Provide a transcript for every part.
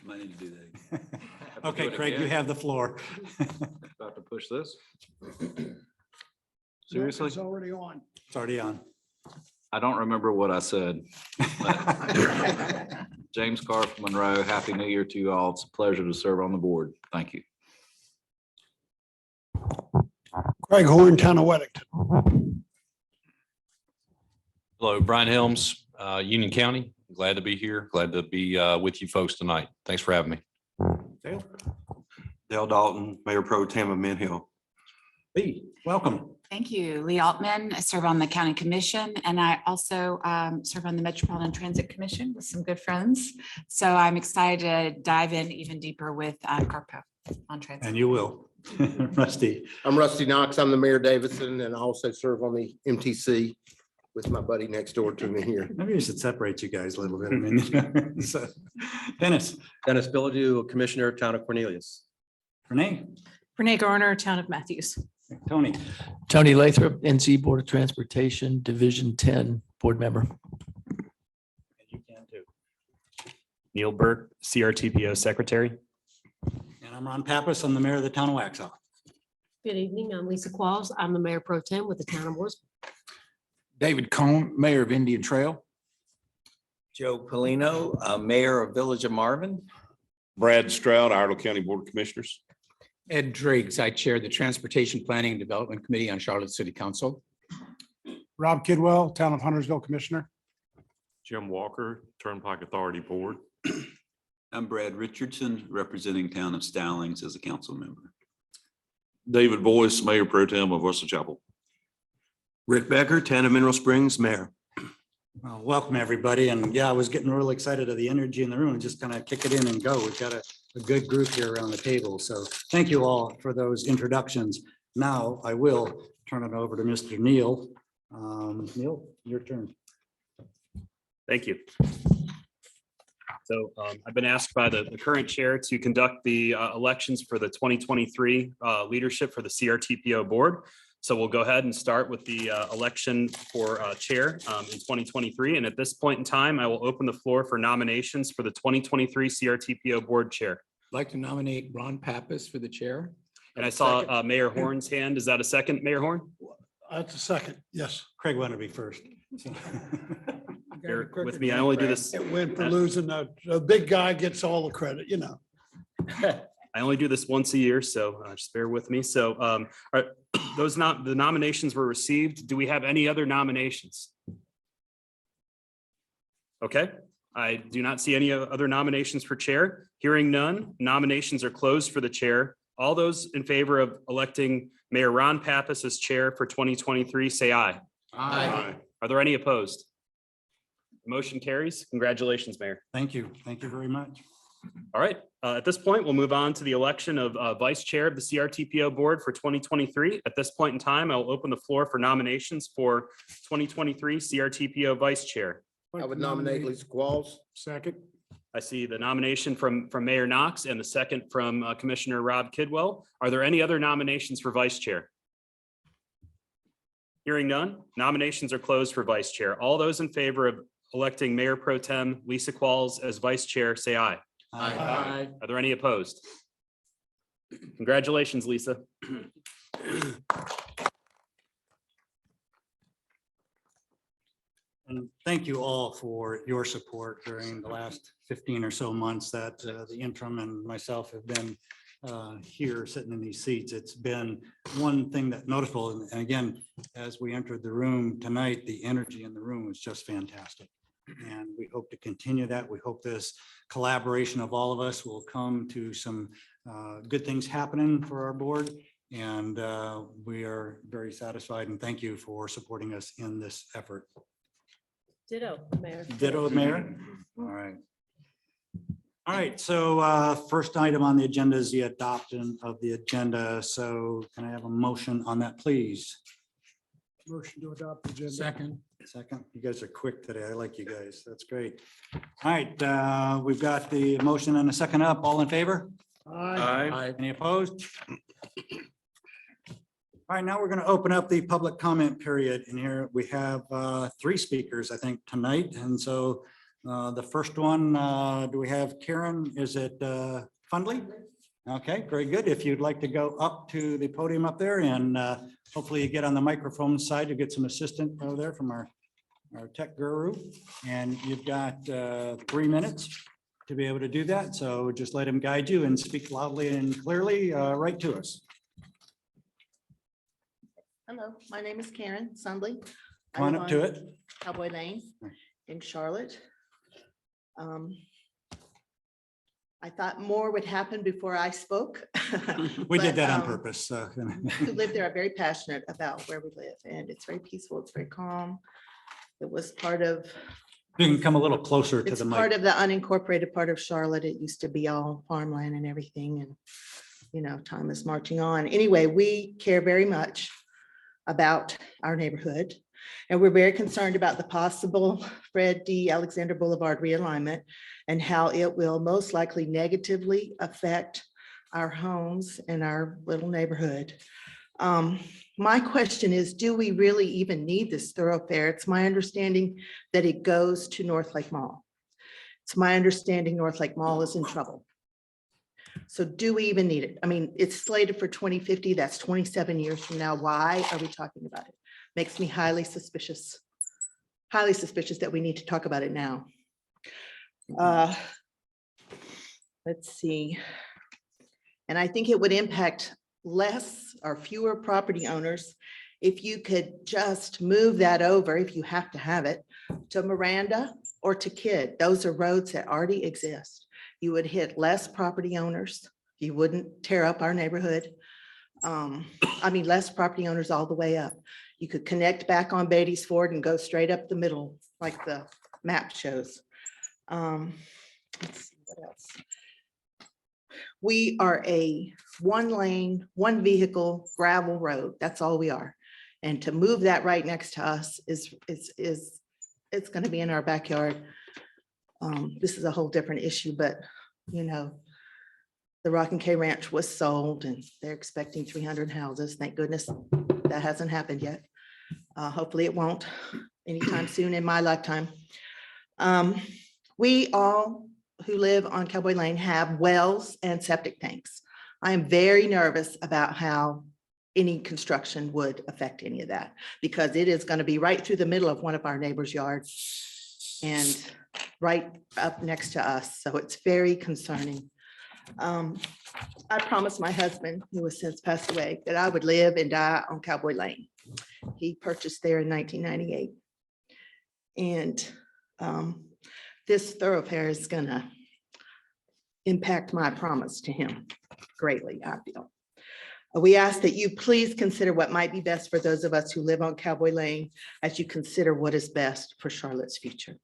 Might need to do that. Okay, Craig, you have the floor. About to push this. Seriously? It's already on. It's already on. I don't remember what I said. James Carr from Monroe, Happy New Year to you all. It's a pleasure to serve on the board. Thank you. Craig Horn, Town of Weddington. Hello, Brian Helms, Union County. Glad to be here. Glad to be with you folks tonight. Thanks for having me. Dale Dalton, Mayor Pro Tem of Mint Hill. Lee, welcome. Thank you. Lee Altman. I serve on the County Commission, and I also serve on the Metropolitan Transit Commission with some good friends. So I'm excited to dive in even deeper with CRTPO on transit. And you will. Rusty. I'm Rusty Knox. I'm the Mayor Davidson, and I also serve on the MTC with my buddy next door to me here. Maybe we should separate you guys a little bit. I mean, so, Dennis, Dennis Bilodeau, Commissioner, Town of Cornelius. Renee, Renee Garner, Town of Matthews. Tony, Tony Lathrop, NC Board of Transportation, Division 10, Board Member. and you can too. Neil Burke, CRTPO Secretary. And I'm Ron Pappas. I'm the mayor of the town of Waxhaw. Good evening. I'm Lisa Qualls. I'm the Mayor Pro Tem with the Town of Mooresville. David Cohn, Mayor of Indian Trail. Joe Polino, Mayor of Village of Marvin. Brad Stroud, Iredell County Board of Commissioners. Ed Driggs, I chair the Transportation Planning and Development Committee on Charlotte City Council. Rob Kidwell, Town of Huntersville Commissioner. Jim Walker, Turnpike Authority Board. I'm Brad Richardson, representing Town of Stallings as a council member. David Boyce, Mayor Pro Tem of Russell Chapel. Rick Becker, Town of Mineral Springs, Mayor. Well, welcome, everybody. And yeah, I was getting really excited of the energy in the room and just kind of kick it in and go. We've got a good group here around the table. So thank you all for those introductions. Now I will turn it over to Mr. Neil. Neil, your turn. Thank you. So I've been asked by the current chair to conduct the elections for the 2023 leadership for the CRTPO board. So we'll go ahead and start with the election for chair in 2023. And at this point in time, I will open the floor for nominations for the 2023 CRTPO board chair. I'd like to nominate Ron Pappas for the chair. And I saw Mayor Horn's hand. Is that a second, Mayor Horn? That's a second. Yes. Craig wanted to be first. Bear with me. I only do this. It went for losing. The big guy gets all the credit, you know. I only do this once a year, so just bear with me. So the nominations were received. Do we have any other nominations? Okay, I do not see any other nominations for chair. Hearing none, nominations are closed for the chair. All those in favor of electing Mayor Ron Pappas as chair for 2023, say aye. Aye. Are there any opposed? Motion carries. Congratulations, Mayor. Thank you. Thank you very much. All right, at this point, we'll move on to the election of vice chair of the CRTPO board for 2023. At this point in time, I'll open the floor for nominations for 2023 CRTPO vice chair. I would nominate Lisa Qualls. Second. I see the nomination from Mayor Knox and the second from Commissioner Rob Kidwell. Are there any other nominations for vice chair? Hearing none, nominations are closed for vice chair. All those in favor of electing Mayor Pro Tem Lisa Qualls as vice chair, say aye. Aye. Are there any opposed? Congratulations, Lisa. And thank you all for your support during the last 15 or so months that the interim and myself have been here sitting in these seats. It's been one thing that noticeable. And again, as we entered the room tonight, the energy in the room was just fantastic. And we hope to continue that. We hope this collaboration of all of us will come to some good things happening for our board. And we are very satisfied and thank you for supporting us in this effort. Ditto, Mayor. Ditto, Mayor. All right. All right, so first item on the agenda is the adoption of the agenda. So can I have a motion on that, please? Motion to adopt the agenda. Second. Second, you guys are quick today. I like you guys. That's great. All right, we've got the motion and a second up. All in favor? Aye. Any opposed? All right, now we're going to open up the public comment period. And here we have 3 speakers, I think, tonight. And so The first one, do we have Karen? Is it Fundley? Okay, very good. If you'd like to go up to the podium up there and hopefully you get on the microphone side, you get some assistance over there from our tech guru. And you've got 3 minutes to be able to do that. So just let him guide you and speak loudly and clearly right to us. Hello, my name is Karen Sundley. Come on up to it. Cowboy Lane in Charlotte. I thought more would happen before I spoke. We did But, that on purpose. Who live there are very passionate about where we live, and it's very peaceful, it's very calm. It was part of, You can come a little closer to it's the part mic. of the unincorporated part of Charlotte. It used to be all farmland and everything, and you know, time is marching on. Anyway, we care very much about our neighborhood. And we're very concerned about the possible Fred D. Alexander Boulevard realignment and how it will most likely negatively affect our homes and our little neighborhood. My question is, do we really even need this thoroughfare? It's my understanding that it goes to North Lake Mall. It's my understanding North Lake Mall is in trouble. So do we even need it? I mean, it's slated for 2050. That's 27 years from now. Why are we talking about it? Makes me highly suspicious that we need to talk about it now. Let's see. And I think it would impact less or fewer property owners if you could just move that over, if you have to have it, to Miranda or to Kidd. Those are roads that already exist. You would hit less property owners. You wouldn't tear up our neighborhood. I mean, less property owners all the way up. You could connect back on Beatty's Ford and go straight up the middle like the map shows. Let's see what else. We are a 1-lane, 1-vehicle gravel road. That's all we are. And to move that right next to us is it's going to be in our backyard. This is a whole different issue, but you know, the Rock and K Ranch was sold and they're expecting 300 houses. Thank goodness that hasn't happened yet. Hopefully it won't anytime soon in my lifetime. We all who live on Cowboy Lane have wells and septic tanks. I am very nervous about how any construction would affect any of that because it is going to be right through the middle of one of our neighbors' yards and right up next to us. So it's very concerning. I promised my husband, who has since passed away, that I would live and die on Cowboy Lane. He purchased there in 1998. And this thoroughfare is gonna impact my promise to him greatly, I feel. We ask that you please consider what might be best for those of us who live on Cowboy Lane as you consider what is best for Charlotte's future.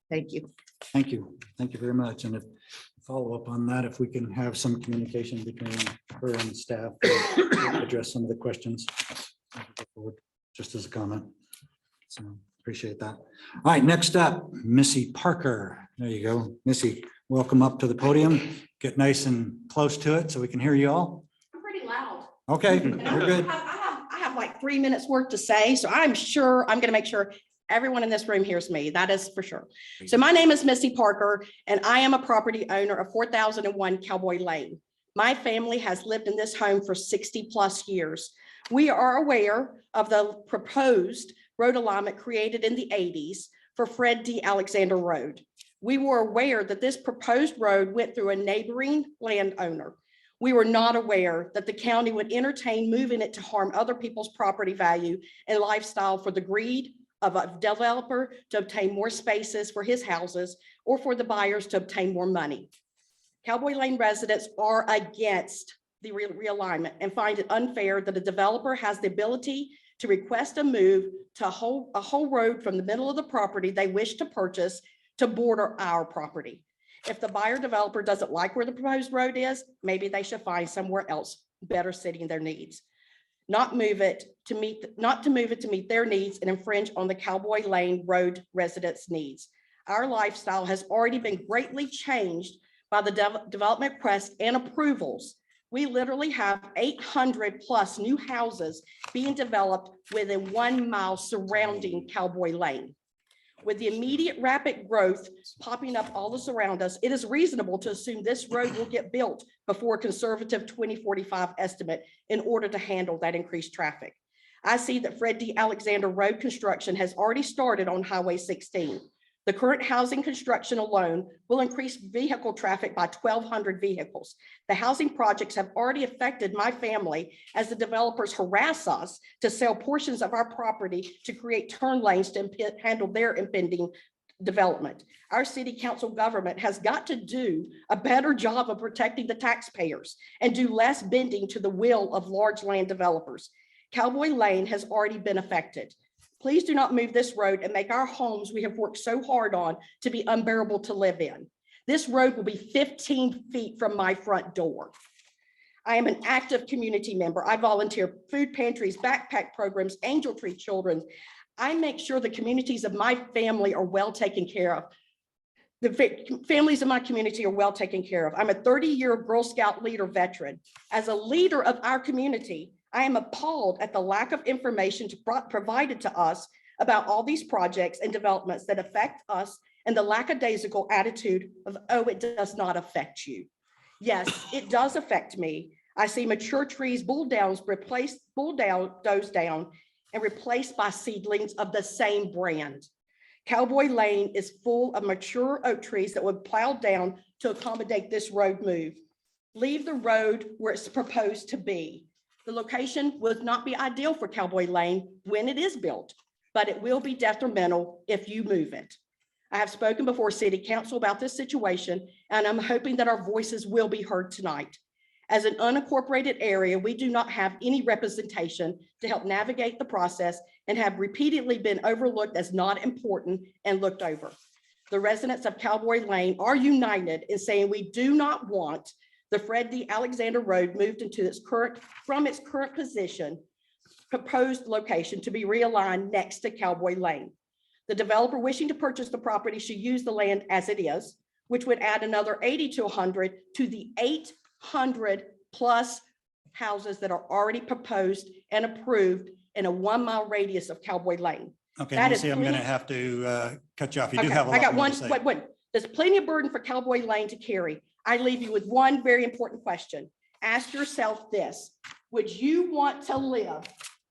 Thank you. Thank you. Thank you very much. And if follow up on that, if we can have some communication between her and staff to address some of the questions. Just as a comment. So appreciate that. All right, next up, Missy Parker. There you go. Missy, welcome up to the podium. Get nice and close to it so we can hear you all. I'm pretty loud. Okay, we're good. I have like 3 minutes worth to say, so I'm going to make sure everyone in this room hears me. That is for sure. So my name is Missy Parker, and I am a property owner of 4001 Cowboy Lane. My family has lived in this home for 60+ years. We are aware of the proposed road alignment created in the 80s for Fred D. Alexander Road. We were aware that this proposed road went through a neighboring landowner. We were not aware that the county would entertain moving it to harm other people's property value and lifestyle for the greed of a developer to obtain more spaces for his houses or for the buyers to obtain more money. Cowboy Lane residents are against the realignment and find it unfair that a developer has the ability to request a move to a whole road from the middle of the property they wish to purchase to border our property. If the buyer developer doesn't like where the proposed road is, maybe they should find somewhere else better suiting their needs. Not to move it to meet their needs and infringe on the Cowboy Lane Road residents' needs. Our lifestyle has already been greatly changed by the development requests and approvals. We literally have 800+ new houses being developed within 1 mile surrounding Cowboy Lane. With the immediate rapid growth popping up all this around us, it is reasonable to assume this road will get built before a conservative 2045 estimate in order to handle that increased traffic. I see that Fred D. Alexander Road construction has already started on Highway 16. The current housing construction alone will increase vehicle traffic by 1,200 vehicles. The housing projects have already affected my family as the developers harass us to sell portions of our property to create turn lanes to handle their impending development. Our city council government has got to do a better job of protecting the taxpayers and do less bending to the will of large land developers. Cowboy Lane has already been affected. Please do not move this road and make our homes we have worked so hard on to be unbearable to live in. This road will be 15 feet from my front door. I am an active community member. I volunteer food pantries, backpack programs, Angel Tree Children. I make sure the communities of my family are well taken care of. The families of my community are well taken care of. I'm a 30-year Girl Scout leader veteran. As a leader of our community, I am appalled at the lack of information provided to us about all these projects and developments that affect us and the lackadaisical attitude of, oh, it does not affect you. Yes, it does affect me. I see mature trees bulldozed down and replaced by seedlings of the same brand. Cowboy Lane is full of mature oak trees that would plow down to accommodate this road move. Leave the road where it's proposed to be. The location would not be ideal for Cowboy Lane when it is built, but it will be detrimental if you move it. I have spoken before City Council about this situation, and I'm hoping that our voices will be heard tonight. As an unincorporated area, we do not have any representation to help navigate the process and have repeatedly been overlooked as not important and looked over. The residents of Cowboy Lane are united in saying we do not want the Fred D. Alexander Road moved into from its current position, proposed location to be realigned next to Cowboy Lane. The developer wishing to purchase the property should use the land as it is, which would add another 80 to 100 to the 800 plus houses that are already proposed and approved in a 1 mile radius of Cowboy Lane. Okay, That is Lucy, I'm going to plenty- have to cut you off. You do Okay, have a I lot got more one, to say. wait. There's plenty of burden for Cowboy Lane to carry. I leave you with one very important question. Ask yourself this: would you want to live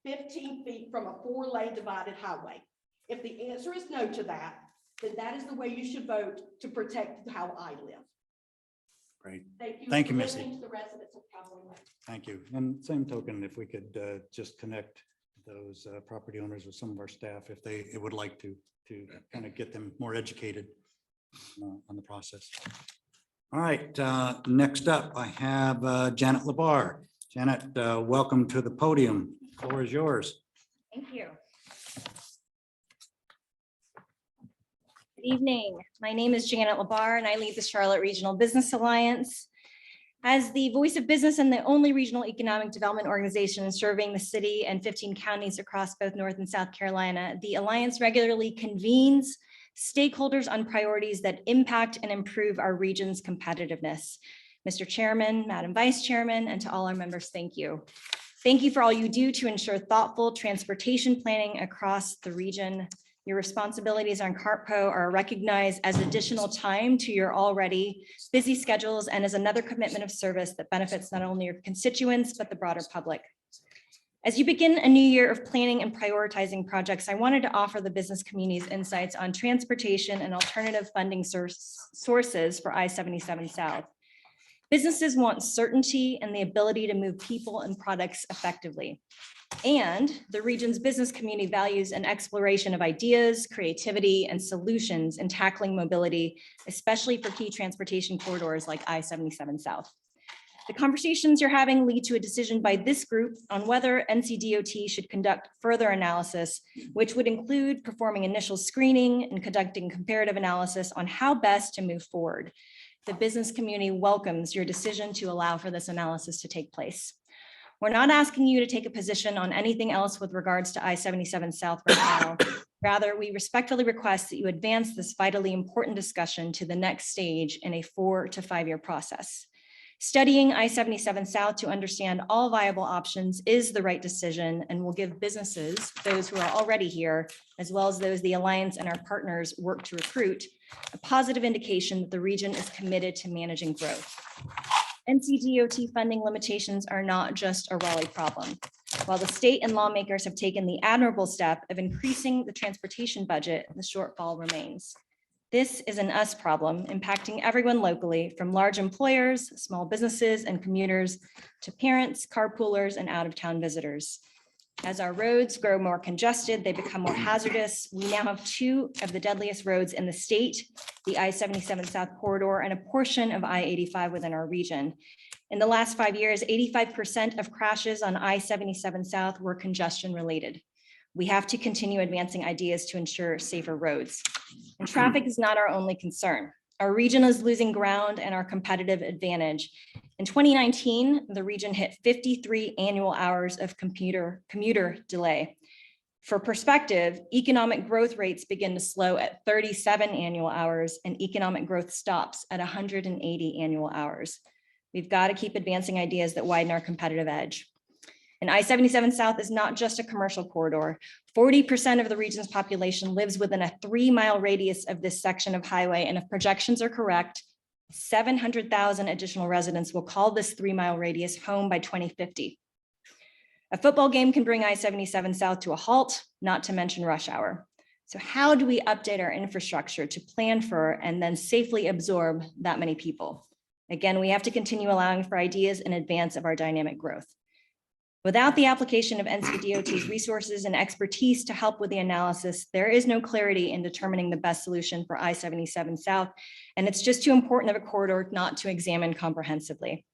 15 feet from a 4-lane divided highway? If the answer is no to that, then that is the way you should vote to protect how I live. Great. Thank you, you, for Missy. listening to the residents of Cowboy Lane. Thank you. And same token, if we could just connect those property owners with some of our staff, if they would like to kind of get them more educated on the process. All right, next up, I have Janet Labar. Janet, welcome to the podium. The floor is yours. Thank you. Good evening. My name is Janet Labar and I lead the Charlotte Regional Business Alliance. As the voice of business and the only regional economic development organization serving the city and 15 counties across both North and South Carolina, the Alliance regularly convenes stakeholders on priorities that impact and improve our region's competitiveness. Mr. Chairman, Madam Vice Chairman, and to all our members, thank you. Thank you for all you do to ensure thoughtful transportation planning across the region. Your responsibilities on CRTPO are recognized as additional time to your already busy schedules and as another commitment of service that benefits not only your constituents, but the broader public. As you begin a new year of planning and prioritizing projects, I wanted to offer the business community's insights on transportation and alternative funding sources for I-77 South. Businesses want certainty and the ability to move people and products effectively. And the region's business community values an exploration of ideas, creativity, and solutions in tackling mobility, especially for key transportation corridors like I-77 South. The conversations you're having lead to a decision by this group on whether NCDOT should conduct further analysis, which would include performing initial screening and conducting comparative analysis on how best to move forward. The business community welcomes your decision to allow for this analysis to take place. We're not asking you to take a position on anything else with regards to I-77 South right now. Rather, we respectfully request that you advance this vitally important discussion to the next stage in a 4 to 5 year process. Studying I-77 South to understand all viable options is the right decision and will give businesses, those who are already here, as well as those the Alliance and our partners work to recruit, a positive indication that the region is committed to managing growth. NCDOT funding limitations are not just a Raleigh problem. While the state and lawmakers have taken the admirable step of increasing the transportation budget, the shortfall remains. This is an us problem impacting everyone locally, from large employers, small businesses and commuters to parents, carpoolers, and out-of-town visitors. As our roads grow more congested, they become more hazardous. We now have two of the deadliest roads in the state, the I-77 South corridor and a portion of I-85 within our region. In the last 5 years, 85% of crashes on I-77 South were congestion related. We have to continue advancing ideas to ensure safer roads. And traffic is not our only concern. Our region is losing ground and our competitive advantage. In 2019, the region hit 53 annual hours of commuter delay. For perspective, economic growth rates begin to slow at 37 annual hours and economic growth stops at 180 annual hours. We've got to keep advancing ideas that widen our competitive edge. And I-77 South is not just a commercial corridor. 40% of the region's population lives within a 3-mile radius of this section of highway. And if projections are correct, 700,000 additional residents will call this 3-mile radius home by 2050. A football game can bring I-77 South to a halt, not to mention rush hour. So how do we update our infrastructure to plan for and then safely absorb that many people? Again, we have to continue allowing for ideas in advance of our dynamic growth. Without the application of NCDOT's resources and expertise to help with the analysis, there is no clarity in determining the best solution for I-77 South, and it's just too important of a corridor not to examine comprehensively.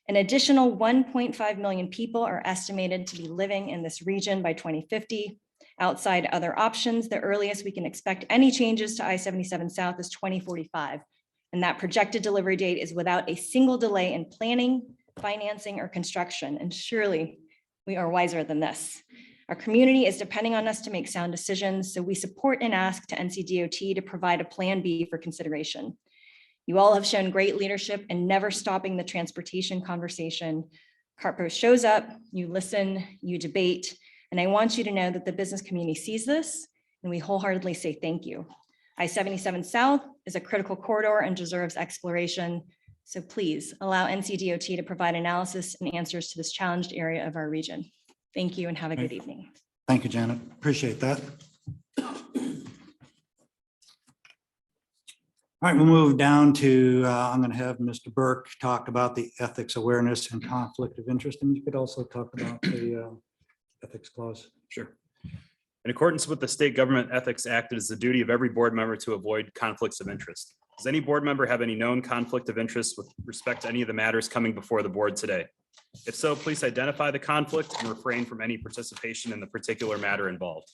An additional 1.5 million people are estimated to be living in this region by 2050. Outside other options, the earliest we can expect any changes to I-77 South is 2045, and that projected delivery date is without a single delay in planning, financing, or construction, and surely we are wiser than this. Our community is depending on us to make sound decisions, so we support and ask to NCDOT to provide a plan B for consideration. You all have shown great leadership in never stopping the transportation conversation. CRTPO shows up, you listen, you debate, and I want you to know that the business community sees this, and we wholeheartedly say thank you. I-77 South is a critical corridor and deserves exploration. So please allow NCDOT to provide analysis and answers to this challenged area of our region. Thank you and have a good evening. Thank you, Janet. Appreciate that. All right, we'll move down to, I'm going to have Mr. Burke talk about the ethics awareness and conflict of interest. And you could also talk about the ethics clause. Sure. In accordance with the State Government Ethics Act, it is the duty of every board member to avoid conflicts of interest. Does any board member have any known conflict of interest with respect to any of the matters coming before the board today? If so, please identify the conflict and refrain from any participation in the particular matter involved.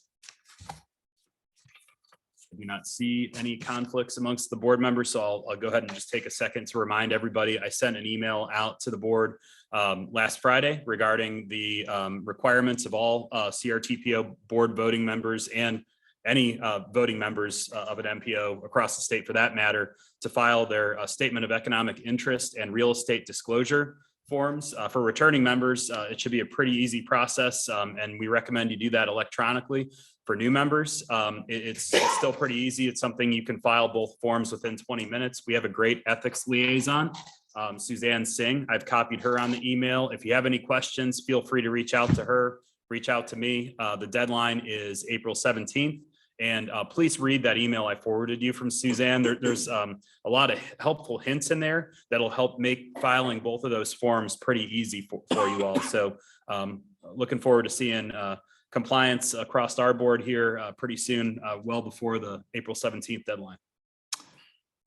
I do not see any conflicts amongst the board members, so I'll go ahead and just take a second to remind everybody. I sent an email out to the board last Friday regarding the requirements of all CRTPO board voting members and any voting members of an MPO across the state for that matter to file their statement of economic interest and real estate disclosure forms. For returning members, it should be a pretty easy process, and we recommend you do that electronically. For new members, it's still pretty easy. It's something you can file both forms within 20 minutes. We have a great ethics liaison, Suzanne Singh. I've copied her on the email. If you have any questions, feel free to reach out to her, reach out to me. The deadline is April 17th. And please read that email I forwarded you from Suzanne. There's a lot of helpful hints in there that'll help make filing both of those forms pretty easy for you all. So looking forward to seeing compliance across our board here pretty soon, well before the April 17th deadline.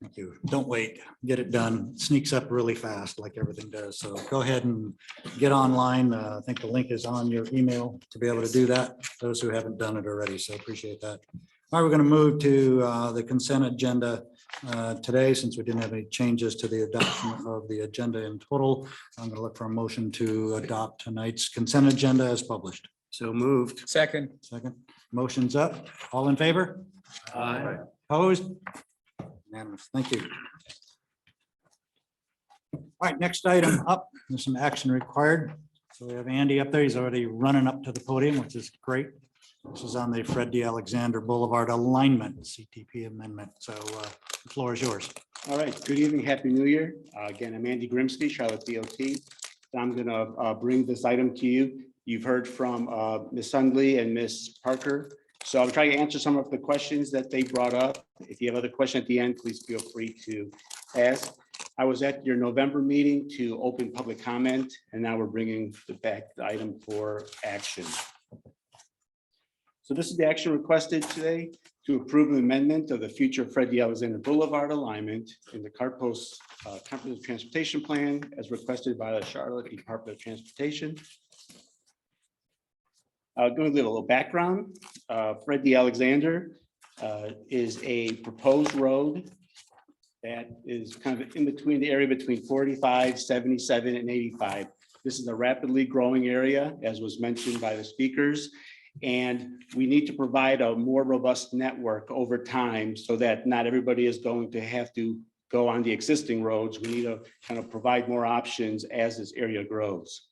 Thank you. Don't wait, get it done. It sneaks up really fast like everything does. So go ahead and get online. I think the link is on your email to be able to do that. Those who haven't done it already. So appreciate that. All right, we're going to move to the consent agenda today, since we didn't have any changes to the adoption of the agenda in total. I'm going to look for a motion to adopt tonight's consent agenda as published. So moved. Second. Second. Motion's up. All in favor? Opposed? Unanimous. Thank you. All All right, next item up, there's some action required. So we have Andy up there. He's already running up to the podium, which is great. This is on the Fred D. Alexander Boulevard alignment, CTP amendment. So the floor is yours. All right, good evening, Happy New Year. Again, I'm Andy Grimsby, Charlotte DOT. I'm going to bring this item to you. You've heard from Ms. Sundley and Ms. Parker. So I'm trying to answer some of the questions that they brought up. If you have other questions at the end, please feel free to ask. I was at your November meeting to open public comment, and now we're bringing back the item for action. So this is the action requested today to approve an amendment of the future Fred D. Alexander Boulevard alignment in the CRTPO Comprehensive Transportation Plan as requested by the Charlotte Department of Transportation. I'll go into a little background. Fred D. Alexander is a proposed road that is kind of in between the area between 45, 77, and 85. This is a rapidly growing area, as was mentioned by the speakers. And we need to provide a more robust network over time so that not everybody is going to have to go on the existing roads. We need to kind of provide more options as this area grows.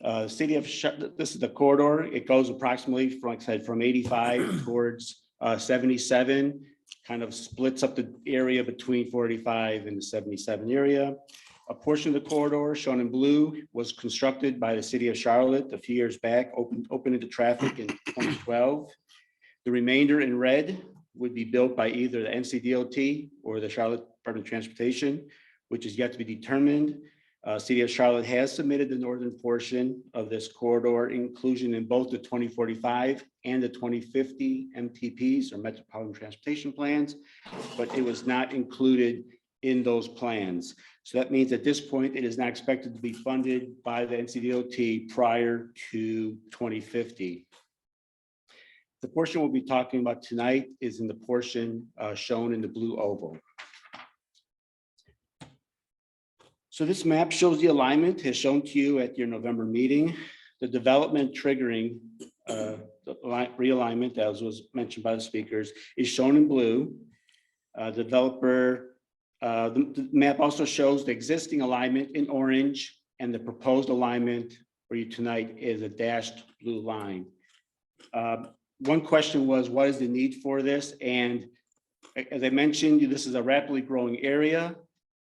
This is the corridor. It goes approximately from, like I said, from 85 towards 77, kind of splits up the area between 45 and the 77 area. A portion of the corridor shown in blue was constructed by the city of Charlotte a few years back, opened into traffic in 2012. The remainder in red would be built by either the NCDOT or the Charlotte Department of Transportation, which is yet to be determined. City of Charlotte has submitted the northern portion of this corridor inclusion in both the 2045 and the 2050 MTPs or Metropolitan Transportation Plans, but it was not included in those plans. So that means at this point, it is not expected to be funded by the NCDOT prior to 2050. The portion we'll be talking about tonight is in the portion shown in the blue oval. So this map shows the alignment as shown to you at your November meeting. The development triggering the realignment, as was mentioned by the speakers, is shown in blue. The map also shows the existing alignment in orange, and the proposed alignment for you tonight is a dashed blue line. One question was, what is the need for this? And as I mentioned, this is a rapidly growing area,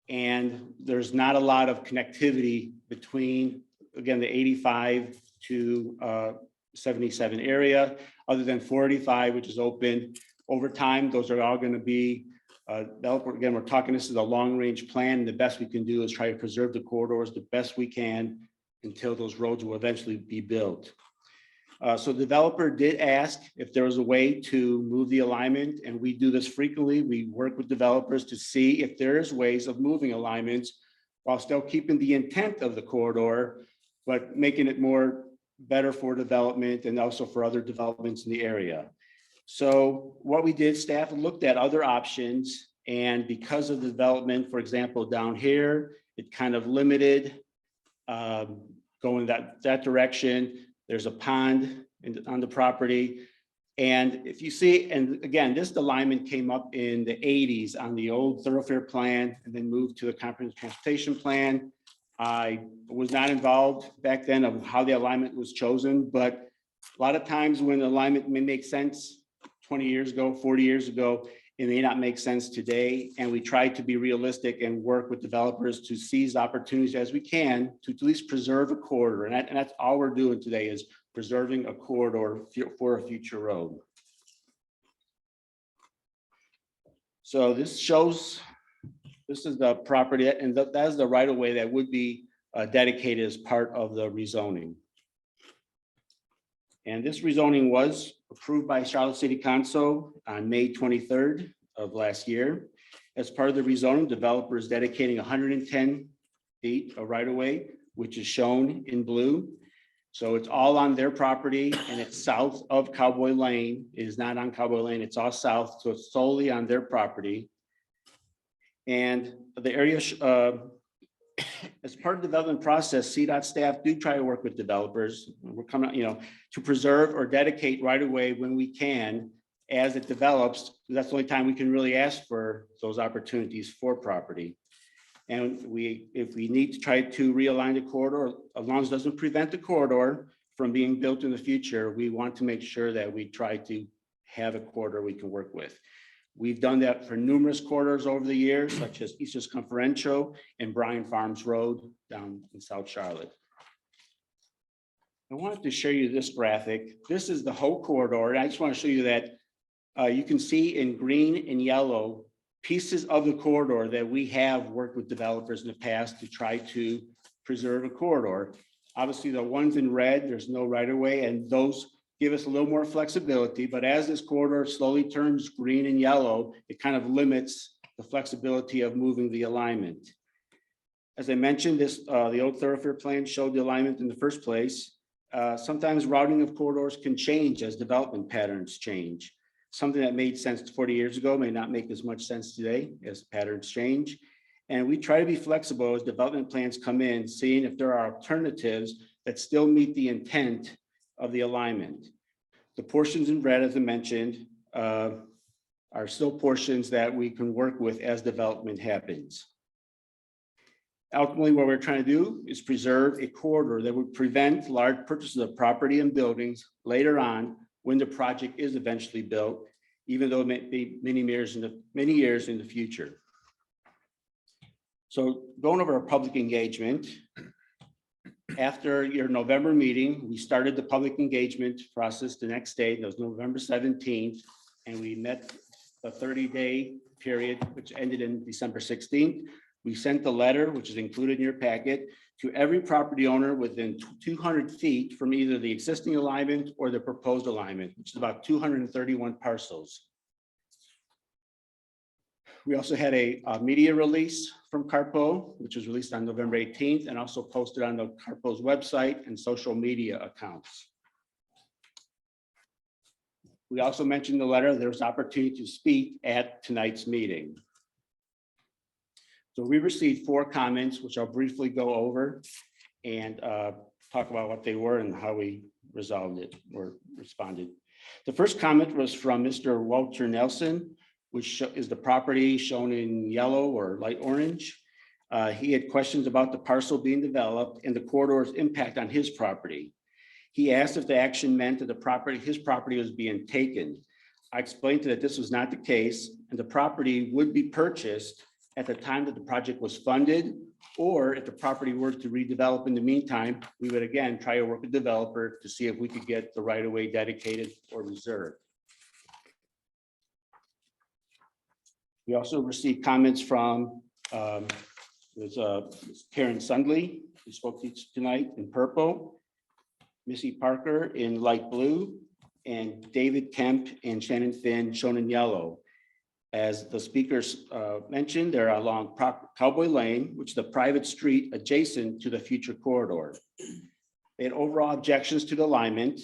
and there's not a lot of connectivity between, again, the 85 to 77 area, other than 45, which is open. Over time, those are all going to be again, we're talking, this is a long-range plan. The best we can do is try to preserve the corridors the best we can until those roads will eventually be built. So the developer did ask if there was a way to move the alignment, and we do this frequently. We work with developers to see if there is ways of moving alignments while still keeping the intent of the corridor, but making it better for development and also for other developments in the area. So what we did, staff looked at other options, and because of the development, for example, down here, it kind of limited going that direction. There's a pond on the property. And if you see, and again, this alignment came up in the 80s on the old thoroughfare plan and then moved to the comprehensive transportation plan. I was not involved back then of how the alignment was chosen, but a lot of times when alignment may make sense 20 years ago, 40 years ago, it may not make sense today. And we try to be realistic and work with developers to seize opportunities as we can to at least preserve a corridor. And that's all we're doing today, is preserving a corridor for a future road. So this shows, this is the property, and that is the right of way that would be dedicated as part of the rezoning. And this rezoning was approved by Charlotte City Council on May 23rd of last year. As part of the rezoning, developer is dedicating 110 feet of right of way, which is shown in blue. So it's all on their property, and it's south of Cowboy Lane. It is not on Cowboy Lane, it's all south, so it's solely on their property. And the area, as part of the development process, CDOT staff do try to work with developers. We're coming, to preserve or dedicate right away when we can as it develops. That's the only time we can really ask for those opportunities for property. And if we need to try to realign the corridor, as long as it doesn't prevent the corridor from being built in the future, we want to make sure that we try to have a corridor we can work with. We've done that for numerous corridors over the years, such as East Conferential and Bryan Farms Road down in South Charlotte. I wanted to show you this graphic. This is the whole corridor. And I just want to show you that you can see in green and yellow pieces of the corridor that we have worked with developers in the past to try to preserve a corridor. Obviously, the ones in red, there's no right of way, and those give us a little more flexibility. But as this corridor slowly turns green and yellow, it kind of limits the flexibility of moving the alignment. As I mentioned, the old thoroughfare plan showed the alignment in the first place. Sometimes routing of corridors can change as development patterns change. Something that made sense 40 years ago may not make as much sense today as patterns change. And we try to be flexible as development plans come in, seeing if there are alternatives that still meet the intent of the alignment. The portions in red, as I mentioned, are still portions that we can work with as development happens. Ultimately, what we're trying to do is preserve a corridor that would prevent large purchases of property and buildings later on when the project is eventually built, even though it may be many years in the future. So going over our public engagement, after your November meeting, we started the public engagement process the next day. That was November 17th, and we met the 30-day period, which ended in December 16th. We sent the letter, which is included in your packet, to every property owner within 200 feet from either the existing alignment or the proposed alignment, which is about 231 parcels. We also had a media release from CRTPO, which was released on November 18th and also posted on the CRTPO's website and social media accounts. We also mentioned in the letter there was opportunity to speak at tonight's meeting. So we received 4 comments, which I'll briefly go over and talk about what they were and how we resolved it or responded. The first comment was from Mr. Walter Nelson, which is the property shown in yellow or light orange. He had questions about the parcel being developed and the corridor's impact on his property. He asked if the action meant that his property was being taken. I explained to him that this was not the case, and the property would be purchased at the time that the project was funded, or if the property were to redevelop in the meantime, we would again try to work with the developer to see if we could get the right of way dedicated or reserved. We also received comments from Karen Sundley, who spoke to you tonight, in purple, Missy Parker in light blue, and David Kemp and Shannon Finn shown in yellow. As the speakers mentioned, they're along Cowboy Lane, which is a private street adjacent to the future corridor. They had overall objections to the alignment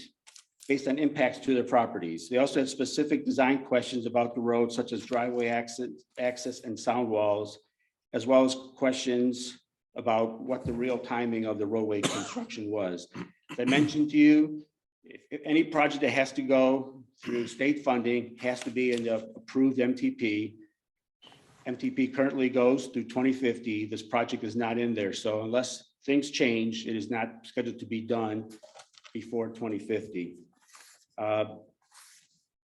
based on impacts to their properties. They also had specific design questions about the road, such as driveway access and sound walls, as well as questions about what the real timing of the roadway construction was. As I mentioned to you, if any project that has to go through state funding has to be in the approved MTP. MTP currently goes through 2050. This project is not in there. So unless things change, it is not scheduled to be done before 2050.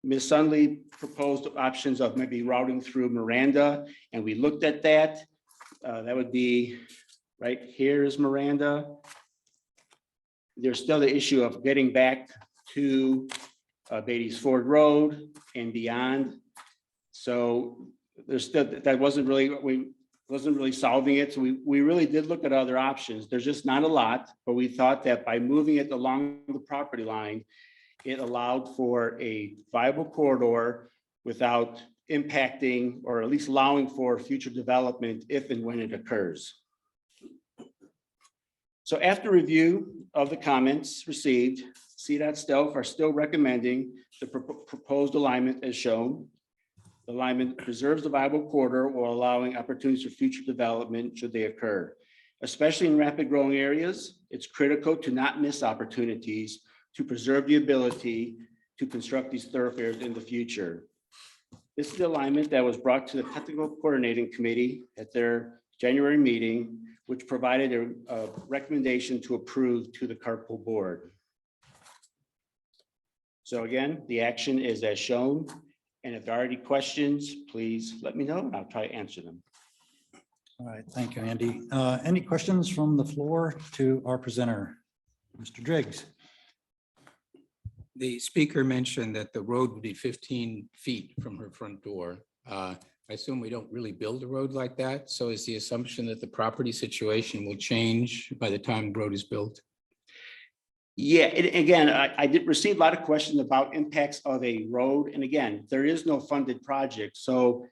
Ms. Sundley proposed options of maybe routing through Miranda, and we looked at that. That would be right here is Miranda. There's still the issue of getting back to Beatty's Ford Road and beyond. So there's still, that wasn't really solving it. So we really did look at other options. There's just not a lot, but we thought that by moving it along the property line, it allowed for a viable corridor without impacting, or at least allowing for future development if and when it occurs. So after review of the comments received, CDOT staff are still recommending the proposed alignment as shown. The alignment preserves the viable corridor while allowing opportunities for future development should they occur. Especially in rapid growing areas, it's critical to not miss opportunities to preserve the ability to construct these thoroughfares in the future. This is the alignment that was brought to the Technical Coordinating Committee at their January meeting, which provided a recommendation to approve to the carpool board. So again, the action is as shown, and if there are any questions, please let me know and I'll try to answer them. All right, thank you, Andy. Any questions from the floor to our presenter, Mr. Driggs? The speaker mentioned that the road would be 15 feet from her front door. I assume we don't really build a road like that. So is the assumption that the property situation will change by the time the road is built? Yeah, and again, I did receive a lot of questions about impacts of a road. And again, there is no funded project. So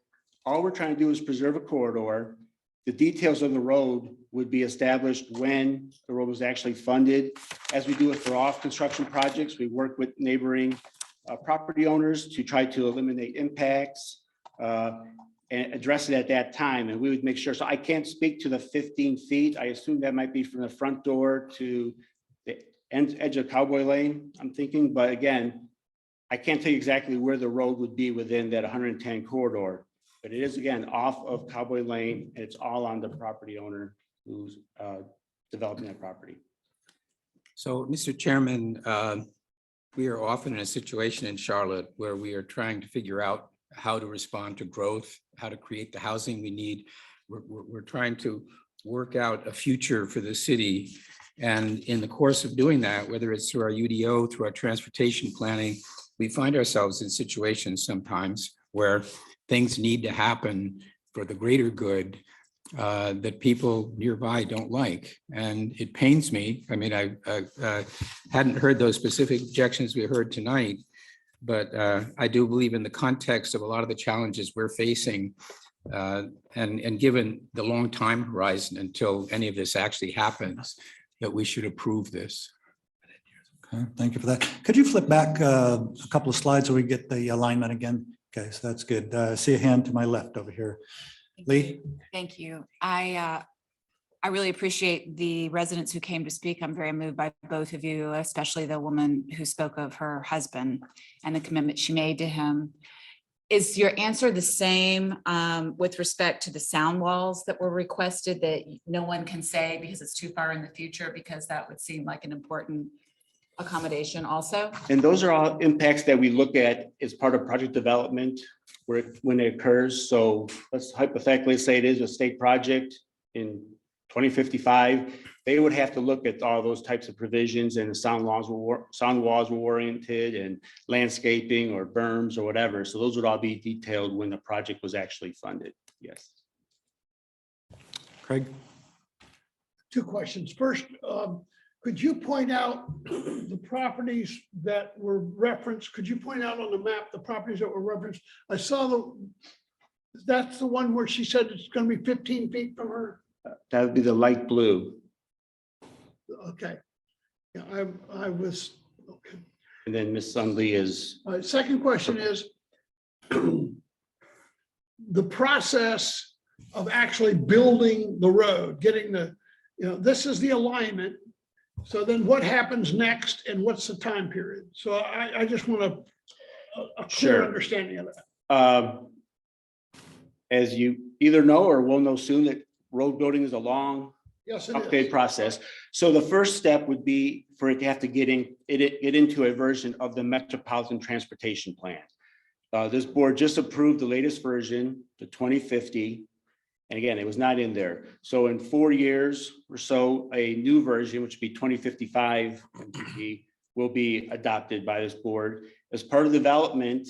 all we're trying to do is preserve a corridor. The details of the road would be established when the road was actually funded. As we do it for all construction projects, we work with neighboring property owners to try to eliminate impacts and address it at that time. And we would make sure, so I can't speak to the 15 feet. I assume that might be from the front door to the edge of Cowboy Lane, I'm thinking. But again, I can't tell you exactly where the road would be within that 110 corridor. But it is, again, off of Cowboy Lane, and it's all on the property owner who's developing that property. So, Mr. Chairman, we are often in a situation in Charlotte where we are trying to figure out how to respond to growth, how to create the housing we need. We're trying to work out a future for the city. And in the course of doing that, whether it's through our UDO, through our transportation planning, we find ourselves in situations sometimes where things need to happen for the greater good that people nearby don't like. And it pains me. I mean, I hadn't heard those specific objections we heard tonight, but I do believe in the context of a lot of the challenges we're facing and given the long time horizon until any of this actually happens, that we should approve this. Okay, thank you for that. Could you flip back a couple of slides so we get the alignment again? Okay, so that's good. See a hand to my left over here. Lee? Thank you. I really appreciate the residents who came to speak. I'm very moved by both of you, especially the woman who spoke of her husband and the commitment she made to him. Is your answer the same with respect to the sound walls that were requested, that no one can say because it's too far in the future, because that would seem like an important accommodation also? And those are all impacts that we look at as part of project development when it occurs. So let's hypothetically say it is a state project in 2055. They would have to look at all those types of provisions, and the sound walls were oriented, and landscaping or berms or whatever. So those would all be detailed when the project was actually funded. Yes. Craig? Two questions. First, could you point out the properties that were referenced? Could you point out on the map the properties that were referenced? I saw that's the one where she said it's going to be 15 feet from her. That would be the light blue. Okay. Yeah, I was, okay. And then Ms. Sundley is. All right, second question is the process of actually building the road, getting the, this is the alignment. So then what happens next and what's the time period? So I just want a clear understanding of that. As you either know or will know soon, that road building is a long upgrade process. So the first step would be for it to have to get into a version of the Metropolitan Transportation Plan. This board just approved the latest version, the 2050. And again, it was not in there. So in 4 years or so, a new version, which would be 2055, will be adopted by this board. As part of the development,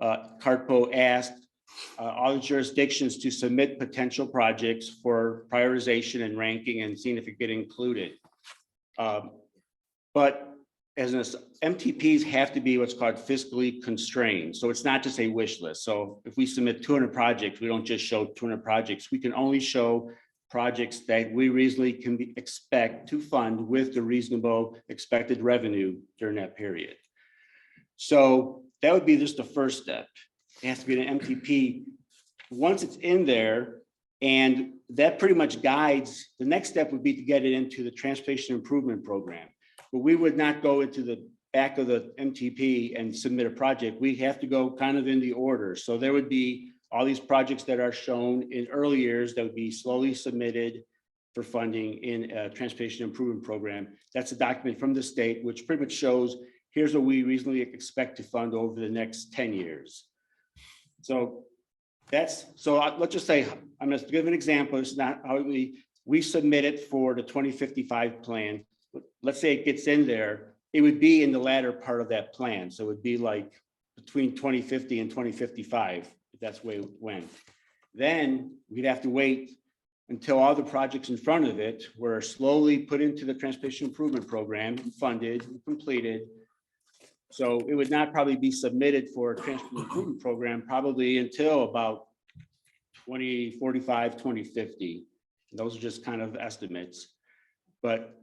CRTPO asked all the jurisdictions to submit potential projects for prioritization and ranking and seeing if it get included. But as an MTPs have to be what's called fiscally constrained. So it's not just a wish list. So if we submit 200 projects, we don't just show 200 projects. We can only show projects that we reasonably can expect to fund with the reasonable expected revenue during that period. So that would be just the first step. It has to be an MTP. Once it's in there, and that pretty much guides, the next step would be to get it into the Transportation Improvement Program. But we would not go into the back of the MTP and submit a project, we have to go kind of in the order. So there would be all these projects that are shown in early years that would be slowly submitted for funding in a transportation improvement program. That's a document from the state, which pretty much shows, here's what we reasonably expect to fund over the next 10 years. So let's just say, I'm going to give an example. It's not how we submit it for the 2055 plan. Let's say it gets in there, it would be in the latter part of that plan. So it would be like between 2050 and 2055, if that's the way it went. Then we'd have to wait until all the projects in front of it were slowly put into the transportation improvement program, funded, and completed. So it would not probably be submitted for a transportation improvement program probably until about 2045, 2050. Those are just kind of estimates, but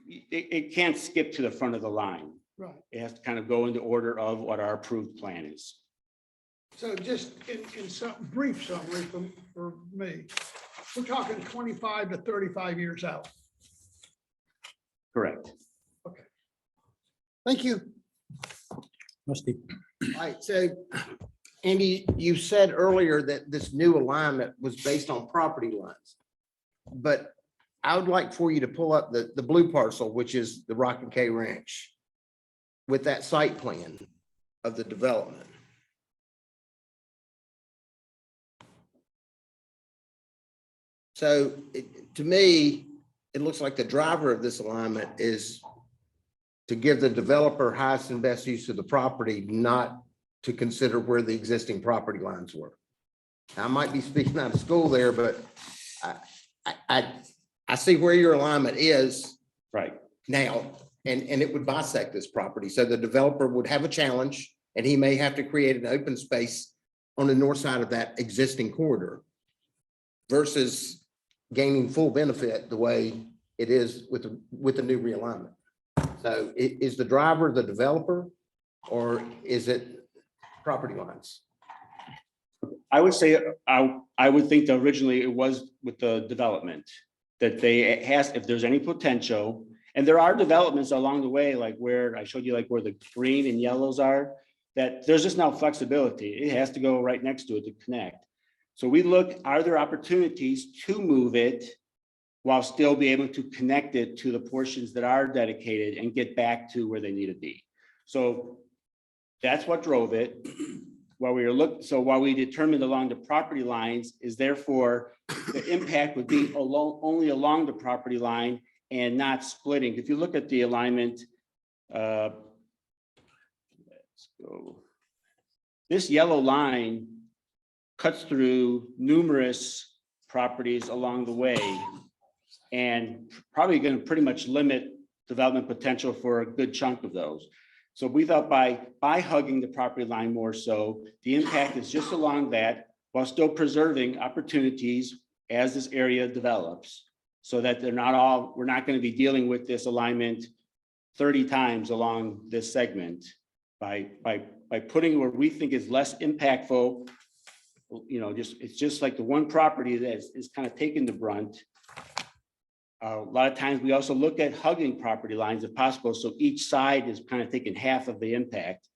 it can't skip to the front of the line. Right. It has to kind of go into order of what our approved plan is. So just in some brief summary for me, we're talking 25 to 35 years out. Correct. Okay. Thank you. Rusty. All right, so Andy, you said earlier that this new alignment was based on property lines. But I would like for you to pull up the blue parcel, which is the Rock and K Ranch, with that site plan of the development. So to me, it looks like the driver of this alignment is to give the developer highest and best use of the property, not to consider where the existing property lines were. I might be speaking out of school there, but I see where your alignment is right now, and it would bisect this property. So the developer would have a challenge, and he may have to create an open space on the north side of that existing corridor versus gaining full benefit the way it is with the new realignment. So is the driver the developer, or is it property lines? I would say, I would think that originally it was with the development, that if there's any potential, and there are developments along the way, like where I showed you, like where the green and yellows are, that there's just now flexibility. It has to go right next to it to connect. So we look, are there opportunities to move it while still be able to connect it to the portions that are dedicated and get back to where they need to be? So that's what drove it. While we determined along the property lines is therefore the impact would be only along the property line and not splitting. If you look at the alignment, let's go. This yellow line cuts through numerous properties along the way and probably going to pretty much limit development potential for a good chunk of those. So we thought by hugging the property line more so, the impact is just along that while still preserving opportunities as this area develops, so that we're not going to be dealing with this alignment 30 times along this segment. By putting where we think is less impactful, it's just like the one property that is kind of taking the brunt. A lot of times we also look at hugging property lines if possible, so each side is kind of taking half of the impact.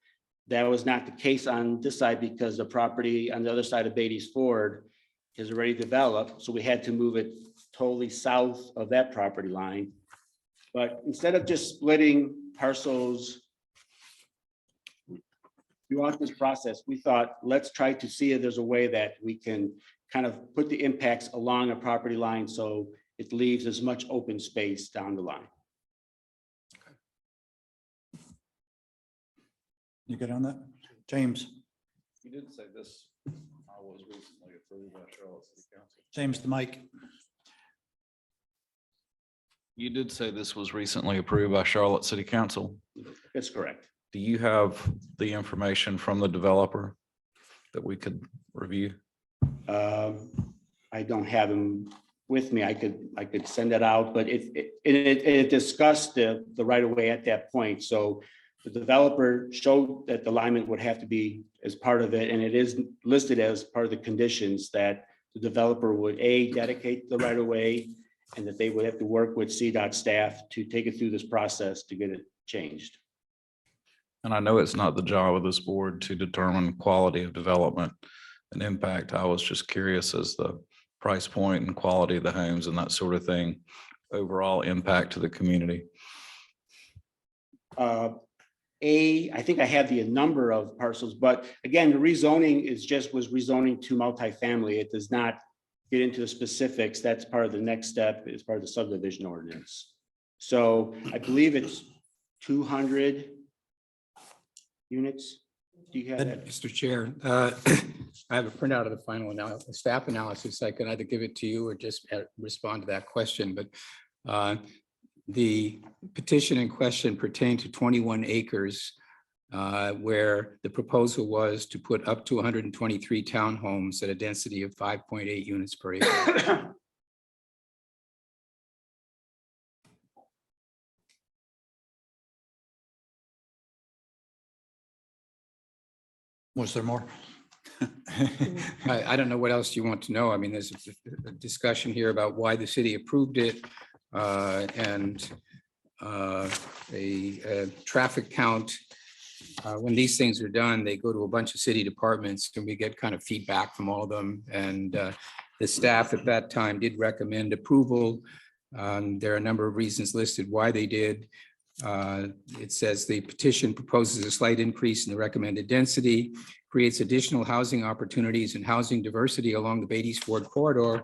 That was not the case on this side because the property on the other side of Beatty's Ford is already developed, so we had to move it totally south of that property line. But instead of just splitting parcels throughout this process, we thought, let's try to see if there's a way that we can kind of put the impacts along a property line so it leaves as much open space down the line. You good on that? James? You did say this was recently approved by Charlotte City Council. James, the mic. You did say this was recently approved by Charlotte City Council. That's correct. Do you have the information from the developer that we could review? I don't have them with me. I could send it out, but it discussed the right of way at that point. So the developer showed that the alignment would have to be as part of it, and it is listed as part of the conditions that the developer would dedicate the right of way, and that they would have to work with CDOT staff to take it through this process to get it changed. And I know it's not the job of this board to determine quality of development and impact. I was just curious as the price point and quality of the homes and that sort of thing, overall impact to the community. I think I have the number of parcels, but again, the rezoning was rezoning to multifamily. It does not get into the specifics. That's part of the next step, is part of the subdivision ordinance. So I believe it's 200 units. Do you have that? Mr. Chair, I have a printout of the final staff analysis. I can either give it to you or just respond to that question, but the petition in question pertained to 21 acres where the proposal was to put up to 123 townhomes at a density of 5.8 units per acre. Was there more? I don't know what else you want to know. I mean, there's a discussion here about why the city approved it and a traffic count. When these things are done, they go to a bunch of city departments and we get kind of feedback from all of them. And the staff at that time did recommend approval. There are a number of reasons listed why they did. It says the petition proposes a slight increase in the recommended density, creates additional housing opportunities and housing diversity along the Beatties Ford corridor.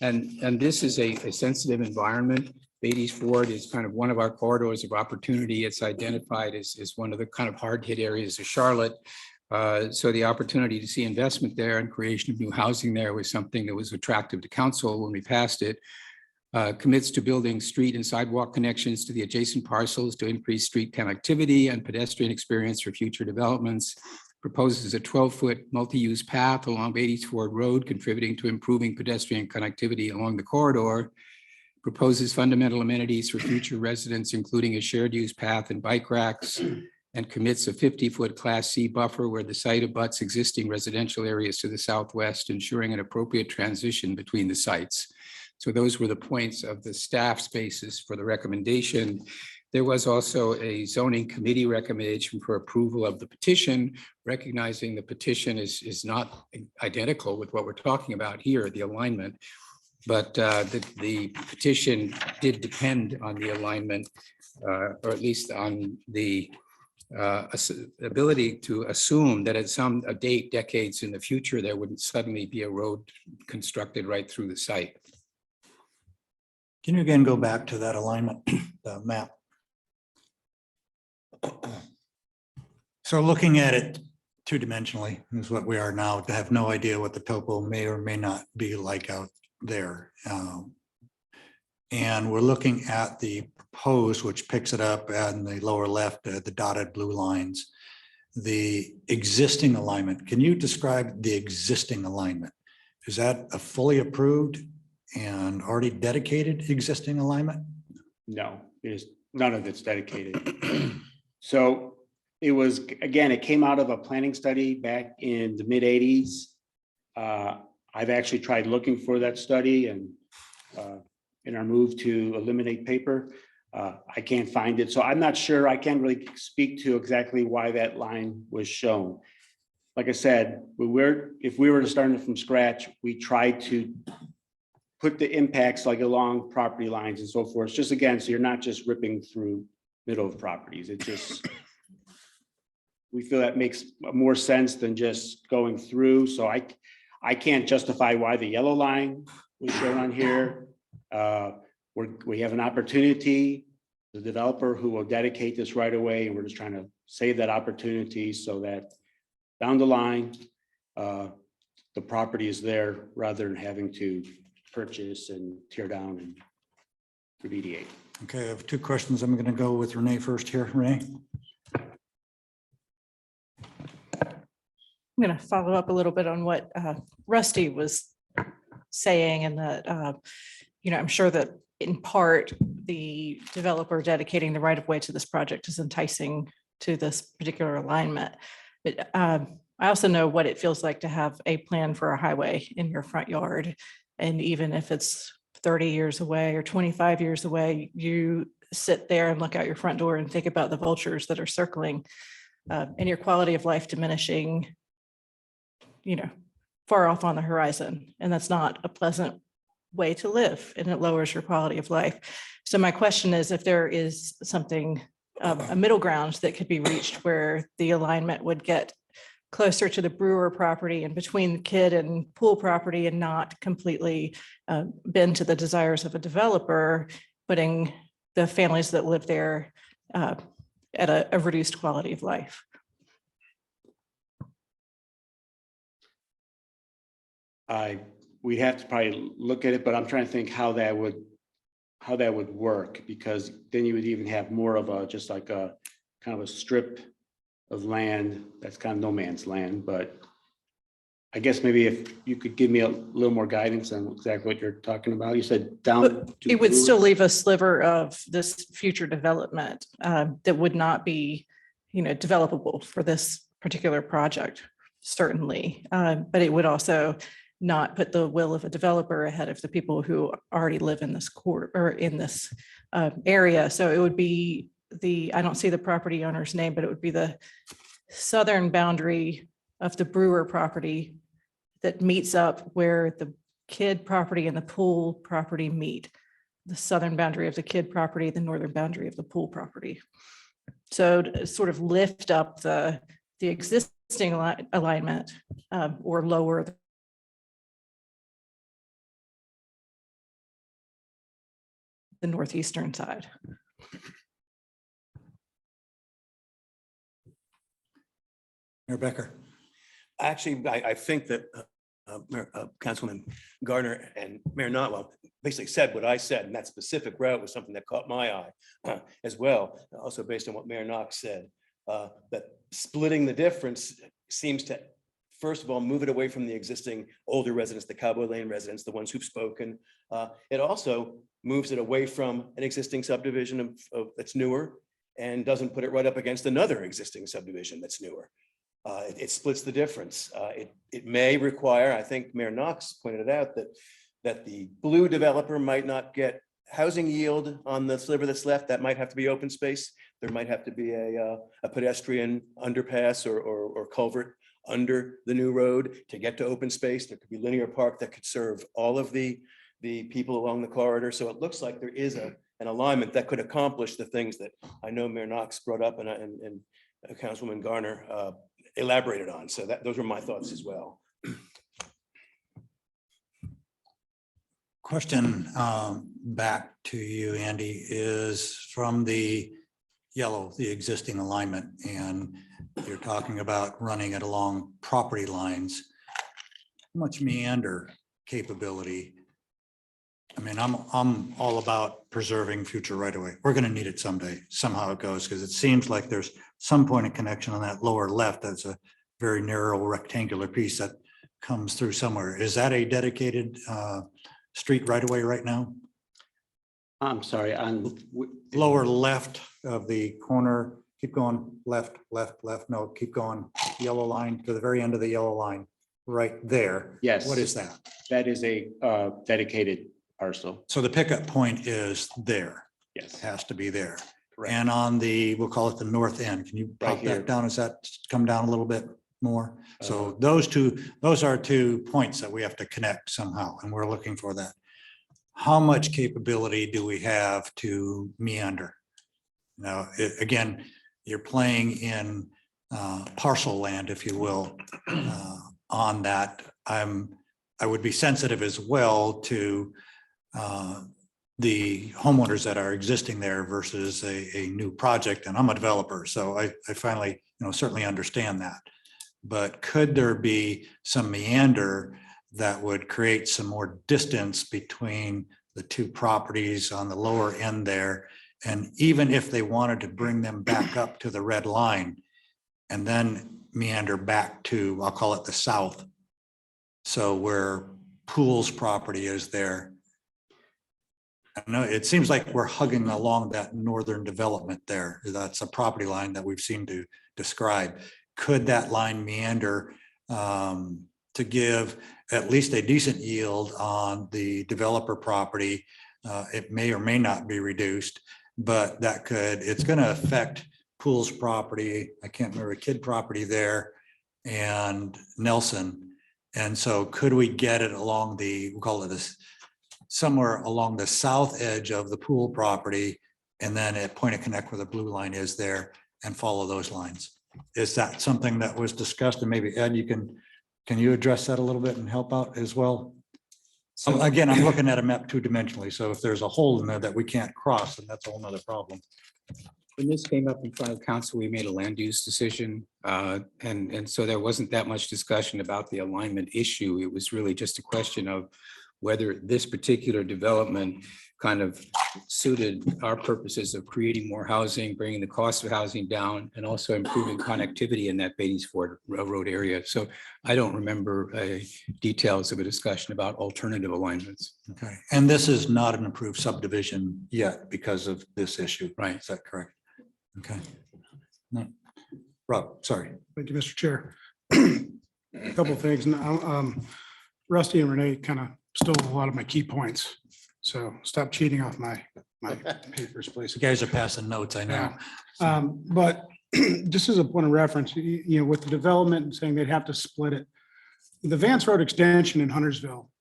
And this is a sensitive environment. Beatties Ford is kind of one of our corridors of opportunity. It's identified as one of the kind of hard hit areas of Charlotte. So the opportunity to see investment there and creation of new housing there was something that was attractive to council when we passed it. Commits to building street and sidewalk connections to the adjacent parcels to increase street connectivity and pedestrian experience for future developments. Proposes a 12-foot multi-use path along Beatties Ford Road, contributing to improving pedestrian connectivity along the corridor. Proposes fundamental amenities for future residents, including a shared use path and bike racks, and commits a 50-foot Class C buffer where the site abuts existing residential areas to the southwest, ensuring an appropriate transition between the sites. So those were the points of the staff's basis for the recommendation. There was also a zoning committee recommendation for approval of the petition, recognizing the petition is not identical with what we're talking about here, the alignment. But the petition did depend on the alignment, or at least on the ability to assume that at some date, decades in the future, there wouldn't suddenly be a road constructed right through the site. Can you again go back to that alignment, the map? So looking at it two-dimensionally is what we are now, to have no idea what the topo may or may not be like out there. And we're looking at the proposed, which picks it up in the lower left, the dotted blue lines. The existing alignment, can you describe the existing alignment? Is that a fully approved and already dedicated existing alignment? No, none of it's dedicated. So it was, again, it came out of a planning study back in the mid 80s. I've actually tried looking for that study and in our move to eliminate paper, I can't find it. So I'm not sure, I can't really speak to exactly why that line was shown. Like I said, if we were to start it from scratch, we tried to put the impacts like along property lines and so forth, just again, so you're not just ripping through middle of properties. It just, we feel that makes more sense than just going through. So I can't justify why the yellow line was shown on here. We have an opportunity, the developer who will dedicate this right away, and we're just trying to save that opportunity so that down the line, the property is there rather than having to purchase and tear down and remediate. Okay, I have two questions. I'm going to go with Renee first here. Renee? I'm going to follow up a little bit on what Rusty was saying, and that, I'm sure that in part, the developer dedicating the right of way to this project is enticing to this particular alignment. But I also know what it feels like to have a plan for a highway in your front yard. And even if it's 30 years away or 25 years away, you sit there and look out your front door and think about the vultures that are circling and your quality of life diminishing, far off on the horizon. And that's not a pleasant way to live, and it lowers your quality of life. So my question is if there is something, a middle ground that could be reached where the alignment would get closer to the Brewer property and between the Kid and Pool property and not completely bend to the desires of a developer, putting the families that live there at a reduced quality of life. We'd have to probably look at it, but I'm trying to think how that would work, because then you would even have more of a, just like a kind of a strip of land that's kind of no man's land. But I guess maybe if you could give me a little more guidance on exactly what you're talking about. You said down. But it would still leave a sliver of this future development that would not be, developable for this particular project, certainly. But it would also not put the will of a developer ahead of the people who already live in this quarter or in this area. So it would be I don't see the property owner's name, but it would be the southern boundary of the Brewer property that meets up where the Kid property and the Pool property meet. The southern boundary of the Kid property, the northern boundary of the Pool property. So to sort of lift up the existing alignment or lower the northeastern side. Mayor Becker. Actually, I think that Councilman Gardner and Mayor Notwell basically said what I said, and that specific route was something that caught my eye as well. Also based on what Mayor Knox said, that splitting the difference seems to, first of all, move it away from the existing older residents, the Cowboy Lane residents, the ones who've spoken. It also moves it away from an existing subdivision that's newer and doesn't put it right up against another existing subdivision that's newer. It splits the difference. It may require, I think Mayor Knox pointed it out, that the blue developer might not get housing yield on the sliver that's left. That might have to be open space. There might have to be a pedestrian underpass or culvert under the new road to get to open space. There could be linear park that could serve all of the people along the corridor. So it looks like there is an alignment that could accomplish the things that I know Mayor Knox brought up and Councilwoman Garner elaborated on. So those were my thoughts as well. Question back to you, Andy, is from the yellow, the existing alignment, and you're talking about running it along property lines. How much meander capability? I mean, I'm all about preserving future right of way. We're going to need it someday, somehow it goes, because it seems like there's some point of connection on that lower left. That's a very narrow rectangular piece that comes through somewhere. Is that a dedicated street right of way right now? I'm sorry, on Lower left of the corner, keep going left, left, left. No, keep going yellow line to the very end of the yellow line right there. Yes. What is that? That is a dedicated parcel. So the pickup point is there. Yes. Has to be there. Correct. And on the, we'll call it the north end. Can you Right pop here. that down? Does that come down a little bit more? Uh, So those are 2 points that we have to connect somehow, and we're looking for that. How much capability do we have to meander? Now, again, you're playing in parcel land, if you will, on that. I would be sensitive as well to the homeowners that are existing there versus a new project. And I'm a developer, so I finally, certainly understand that. But could there be some meander that would create some more distance between the 2 properties on the lower end there? And even if they wanted to bring them back up to the red line and then meander back to, I'll call it the south. So where Pool's property is there. I know it seems like we're hugging along that northern development there. That's a property line that we've seen to describe. Could that line meander to give at least a decent yield on the developer property? It may or may not be reduced, but it's going to affect Pools property, I can't remember, Kid property there, and Nelson. And so could we get it along the, we'll call it this, somewhere along the south edge of the Pool property, and then at Point of Connect where the blue line is there, and follow those lines? Is that something that was discussed? And maybe Ed, can you address that a little bit and help out as well? So again, I'm looking at a map two-dimensionally, so if there's a hole in there that we can't cross, then that's a whole nother problem. When this came up in front of council, we made a land use decision. And so there wasn't that much discussion about the alignment issue. It was really just a question of whether this particular development kind of suited our purposes of creating more housing, bringing the cost of housing down, and also improving connectivity in that Beatty's Ford Railroad area. So I don't remember details of a discussion about alternative alignments. Okay, and this is not an approved subdivision yet because of this issue, right? Is that correct? Okay. No. Rob, sorry. Thank you, Mr. Chair. A couple of things. Now, Rusty and Renee kind of stole a lot of my key points. So stop cheating off my papers, please. You guys are passing notes, I know. But just as a point of reference, with the development and saying they'd have to split it. The Vance Road extension in Huntersville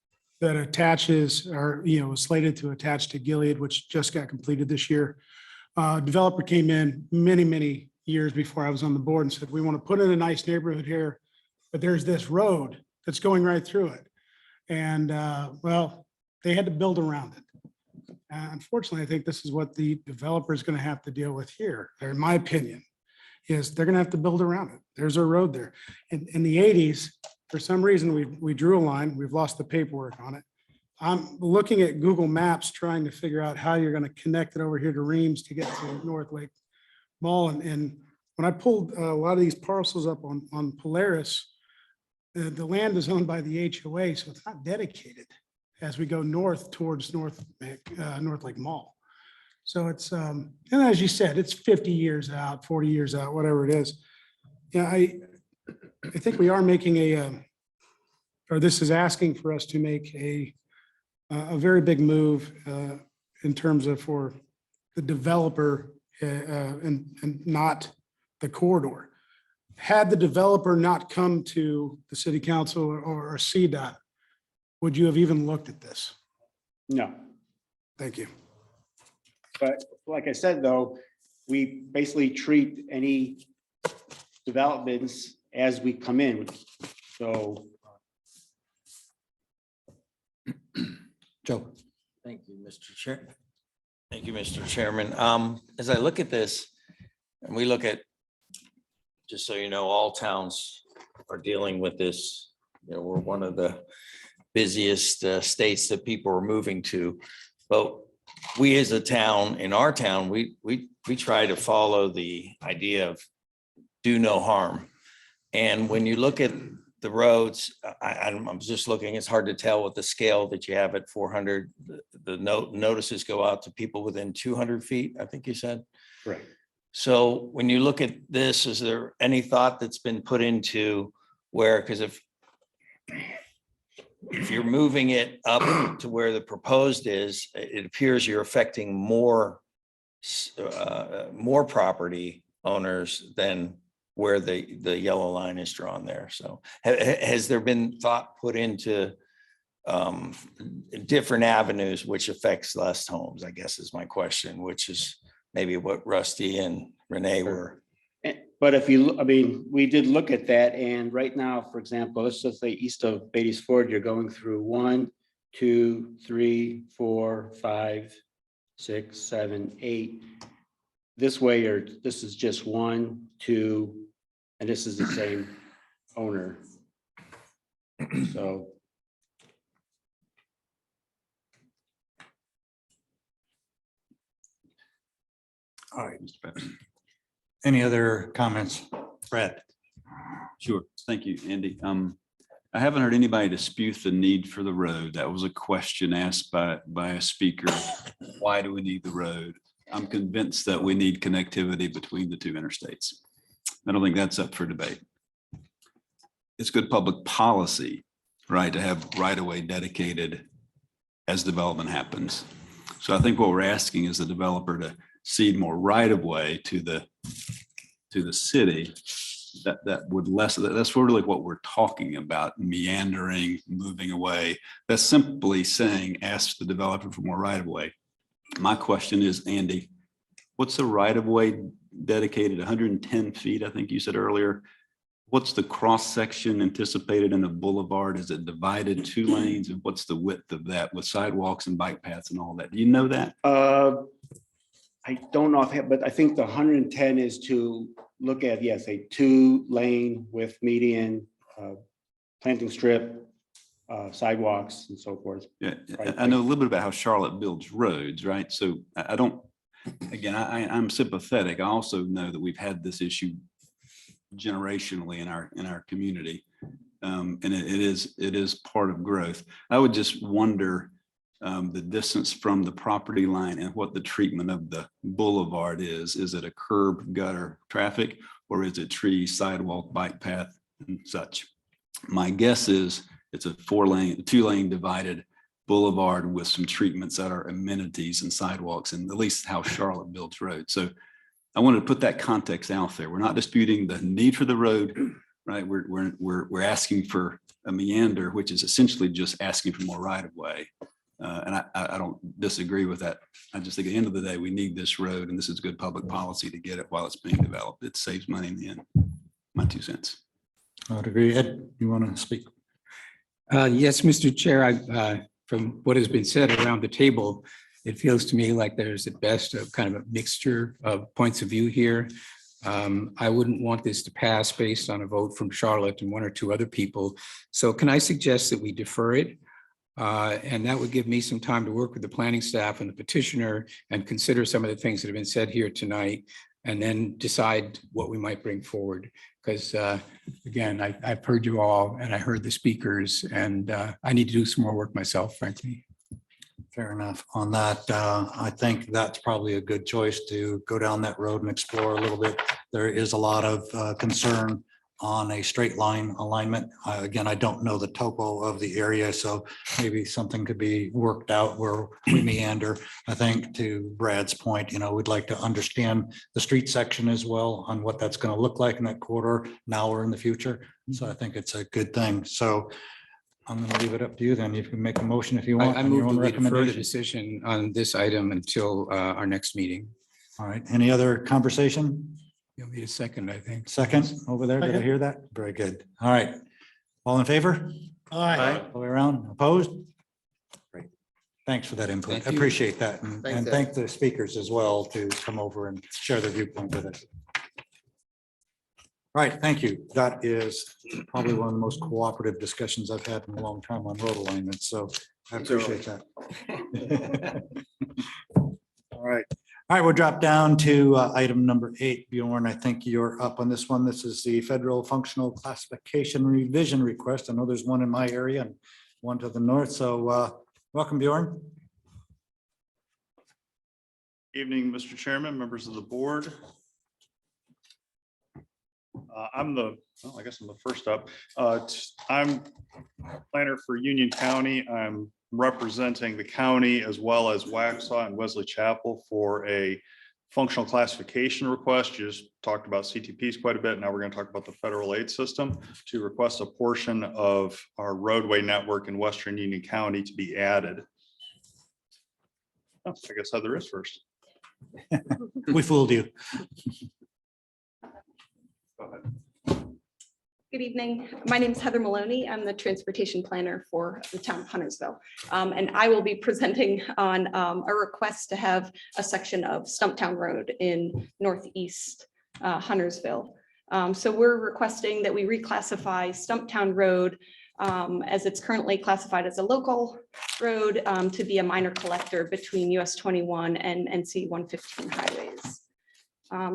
that attaches or, was slated to attach to Gilead, which just got completed this year. Developer came in many years before I was on the board and said, we want to put in a nice neighborhood here, but there's this road that's going right through it. And well, they had to build around it. Unfortunately, I think this is what the developer is going to have to deal with here, or in my opinion, is they're going to have to build around it. There's a road there. In the 80s, for some reason, we drew a line. We've lost the paperwork on it. I'm looking at Google Maps, trying to figure out how you're going to connect it over here to Reams to get to North Lake Mall. And when I pulled a lot of these parcels up on Polaris, the land is owned by the HOA, so it's not dedicated as we go north towards North Lake Mall. So it's, and as you said, it's 50 years out, 40 years out, whatever it is. Yeah, I think we are making or this is asking for us to make a very big move in terms of for the developer and not the corridor. Had the developer not come to the city council or CDOT, would you have even looked at this? No. Thank you. But like I said, though, we basically treat any developments as we come in. So. Joe. Thank you, Mr. Chair. Thank you, Mr. Chairman. As I look at this, and we look at, just so you know, all towns are dealing with this. We're one of the busiest states that people are moving to. But we as a town, in our town, we try to follow the idea of do no harm. And when you look at the roads, I'm just looking, it's hard to tell with the scale that you have at 400. The notices go out to people within 200 feet, I think you said. Right. So when you look at this, is there any thought that's been put into where, because if you're moving it up to where the proposed is, it appears you're affecting more property owners than where the yellow line is drawn there. So has there been thought put into different avenues which affects less homes, I guess is my question, which is maybe what Rusty and Renee were. But if you, we did look at that, and right now, for example, let's just say east of Beatty's Ford, you're going through 1, 2, 3, 4, 5, 6, 7, 8. This way, this is just 1, 2, and this is the same owner. So. All right, Mr. Pepsi. Any other comments? Brad? Sure. Thank you, Andy. I haven't heard anybody dispute the need for the road. That was a question asked by a speaker. Why do we need the road? I'm convinced that we need connectivity between the two interstates. I don't think that's up for debate. It's good public policy, right, to have right-of-way dedicated as development happens. So I think what we're asking is the developer to cede more right-of-way to the to the city, that would lessen, that's really what we're talking about, meandering, moving away. That's simply saying, ask the developer for more right of way. My question is, Andy, what's the right of way dedicated 110 feet, I think you said earlier? What's the cross section anticipated in the boulevard? Is it divided 2 lanes? And what's the width of that with sidewalks and bike paths and all that? Do you know that? I don't know, but I think the 110 is to look at, yes, a 2-lane with median, planting strip, sidewalks and so forth. Yeah, I know a little bit about how Charlotte builds roads, right? So I don't, again, I'm sympathetic. I also know that we've had this issue generationally in our community. And it is part of growth. I would just wonder the distance from the property line and what the treatment of the boulevard is. Is it a curb, gutter, traffic, or is it tree, sidewalk, bike path and such? My guess is it's a 2-lane divided boulevard with some treatments that are amenities and sidewalks, and at least how Charlotte builds roads. So I wanted to put that context out there. We're not disputing the need for the road, right? We're asking for a meander, which is essentially just asking for more right of way. And I don't disagree with that. I just think at the end of the day, we need this road, and this is good public policy to get it while it's being developed. It saves money in the end. My 2 cents. I would agree. Ed, you want to speak? Yes, Mr. Chair, from what has been said around the table, it feels to me like there's at best a kind of a mixture of points of view here. I wouldn't want this to pass based on a vote from Charlotte and 1 or 2 other people. So can I suggest that we defer it? And that would give me some time to work with the planning staff and the petitioner and consider some of the things that have been said here tonight, and then decide what we might bring forward. Because again, I've heard you all and I heard the speakers, and I need to do some more work myself, frankly. Fair enough on that. I think that's probably a good choice to go down that road and explore a little bit. There is a lot of concern on a straight line alignment. Again, I don't know the topo of the area, so maybe something could be worked out where we meander. I think to Brad's point, we'd like to understand the street section as well on what that's going to look like in that corridor now or in the future. So I think it's a good thing. So I'm going to leave it up to you then. You can make a motion if you want. I on your move own that we defer the recommendation. decision on this item until our next meeting. All right. Any other conversation? You'll need a second, I think. Second over there. Did I hear that? Very good. All right. All in favor? Aye. All the way around. Opposed? Great. Thanks for that input. Thank I you. appreciate that. And Thanks, Ed. thank the speakers as well to come over and share their viewpoint with us. All right. Thank you. That is probably one of the most cooperative discussions I've had in a long time on road alignment. So I appreciate that. All right. All right, we'll drop down to item number 8. Bjorn, I think you're up on this one. This is the federal functional classification revision request. I know there's one in my area and one to the north. So welcome, Bjorn. Evening, Mr. Chairman, members of the board. I guess I'm the first up. I'm planner for Union County. I'm representing the county as well as Waxhaw and Wesley Chapel for a functional classification request. You just talked about CTPs quite a bit. Now we're going to talk about the federal aid system to request a portion of our roadway network in Western Union County to be added. Oh, I guess Heather is first. We fooled you. Go ahead. Good evening. My name is Heather Maloney. I'm the transportation planner for the town of Huntersville. And I will be presenting on a request to have a section of Stumptown Road in northeast Huntersville. So we're requesting that we reclassify Stumptown Road as it's currently classified as a local road to be a minor collector between US 21 and NC 115 highways.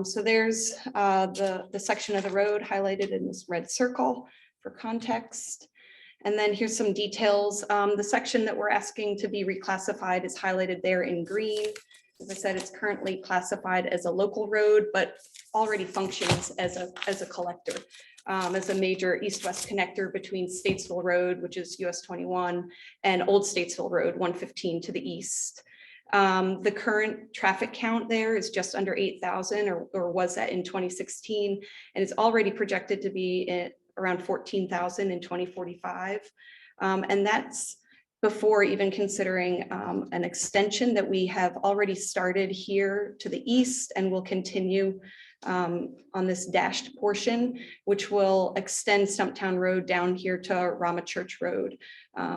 So there's the section of the road highlighted in this red circle for context. And then here's some details. The section that we're asking to be reclassified is highlighted there in green. As I said, it's currently classified as a local road, but already functions as a collector, as a major east-west connector between Statesville Road, which is US 21, and Old Statesville Road 115 to the east. The current traffic count there is just under 8,000 or was that in 2016. And it's already projected to be at around 14,000 in 2045. And that's before even considering an extension that we have already started here to the east and will continue on this dashed portion, which will extend Stumptown Road down here to Rama Church Road,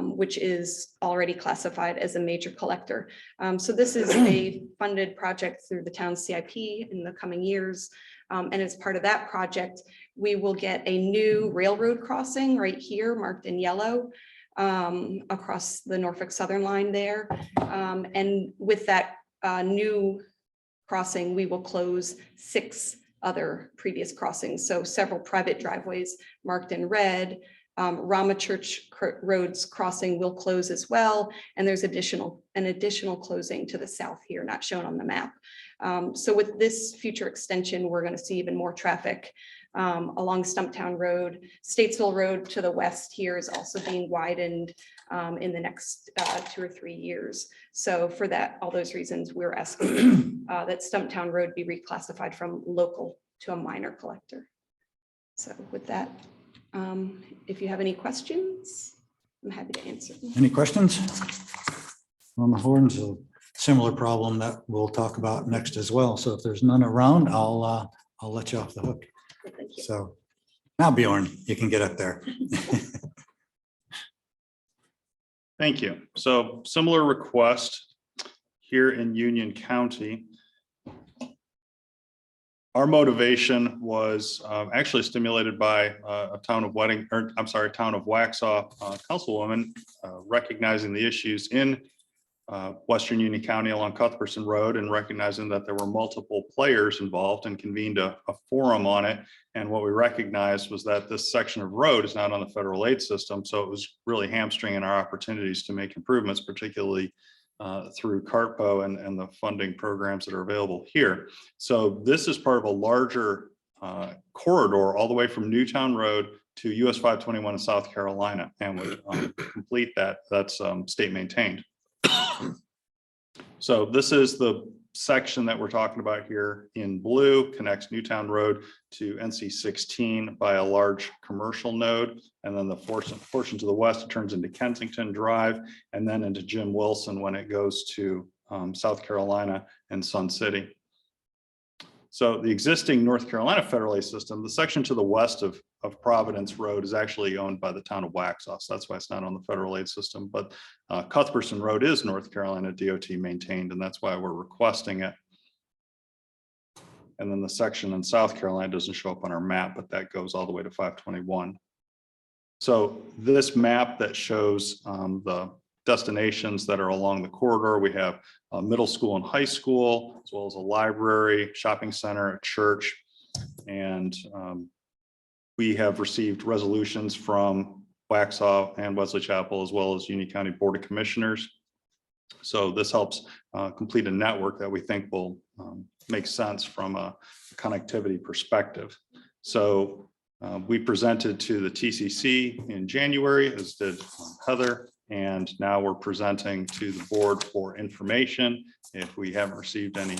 which is already classified as a major collector. So this is a funded project through the town's CIP in the coming years. And as part of that project, we will get a new railroad crossing right here marked in yellow across the Norfolk Southern line there. And with that new crossing, we will close 6 other previous crossings. So several private driveways marked in red. Rama Church Road's crossing will close as well. And there's an additional closing to the south here, not shown on the map. So with this future extension, we're going to see even more traffic along Stumptown Road. Statesville Road to the west here is also being widened in the next 2 or 3 years. So for that, all those reasons, we're asking that Stumptown Road be reclassified from local to a minor collector. So with that, if you have any questions, I'm happy to answer them. Any questions? On the horns, a similar problem that we'll talk about next as well. So if there's none around, I'll let you off the hook. Thank you. So now Bjorn, you can get up there. Thank you. So similar request here in Union County. Our motivation was actually stimulated by a town of Waxhaw councilwoman recognizing the issues in Western Union County along Cuthbertson Road and recognizing that there were multiple players involved and convened a forum on it. And what we recognized was that this section of road is not on the federal aid system. So it was really hamstringing our opportunities to make improvements, particularly through CRTPO and the funding programs that are available here. So this is part of a larger corridor all the way from Newtown Road to US 521 in South Carolina, and would complete that. That's state maintained. So this is the section that we're talking about here in blue, connects Newtown Road to NC 16 by a large commercial node. And then the portion to the west, it turns into Kensington Drive and then into Jim Wilson when it goes to South Carolina and Sun City. So the existing North Carolina federal aid system, the section to the west of Providence Road is actually owned by the town of Waxhaw. So that's why it's not on the federal aid system, but Cuthbertson Road is North Carolina DOT maintained, and that's why we're requesting it. And then the section in South Carolina doesn't show up on our map, but that goes all the way to 521. So this map that shows the destinations that are along the corridor, we have a middle school and high school, as well as a library, shopping center, a church. And we have received resolutions from Waxhaw and Wesley Chapel, as well as Union County Board of Commissioners. So this helps complete a network that we think will make sense from a connectivity perspective. So we presented to the TCC in January, as did Heather, and now we're presenting to the board for information. If we haven't received any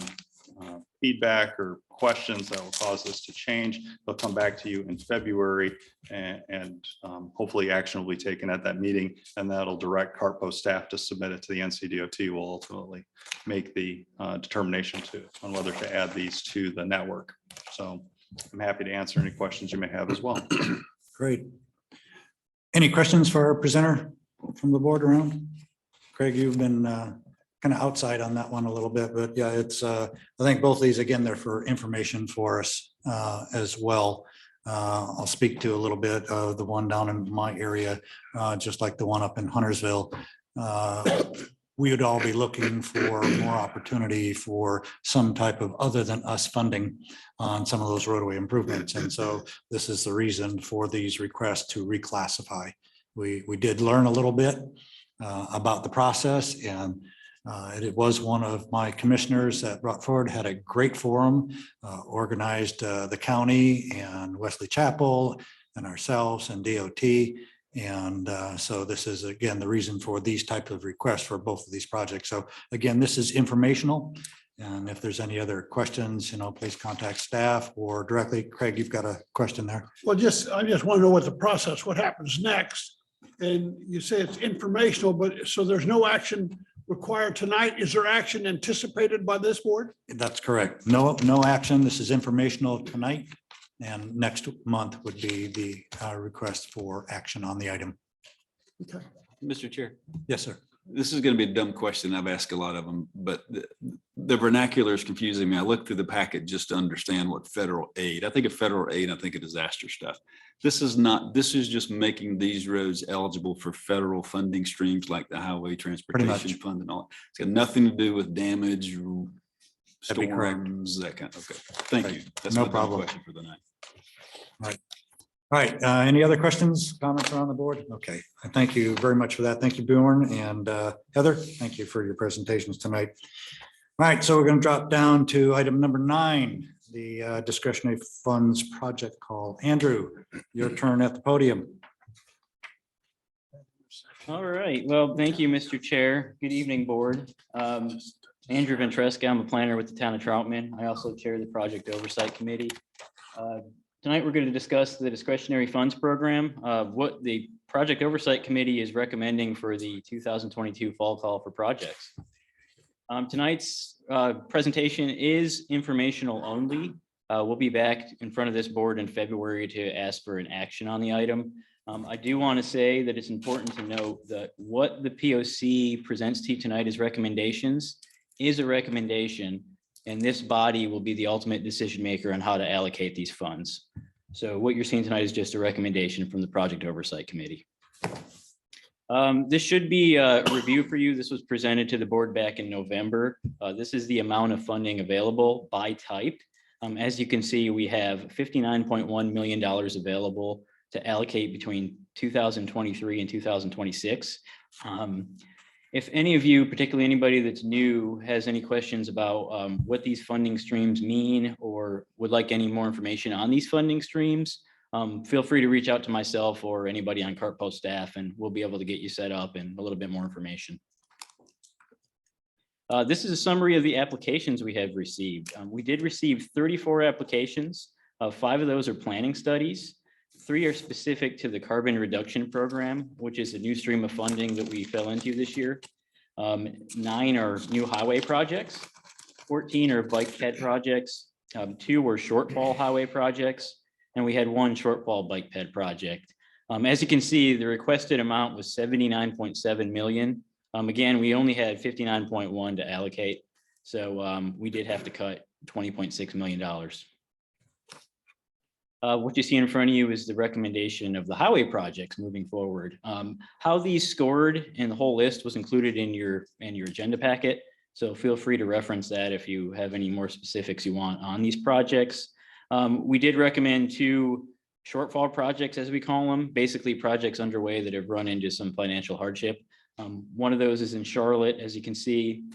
feedback or questions that will cause this to change, they'll come back to you in February, and hopefully action will be taken at that meeting, and that'll direct CRTPO staff to submit it to the NCDOT. Will ultimately make the determination on whether to add these to the network. So I'm happy to answer any questions you may have as well. Great. Any questions for our presenter from the board around? Craig, you've been kind of outside on that one a little bit, but yeah, it's I think both of these, again, they're for information for us as well. I'll speak to a little bit of the one down in my area, just like the one up in Huntersville. We would all be looking for more opportunity for some type of other than us funding on some of those roadway improvements. And so this is the reason for these requests to reclassify. We did learn a little bit about the process, and it was one of my commissioners that brought forward, had a great forum, organized the county and Wesley Chapel and ourselves and DOT. And so this is, again, the reason for these types of requests for both of these projects. So again, this is informational. And if there's any other questions, please contact staff or directly. Craig, you've got a question there. Well, I just want to know what the process, what happens next. And you say it's informational, but so there's no action required tonight. Is there action anticipated by this board? That's correct. No action. This is informational tonight. And next month would be the request for action on the item. Okay. Mr. Chair, Yes, sir. this is going to be a dumb question. I've asked a lot of them, but the vernacular is confusing me. I looked through the packet just to understand what federal aid. I think of federal aid, I think of disaster stuff. This is not, this is just making these roads eligible for federal funding streams like the Highway Transportation Fund and all. It's got nothing to do with damage, That'd be correct. storms, that kind of, okay. Thank Right. you. That's No my dumb problem. question for the night. All right, any other questions, comments around the board? Okay, thank you very much for that. Thank you, Bjorn and Heather. Thank you for your presentations tonight. All right, so we're going to drop down to item number 9, the discretionary funds project call. Andrew, your turn at the podium. All right. Well, thank you, Mr. Chair. Good evening, board. Andrew Ventresca, I'm a planner with the town of Troutman. I also chair the Project Oversight Committee. Tonight, we're going to discuss the discretionary funds program, what the Project Oversight Committee is recommending for the 2022 fall call for projects. Tonight's presentation is informational only. We'll be back in front of this board in February to ask for an action on the item. I do want to say that it's important to note that what the POC presents to you tonight as recommendations is a recommendation, and this body will be the ultimate decision maker on how to allocate these funds. So what you're seeing tonight is just a recommendation from the Project Oversight Committee. This should be a review for you. This was presented to the board back in November. This is the amount of funding available by type. As you can see, we have $59.1 million available to allocate between 2023 and 2026. If any of you, particularly anybody that's new, has any questions about what these funding streams mean or would like any more information on these funding streams, feel free to reach out to myself or anybody on CRTPO staff, and we'll be able to get you set up and a little bit more information. This is a summary of the applications we have received. We did receive 34 applications. 5 of those are planning studies. 3 are specific to the carbon reduction program, which is a new stream of funding that we fell into this year. 9 are new highway projects. 14 are bike ped projects. 2 were shortfall highway projects, and we had 1 shortfall bike ped project. As you can see, the requested amount was 79.7 million. Again, we only had 59.1 to allocate, so we did have to cut $20.6 million. What you see in front of you is the recommendation of the highway projects moving forward. How these scored and the whole list was included in your agenda packet. So feel free to reference that if you have any more specifics you want on these projects. We did recommend 2 shortfall projects, as we call them, basically projects underway that have run into some financial hardship. One of those is in Charlotte, as you can see,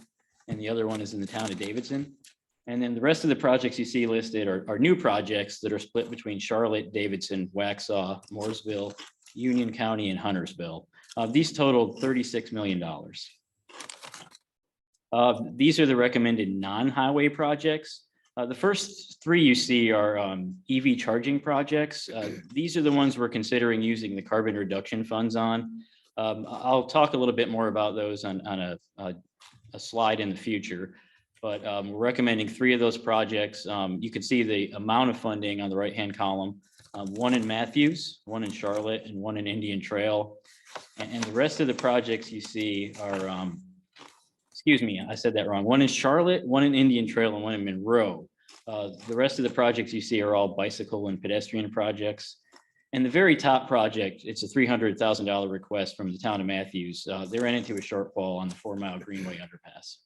and the other one is in the town of Davidson. And then the rest of the projects you see listed are new projects that are split between Charlotte, Davidson, Waxhaw, Mooresville, Union County, and Huntersville. These totaled $36 million. These are the recommended non-highway projects. The first 3 you see are EV charging projects. These are the ones we're considering using the carbon reduction funds on. I'll talk a little bit more about those on a slide in the future. But we're recommending 3 of those projects. You can see the amount of funding on the right-hand column, 1 in Matthews, 1 in Charlotte, and 1 in Indian Trail. And the rest of the projects you see are, excuse me, I said that wrong. 1 in Charlotte, 1 in Indian Trail, and 1 in Monroe. The rest of the projects you see are all bicycle and pedestrian projects. And the very top project, it's a $300,000 request from the town of Matthews. They ran into a shortfall on the 4-mile Greenway underpass.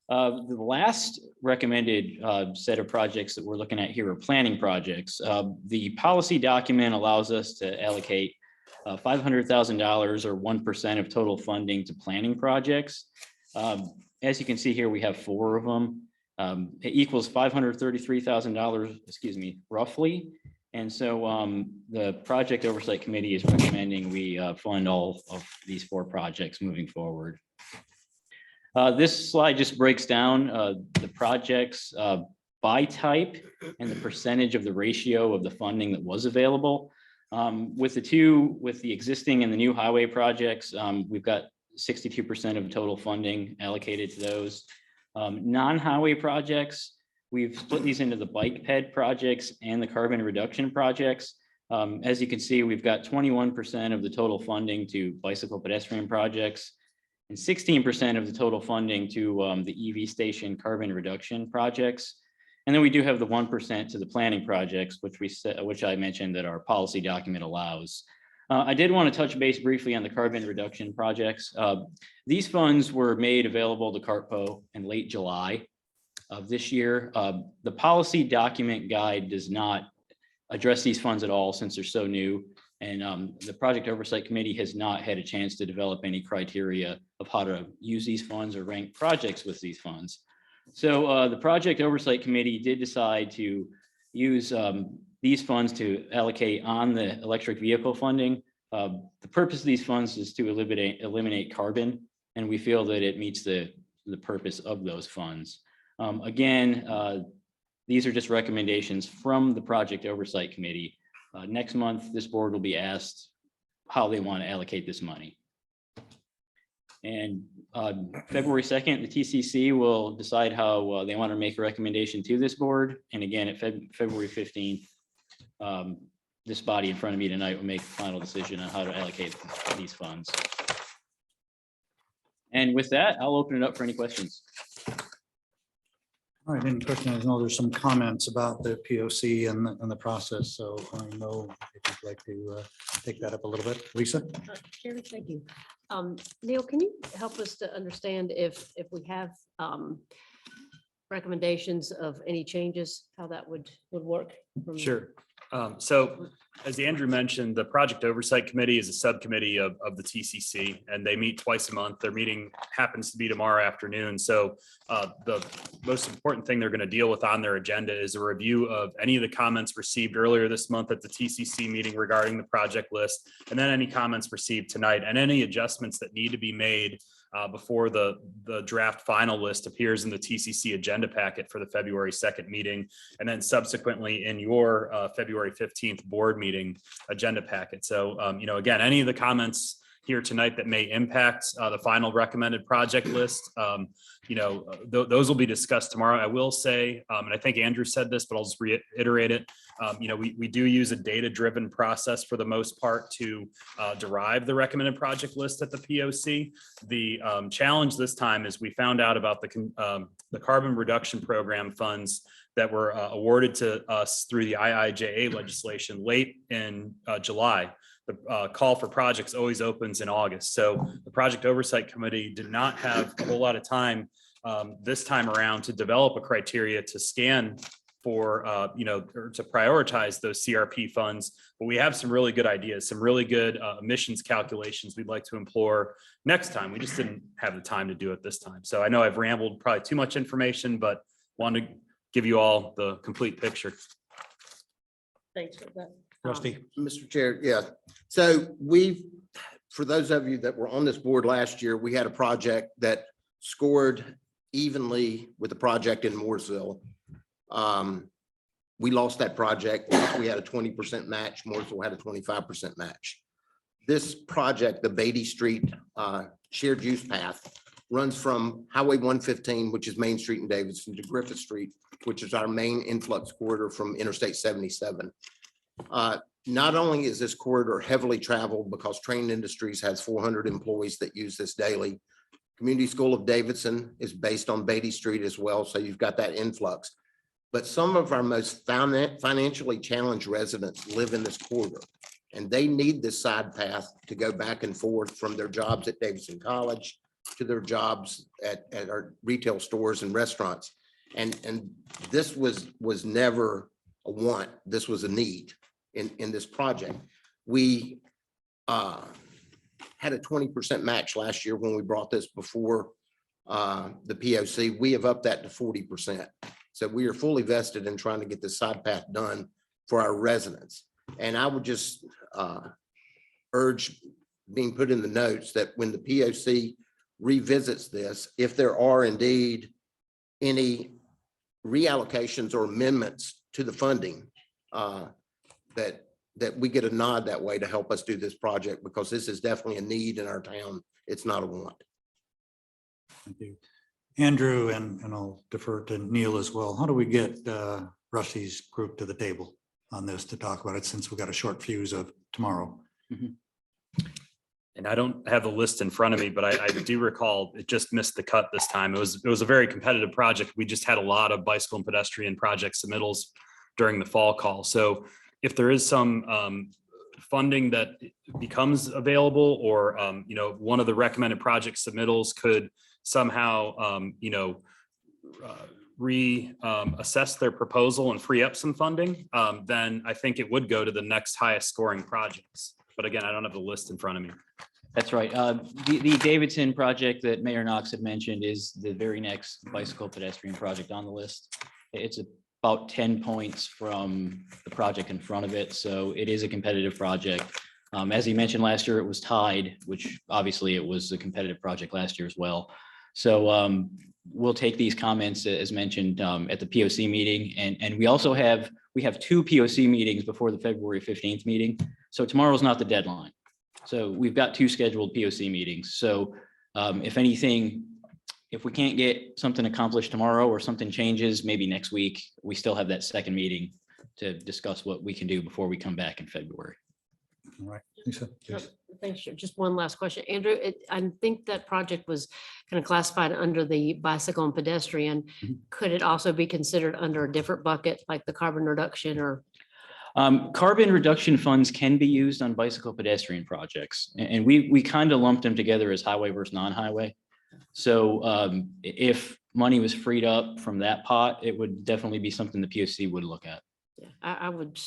The last recommended set of projects that we're looking at here are planning projects. The policy document allows us to allocate $500,000 or 1% of total funding to planning projects. As you can see here, we have 4 of them. It equals $533,000, excuse me, roughly. And so the Project Oversight Committee is recommending we fund all of these 4 projects moving forward. This slide just breaks down the projects by type and the percentage of the ratio of the funding that was available. With the existing and the new highway projects, we've got 62% of total funding allocated to those. Non-highway projects, we've split these into the bike ped projects and the carbon reduction projects. As you can see, we've got 21% of the total funding to bicycle pedestrian projects and 16% of the total funding to the EV station carbon reduction projects. And then we do have the 1% to the planning projects, which I mentioned that our policy document allows. I did want to touch base briefly on the carbon reduction projects. These funds were made available to CRTPO in late July of this year. The policy document guide does not address these funds at all since they're so new. And the Project Oversight Committee has not had a chance to develop any criteria of how to use these funds or rank projects with these funds. So the Project Oversight Committee did decide to use these funds to allocate on the electric vehicle funding. The purpose of these funds is to eliminate carbon, and we feel that it meets the purpose of those funds. Again, these are just recommendations from the Project Oversight Committee. Next month, this board will be asked how they want to allocate this money. And February 2nd, the TCC will decide how they want to make a recommendation to this board. And again, at February 15th, this body in front of me tonight will make a final decision on how to allocate these funds. And with that, I'll open it up for any questions. All right, any questions? I know there's some comments about the POC and the process, so I know if you'd like to take that up a little bit. Lisa? Sherry, thank you. Neil, can you help us to understand if we have recommendations of any changes, how that would work? Sure. So as Andrew mentioned, the Project Oversight Committee is a subcommittee of the TCC, and they meet twice a month. Their meeting happens to be tomorrow afternoon. So the most important thing they're going to deal with on their agenda is a review of any of the comments received earlier this month at the TCC meeting regarding the project list, and then any comments received tonight and any adjustments that need to be made before the draft final list appears in the TCC agenda packet for the February 2nd meeting, and then subsequently in your February 15th board meeting agenda packet. So, again, any of the comments here tonight that may impact the final recommended project list, those will be discussed tomorrow. I will say, and I think Andrew said this, but I'll just reiterate it. We do use a data-driven process for the most part to derive the recommended project list at the POC. The challenge this time is we found out about the carbon reduction program funds that were awarded to us through the IIJA legislation late in July. The call for projects always opens in August. So the Project Oversight Committee did not have a whole lot of time this time around to develop a criteria to scan for, or to prioritize those CRP funds. But we have some really good ideas, some really good emissions calculations we'd like to implore next time. We just didn't have the time to do it this time. So I know I've rambled probably too much information, but wanted to give you all the complete picture. Thanks for that. Rusty? Mr. Chair, yeah. So for those of you that were on this board last year, we had a project that scored evenly with the project in Mooresville. We lost that project. We had a 20% match. Mooresville had a 25% match. This project, the Beatty Street shared use path, runs from Highway 115, which is Main Street in Davidson, to Griffith Street, which is our main influx corridor from Interstate 77. Not only is this corridor heavily traveled because Train Industries has 400 employees that use this daily. Community School of Davidson is based on Beatty Street as well, so you've got that influx. But some of our most financially challenged residents live in this corridor, and they need this side path to go back and forth from their jobs at Davidson College to their jobs at our retail stores and restaurants. And this was never a want, this was a need in this project. We had a 20% match last year when we brought this before the POC. We have upped that to 40%. So we are fully vested in trying to get this side path done for our residents. And I would just urge being put in the notes that when the POC revisits this, if there are indeed any reallocations or amendments to the funding, that we get a nod that way to help us do this project, because this is definitely a need in our town. It's not a want. Thank you. Andrew, and I'll defer to Neil as well. How do we get Rusty's group to the table on this to talk about it, since we've got a short fuse of tomorrow? And I don't have the list in front of me, but I do recall it just missed the cut this time. It was a very competitive project. We just had a lot of bicycle and pedestrian project submittals during the fall call. So if there is some funding that becomes available, or one of the recommended project submittals could somehow assess their proposal and free up some funding, then I think it would go to the next highest scoring projects. But again, I don't have the list in front of me. That's right. The Davidson project that Mayor Knox had mentioned is the very next bicycle pedestrian project on the list. It's about 10 points from the project in front of it. So it is a competitive project. As he mentioned last year, it was tied, which obviously it was a competitive project last year as well. So we'll take these comments as mentioned at the POC meeting. And we also have 2 POC meetings before the February 15th meeting. So tomorrow's not the deadline. So we've got 2 scheduled POC meetings. So if anything, if we can't get something accomplished tomorrow or something changes, maybe next week, we still have that second meeting to discuss what we can do before we come back in February. All right, Lisa, please. Thanks. Just one last question. Andrew, I think that project was kind of classified under the bicycle and pedestrian. Could it also be considered under a different bucket, like the carbon reduction or? Carbon reduction funds can be used on bicycle pedestrian projects, and we kind of lumped them together as highway versus non-highway. So if money was freed up from that pot, it would definitely be something the POC would look at. Yeah, I would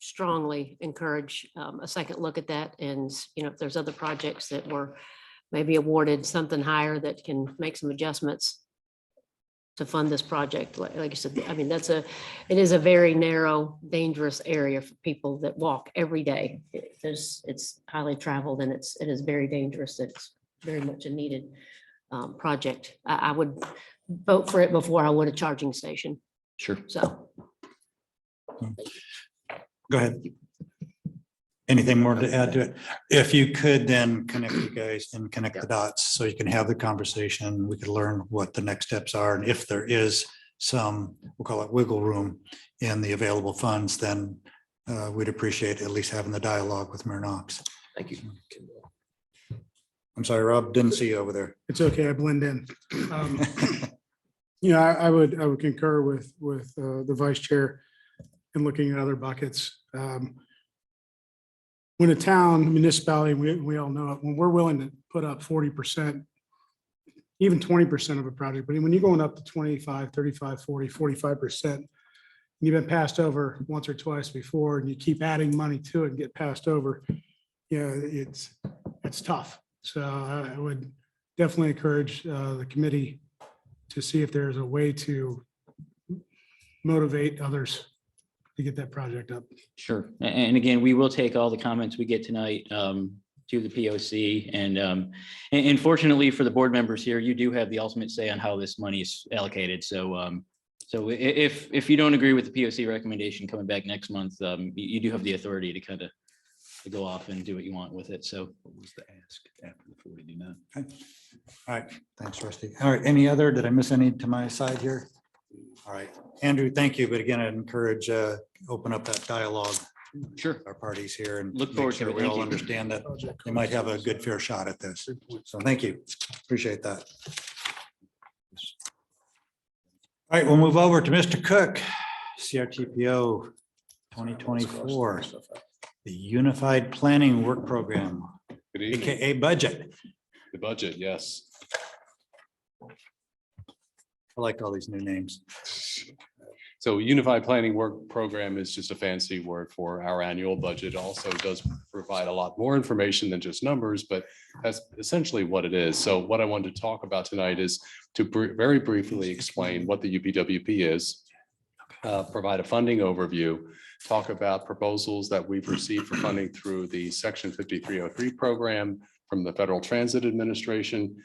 strongly encourage a second look at that. And, if there's other projects that were maybe awarded something higher that can make some adjustments to fund this project. Like I said, I mean, it is a very narrow, dangerous area for people that walk every day. It's highly traveled, and it is very dangerous. It's very much a needed project. I would vote for it before I would a charging station. Sure. So. Go ahead. Anything more to add to it? If you could then connect you guys and connect the dots so you can have the conversation, we could learn what the next steps are. And if there is some, we'll call it wiggle room in the available funds, then we'd appreciate at least having the dialogue with Mayor Knox. Thank you. I'm sorry, Rob, didn't see you over there. It's okay, I blend in. I would concur with the vice chair in looking at other buckets. When a town, municipality, we all know it, when we're willing to put up 40%, even 20% of a project, but when you're going up to 25, 35, 40, 45%, you've been passed over once or twice before, and you keep adding money to it and get passed over, it's tough. So I would definitely encourage the committee to see if there's a way to motivate others to get that project up. Sure. And again, we will take all the comments we get tonight to the POC. And fortunately for the board members here, you do have the ultimate say on how this money is allocated. So if you don't agree with the POC recommendation coming back next month, you do have the authority to kind of go off and do what you want with it. So What was the ask after the 49? Okay. All right, thanks, Rusty. All right, any other, did I miss any to my side here? All right, Andrew, thank you. But again, I'd encourage, open up that dialogue. Sure. Our parties here, and Look make forward to sure it. we Thank all you. understand that they might have a good fair shot at this. So thank you. Appreciate that. All right, we'll move over to Mr. Cook, CRTPO 2024, the Unified Planning Work Program, Good evening. AKA budget. The budget, yes. I like all these new names. So Unified Planning Work Program is just a fancy word for our annual budget. Also does provide a lot more information than just numbers, but that's essentially what it is. So what I wanted to talk about tonight is to very briefly explain what the UPWP is, provide a funding overview, talk about proposals that we've received for funding through the Section 5303 program from the Federal Transit Administration,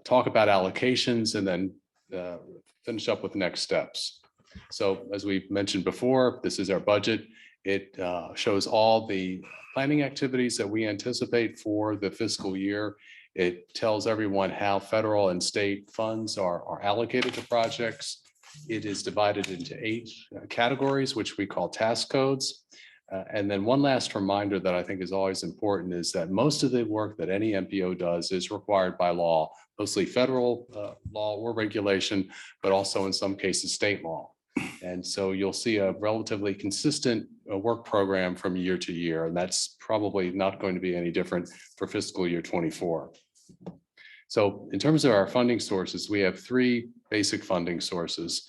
talk about allocations, and then finish up with next steps. So as we mentioned before, this is our budget. It shows all the planning activities that we anticipate for the fiscal year. It tells everyone how federal and state funds are allocated to projects. It is divided into 8 categories, which we call task codes. And then one last reminder that I think is always important is that most of the work that any MPO does is required by law, mostly federal law or regulation, but also in some cases state law. And so you'll see a relatively consistent work program from year to year, and that's probably not going to be any different for fiscal year 24. So in terms of our funding sources, we have 3 basic funding sources.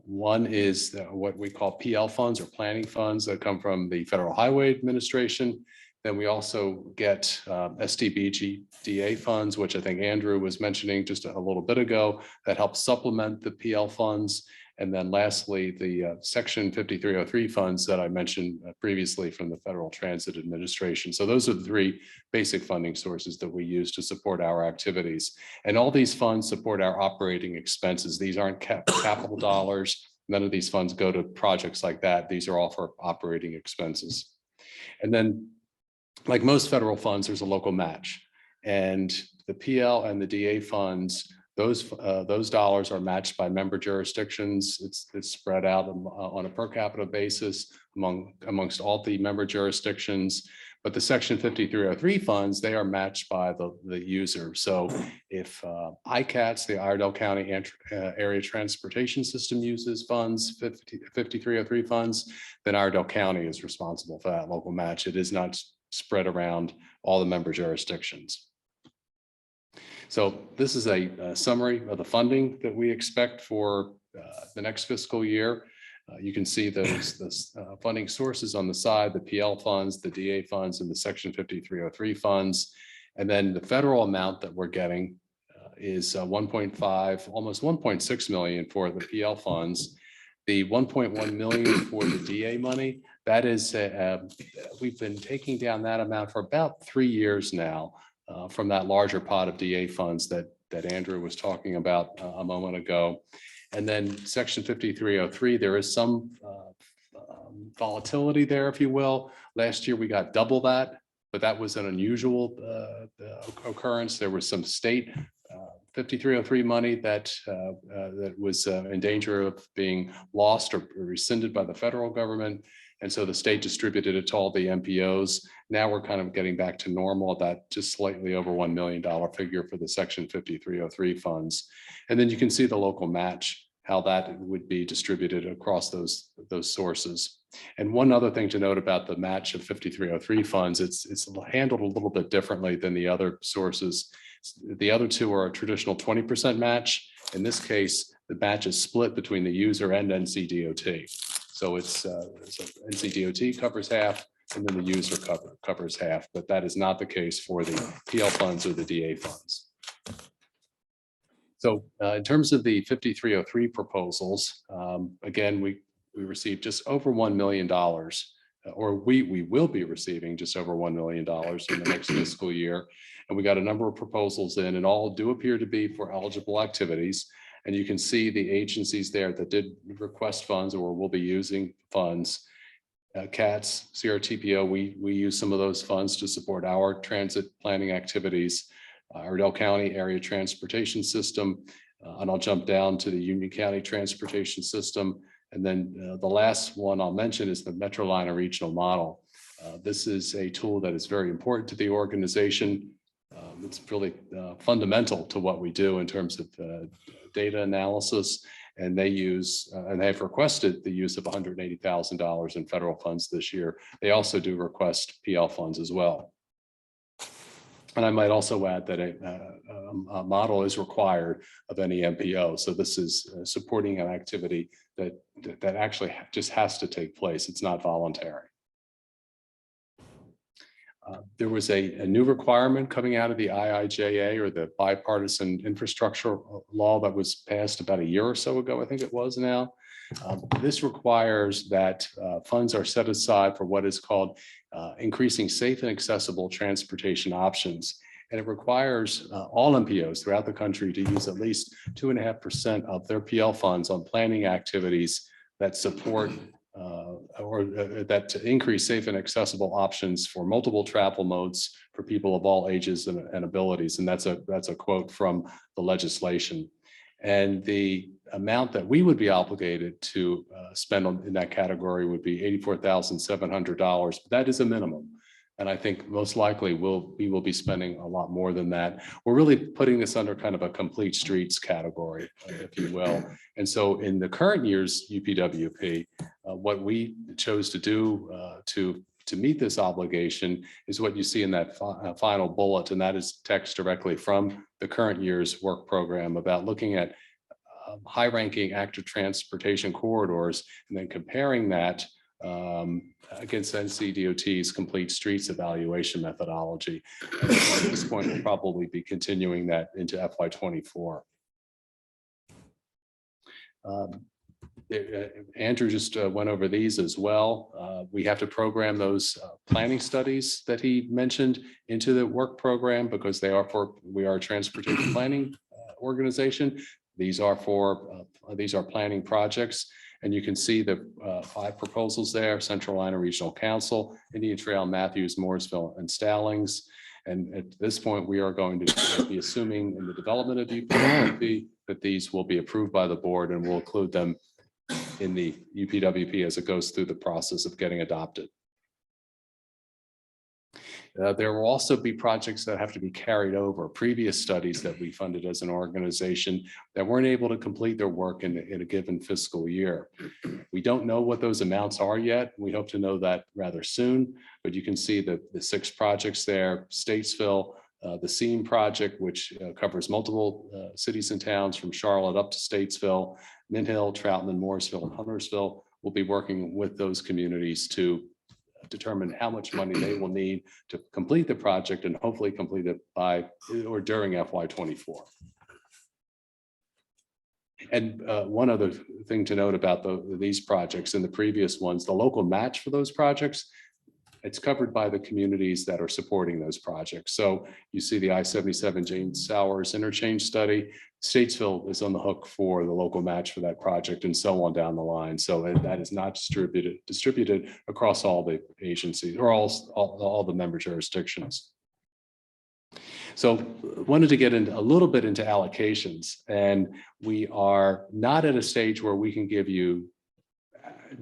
One is what we call PL funds or planning funds that come from the Federal Highway Administration. Then we also get SDBGDA funds, which I think Andrew was mentioning just a little bit ago, that help supplement the PL funds. And then lastly, the Section 5303 funds that I mentioned previously from the Federal Transit Administration. So those are the 3 basic funding sources that we use to support our activities. And all these funds support our operating expenses. These aren't capital dollars. None of these funds go to projects like that. These are all for operating expenses. And then, like most federal funds, there's a local match. And the PL and the DA funds, those dollars are matched by member jurisdictions. It's spread out on a per capita basis amongst all the member jurisdictions. But the Section 5303 funds, they are matched by the user. So if ICATS, the Iredell County Area Transportation System, uses funds, 5303 funds, then Iredell County is responsible for that local match. It is not spread around all the member jurisdictions. So this is a summary of the funding that we expect for the next fiscal year. You can see those funding sources on the side, the PL funds, the DA funds, and the Section 5303 funds. And then the federal amount that we're getting is 1.5, almost 1.6 million for the PL funds. The 1.1 million for the DA money, that is, we've been taking down that amount for about 3 years now. From that larger pot of DA funds that Andrew was talking about a moment ago. And then Section 5303, there is some volatility there, if you will. Last year, we got double that, but that was an unusual occurrence. There was some state 5303 money that was in danger of being lost or rescinded by the federal government. And so the state distributed it to all the MPOs. Now we're kind of getting back to normal, that just slightly over $1 million figure for the Section 5303 funds. And then you can see the local match, how that would be distributed across those sources. And one other thing to note about the match of 5303 funds, it's handled a little bit differently than the other sources. The other 2 are a traditional 20% match. In this case, the match is split between the user and NCDOT. So it's so NCDOT covers half, and then the user covers half, but that is not the case for the PL funds or the DA funds. So in terms of the 5303 proposals, again, we received just over $1 million, or we will be receiving just over $1 million in the next fiscal year. And we got a number of proposals in, and all do appear to be for eligible activities. And you can see the agencies there that did request funds or will be using funds. CATS, CRTPO, we use some of those funds to support our transit planning activities. Iredell County Area Transportation System, and I'll jump down to the Union County Transportation System. And then the last one I'll mention is the Metroliner Regional Model. This is a tool that is very important to the organization. It's really fundamental to what we do in terms of data analysis, and they use and they've requested the use of $180,000 in federal funds this year. They also do request PL funds as well. And I might also add that a model is required of any MPO. So this is supporting an activity that actually just has to take place. It's not voluntary. There was a new requirement coming out of the IIJA, or the bipartisan infrastructure law, that was passed about a year or so ago, I think it was now. This requires that funds are set aside for what is called increasing safe and accessible transportation options. And it requires all MPOs throughout the country to use at least 2.5% of their PL funds on planning activities that support that to increase safe and accessible options for multiple travel modes for people of all ages and abilities. And that's a quote from the legislation. And the amount that we would be obligated to spend in that category would be $84,700, but that is a minimum. And I think most likely we will be spending a lot more than that. We're really putting this under kind of a complete streets category, if you will. And so in the current year's UPWP, what we chose to do to meet this obligation is what you see in that final bullet, and that is text directly from the current year's work program about looking at high-ranking active transportation corridors and then comparing that against NCDOT's complete streets evaluation methodology. And at this point, we'll probably be continuing that into FY24. Andrew just went over these as well. We have to program those planning studies that he mentioned into the work program because we are a transportation planning organization. These are planning projects. And you can see the 5 proposals there: Central Line Regional Council, Indian Trail, Matthews, Mooresville, and Stallings. And at this point, we are going to be assuming in the development of UPWP that these will be approved by the board, and we'll include them in the UPWP as it goes through the process of getting adopted. There will also be projects that have to be carried over, previous studies that we funded as an organization that weren't able to complete their work in a given fiscal year. We don't know what those amounts are yet. We hope to know that rather soon, but you can see the 6 projects there: Statesville, the SEAM project, which covers multiple cities and towns from Charlotte up to Statesville, Mint Hill, Troutman, Mooresville, and Huntersville. We'll be working with those communities to determine how much money they will need to complete the project and hopefully complete it by or during FY24. And one other thing to note about these projects and the previous ones, the local match for those projects, it's covered by the communities that are supporting those projects. So you see the I-77 James Sowers interchange study. Statesville is on the hook for the local match for that project and so on down the line. So that is not distributed across all the agencies or all the member jurisdictions. So wanted to get into a little bit into allocations, and we are not at a stage where we can give you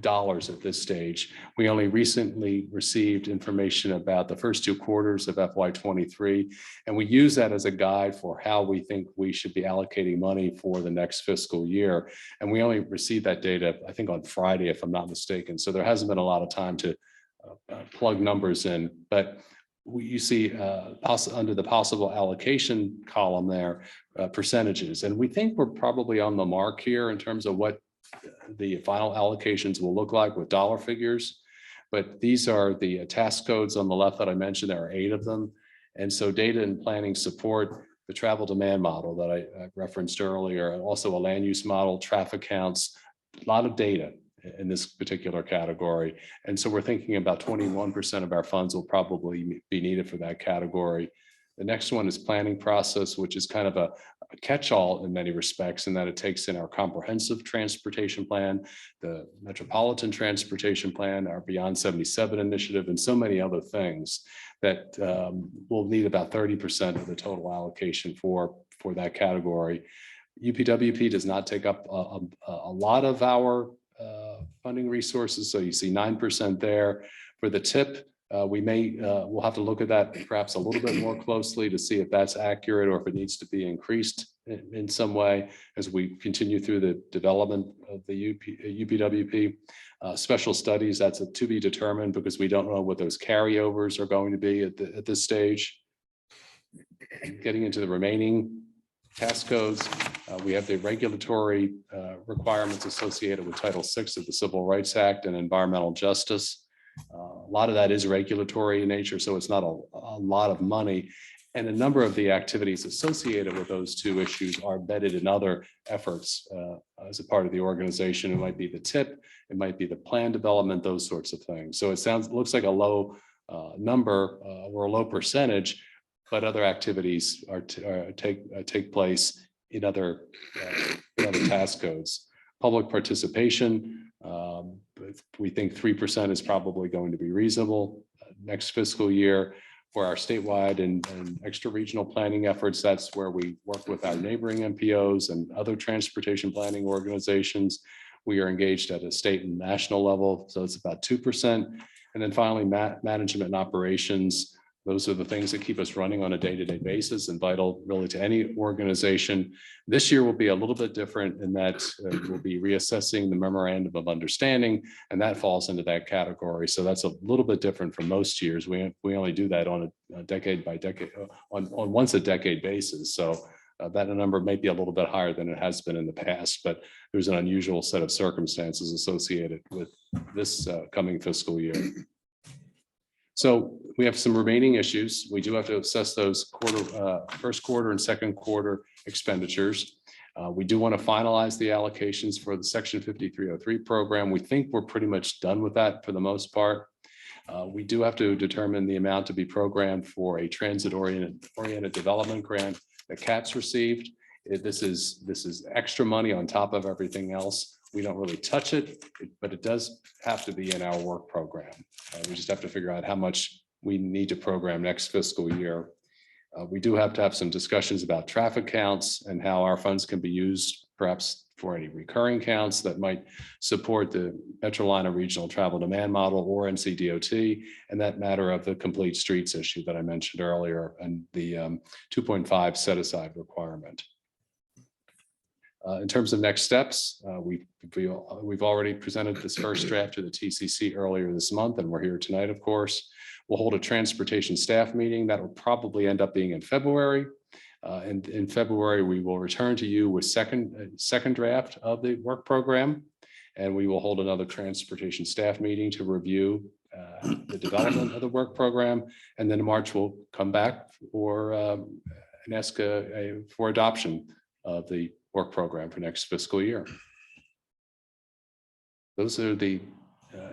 dollars at this stage. We only recently received information about the first 2 quarters of FY23, and we use that as a guide for how we think we should be allocating money for the next fiscal year. And we only received that data, I think, on Friday, if I'm not mistaken. So there hasn't been a lot of time to plug numbers in, but you see under the possible allocation column there, percentages. And we think we're probably on the mark here in terms of what the final allocations will look like with dollar figures. But these are the task codes on the left that I mentioned. There are 8 of them. And so data and planning support the travel demand model that I referenced earlier, and also a land use model, traffic counts, a lot of data in this particular category. And so we're thinking about 21% of our funds will probably be needed for that category. The next one is planning process, which is kind of a catch-all in many respects, in that it takes in our comprehensive transportation plan, the metropolitan transportation plan, our Beyond 77 initiative, and so many other things that will need about 30% of the total allocation for that category. UPWP does not take up a lot of our funding resources, so you see 9% there. For the TIP, we'll have to look at that perhaps a little bit more closely to see if that's accurate or if it needs to be increased in some way as we continue through the development of the UPWP. Special studies, that's to be determined because we don't know what those carryovers are going to be at this stage. Getting into the remaining task codes, we have the regulatory requirements associated with Title VI of the Civil Rights Act and environmental justice. A lot of that is regulatory in nature, so it's not a lot of money. And a number of the activities associated with those two issues are embedded in other efforts as a part of the organization. It might be the tip, it might be the plan development, those sorts of things. So it looks like a low number or a low percentage, but other activities take place in other task codes. Public participation, we think 3% is probably going to be reasonable next fiscal year. For our statewide and extra regional planning efforts, that's where we work with our neighboring MPOs and other transportation planning organizations. We are engaged at a state and national level, so it's about 2%. And then finally, management and operations. Those are the things that keep us running on a day-to-day basis and vital really to any organization. This year will be a little bit different in that we'll be reassessing the memorandum of understanding, and that falls into that category. So that's a little bit different from most years. We only do that on a decade by decade, on once a decade basis. So that number may be a little bit higher than it has been in the past, but there's an unusual set of circumstances associated with this coming fiscal year. So we have some remaining issues. We do have to assess those first quarter and second quarter expenditures. We do want to finalize the allocations for the Section 5303 program. We think we're pretty much done with that for the most part. We do have to determine the amount to be programmed for a transit-oriented development grant that CATS received. This is extra money on top of everything else. We don't really touch it, but it does have to be in our work program. We just have to figure out how much we need to program next fiscal year. We do have to have some discussions about traffic counts and how our funds can be used, perhaps for any recurring counts that might support the Metrolina Regional Travel Demand Model or NCDOT, and that matter of the complete streets issue that I mentioned earlier and the 2.5 set aside requirement. In terms of next steps, we've already presented this first draft to the TCC earlier this month, and we're here tonight, of course. We'll hold a transportation staff meeting that will probably end up being in February. And in February, we will return to you with second draft of the work program, and we will hold another transportation staff meeting to review the development of the work program. And then in March, we'll come back for and ask for adoption of the work program for next fiscal year. Those are the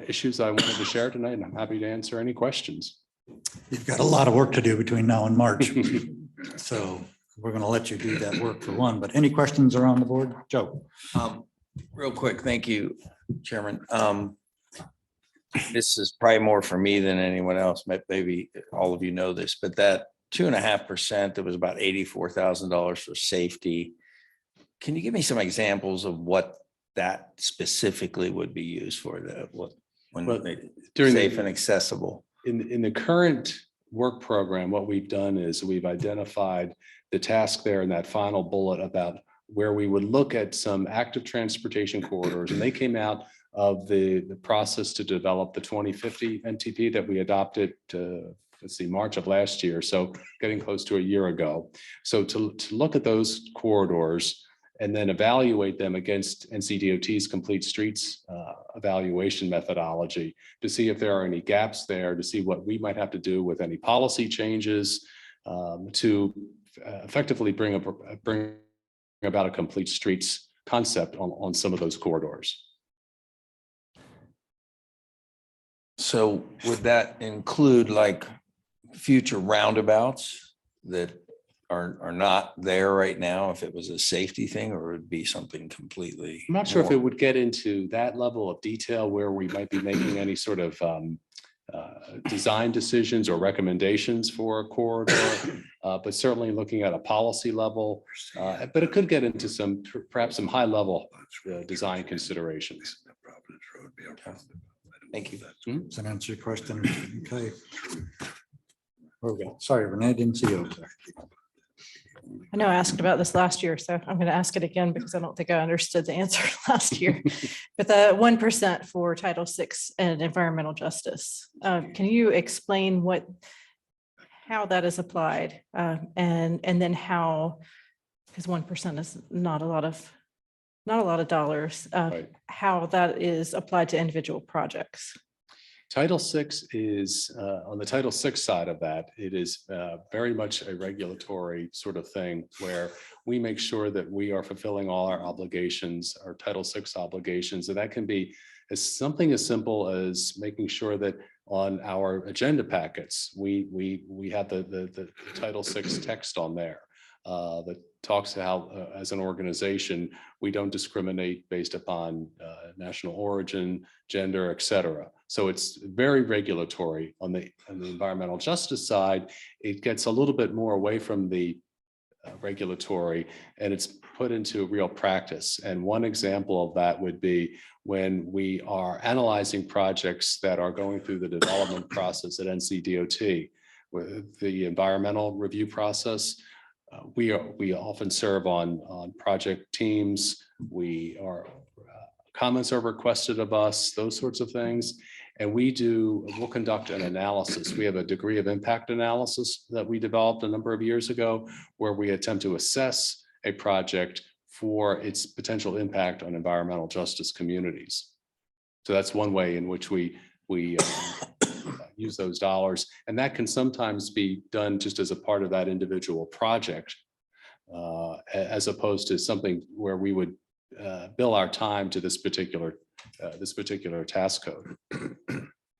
issues I wanted to share tonight, and I'm happy to answer any questions. You've got a lot of work to do between now and March. So we're going to let you do that work for one, but any questions around the board? Joe? Real quick, thank you, Chairman. This is probably more for me than anyone else. Maybe all of you know this, but that 2.5%, that was about $84,000 for safety. Can you give me some examples of what that specifically would be used for? During safe and accessible. In the current work program, what we've done is we've identified the task there in that final bullet about where we would look at some active transportation corridors, and they came out of the process to develop the 2050 NTP that we adopted March of last year. So getting close to a year ago. So to look at those corridors and then evaluate them against NCDOT's complete streets evaluation methodology to see if there are any gaps there, to see what we might have to do with any policy changes to effectively bring about a complete streets concept on some of those corridors. So would that include like future roundabouts that are not there right now, if it was a safety thing, or it would be something completely? I'm not sure if it would get into that level of detail where we might be making any sort of design decisions or recommendations for a corridor, but certainly looking at a policy level. But it could get into perhaps some high level design considerations. Thank you. Does that answer your question? Okay. Sorry, Renee, didn't see you. I know I asked about this last year, so I'm going to ask it again because I don't think I understood the answer last year. But the 1% for Title VI and environmental justice, can you explain how that is applied, and then how, because 1% is not a lot of dollars, Right. how that is applied to individual projects? Title VI is, on the Title VI side of that, it is very much a regulatory sort of thing where we make sure that we are fulfilling all our obligations, our Title VI obligations, and that can be as something as simple as making sure that on our agenda packets, we have the Title VI text on there that talks to how, as an organization, we don't discriminate based upon national origin, gender, et cetera. So it's very regulatory. On the environmental justice side, it gets a little bit more away from the regulatory, and it's put into real practice. And one example of that would be when we are analyzing projects that are going through the development process at NCDOT, with the environmental review process. We often serve on project teams. Comments are requested of us, those sorts of things. And we'll conduct an analysis. We have a degree of impact analysis that we developed a number of years ago, where we attempt to assess a project for its potential impact on environmental justice communities. So that's one way in which we use those dollars. And that can sometimes be done just as a part of that individual project, as opposed to something where we would bill our time to this particular task code.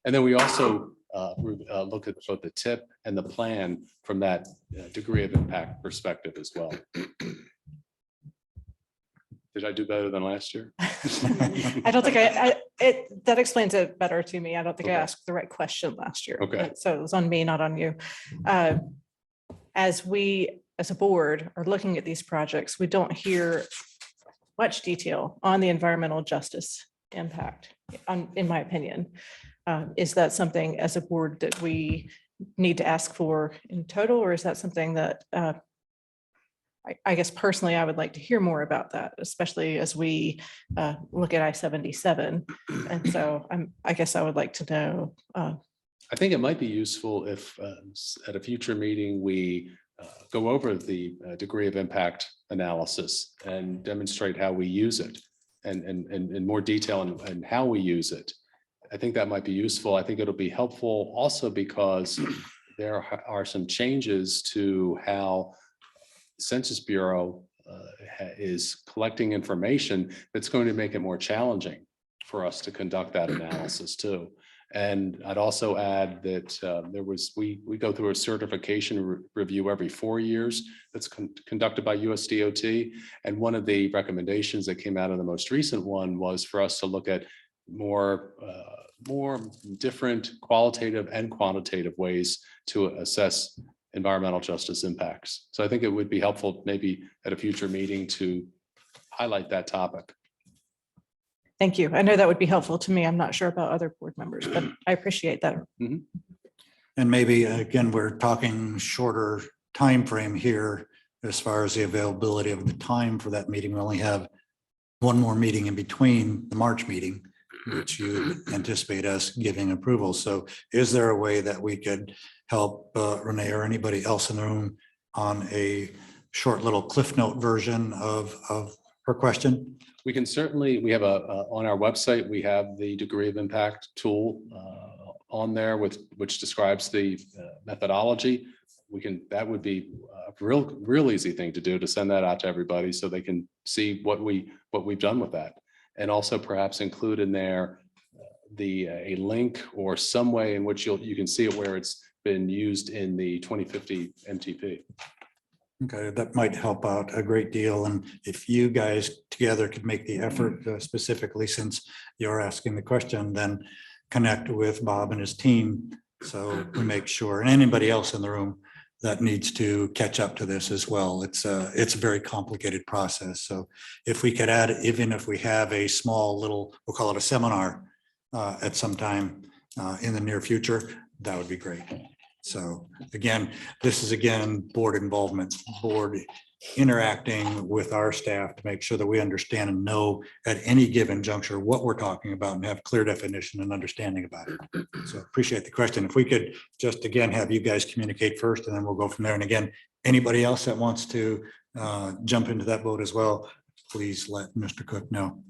And then we also look at both the tip and the plan from that degree of impact perspective as well. Did I do better than last year? I don't think that explains it better to me. I don't think I asked the right question last year. Okay. So it was on me, not on you. As we, as a board, are looking at these projects, we don't hear much detail on the environmental justice impact, in my opinion. Is that something as a board that we need to ask for in total, or is that something that I guess personally, I would like to hear more about that, especially as we look at I-77. And so I guess I would like to know. I think it might be useful if at a future meeting, we go over the degree of impact analysis and demonstrate how we use it and in more detail and how we use it. I think that might be useful. I think it'll be helpful also because there are some changes to how Census Bureau is collecting information that's going to make it more challenging for us to conduct that analysis too. And I'd also add that we go through a certification review every 4 years that's conducted by USDOT. And one of the recommendations that came out of the most recent one was for us to look at more different qualitative and quantitative ways to assess environmental justice impacts. So I think it would be helpful maybe at a future meeting to highlight that topic. Thank you. I know that would be helpful to me. I'm not sure about other board members, but I appreciate that. And maybe, again, we're talking shorter time frame here as far as the availability of the time for that meeting. We only have one more meeting in between the March meeting, which you anticipate us giving approval. So is there a way that we could help Renee or anybody else in the room on a short little Cliff Note version of her question? We can certainly, we have on our website, we have the degree of impact tool on there which describes the methodology. That would be a real easy thing to do, to send that out to everybody so they can see what we've done with that. And also perhaps include in there a link or some way in which you can see it where it's been used in the 2050 MTP. Okay, that might help out a great deal. And if you guys together could make the effort, specifically since you're asking the question, then connect with Bob and his team. So we make sure, and anybody else in the room that needs to catch up to this as well. It's a very complicated process. So if we could add, even if we have a small little, we'll call it a seminar at some time in the near future, that would be great. So again, this is board involvement, board interacting with our staff to make sure that we understand and know at any given juncture what we're talking about and have clear definition and understanding about it. So appreciate the question. If we could just again have you guys communicate first, and then we'll go from there. And again, anybody else that wants to jump into that boat as well, please let Mr. Cook know.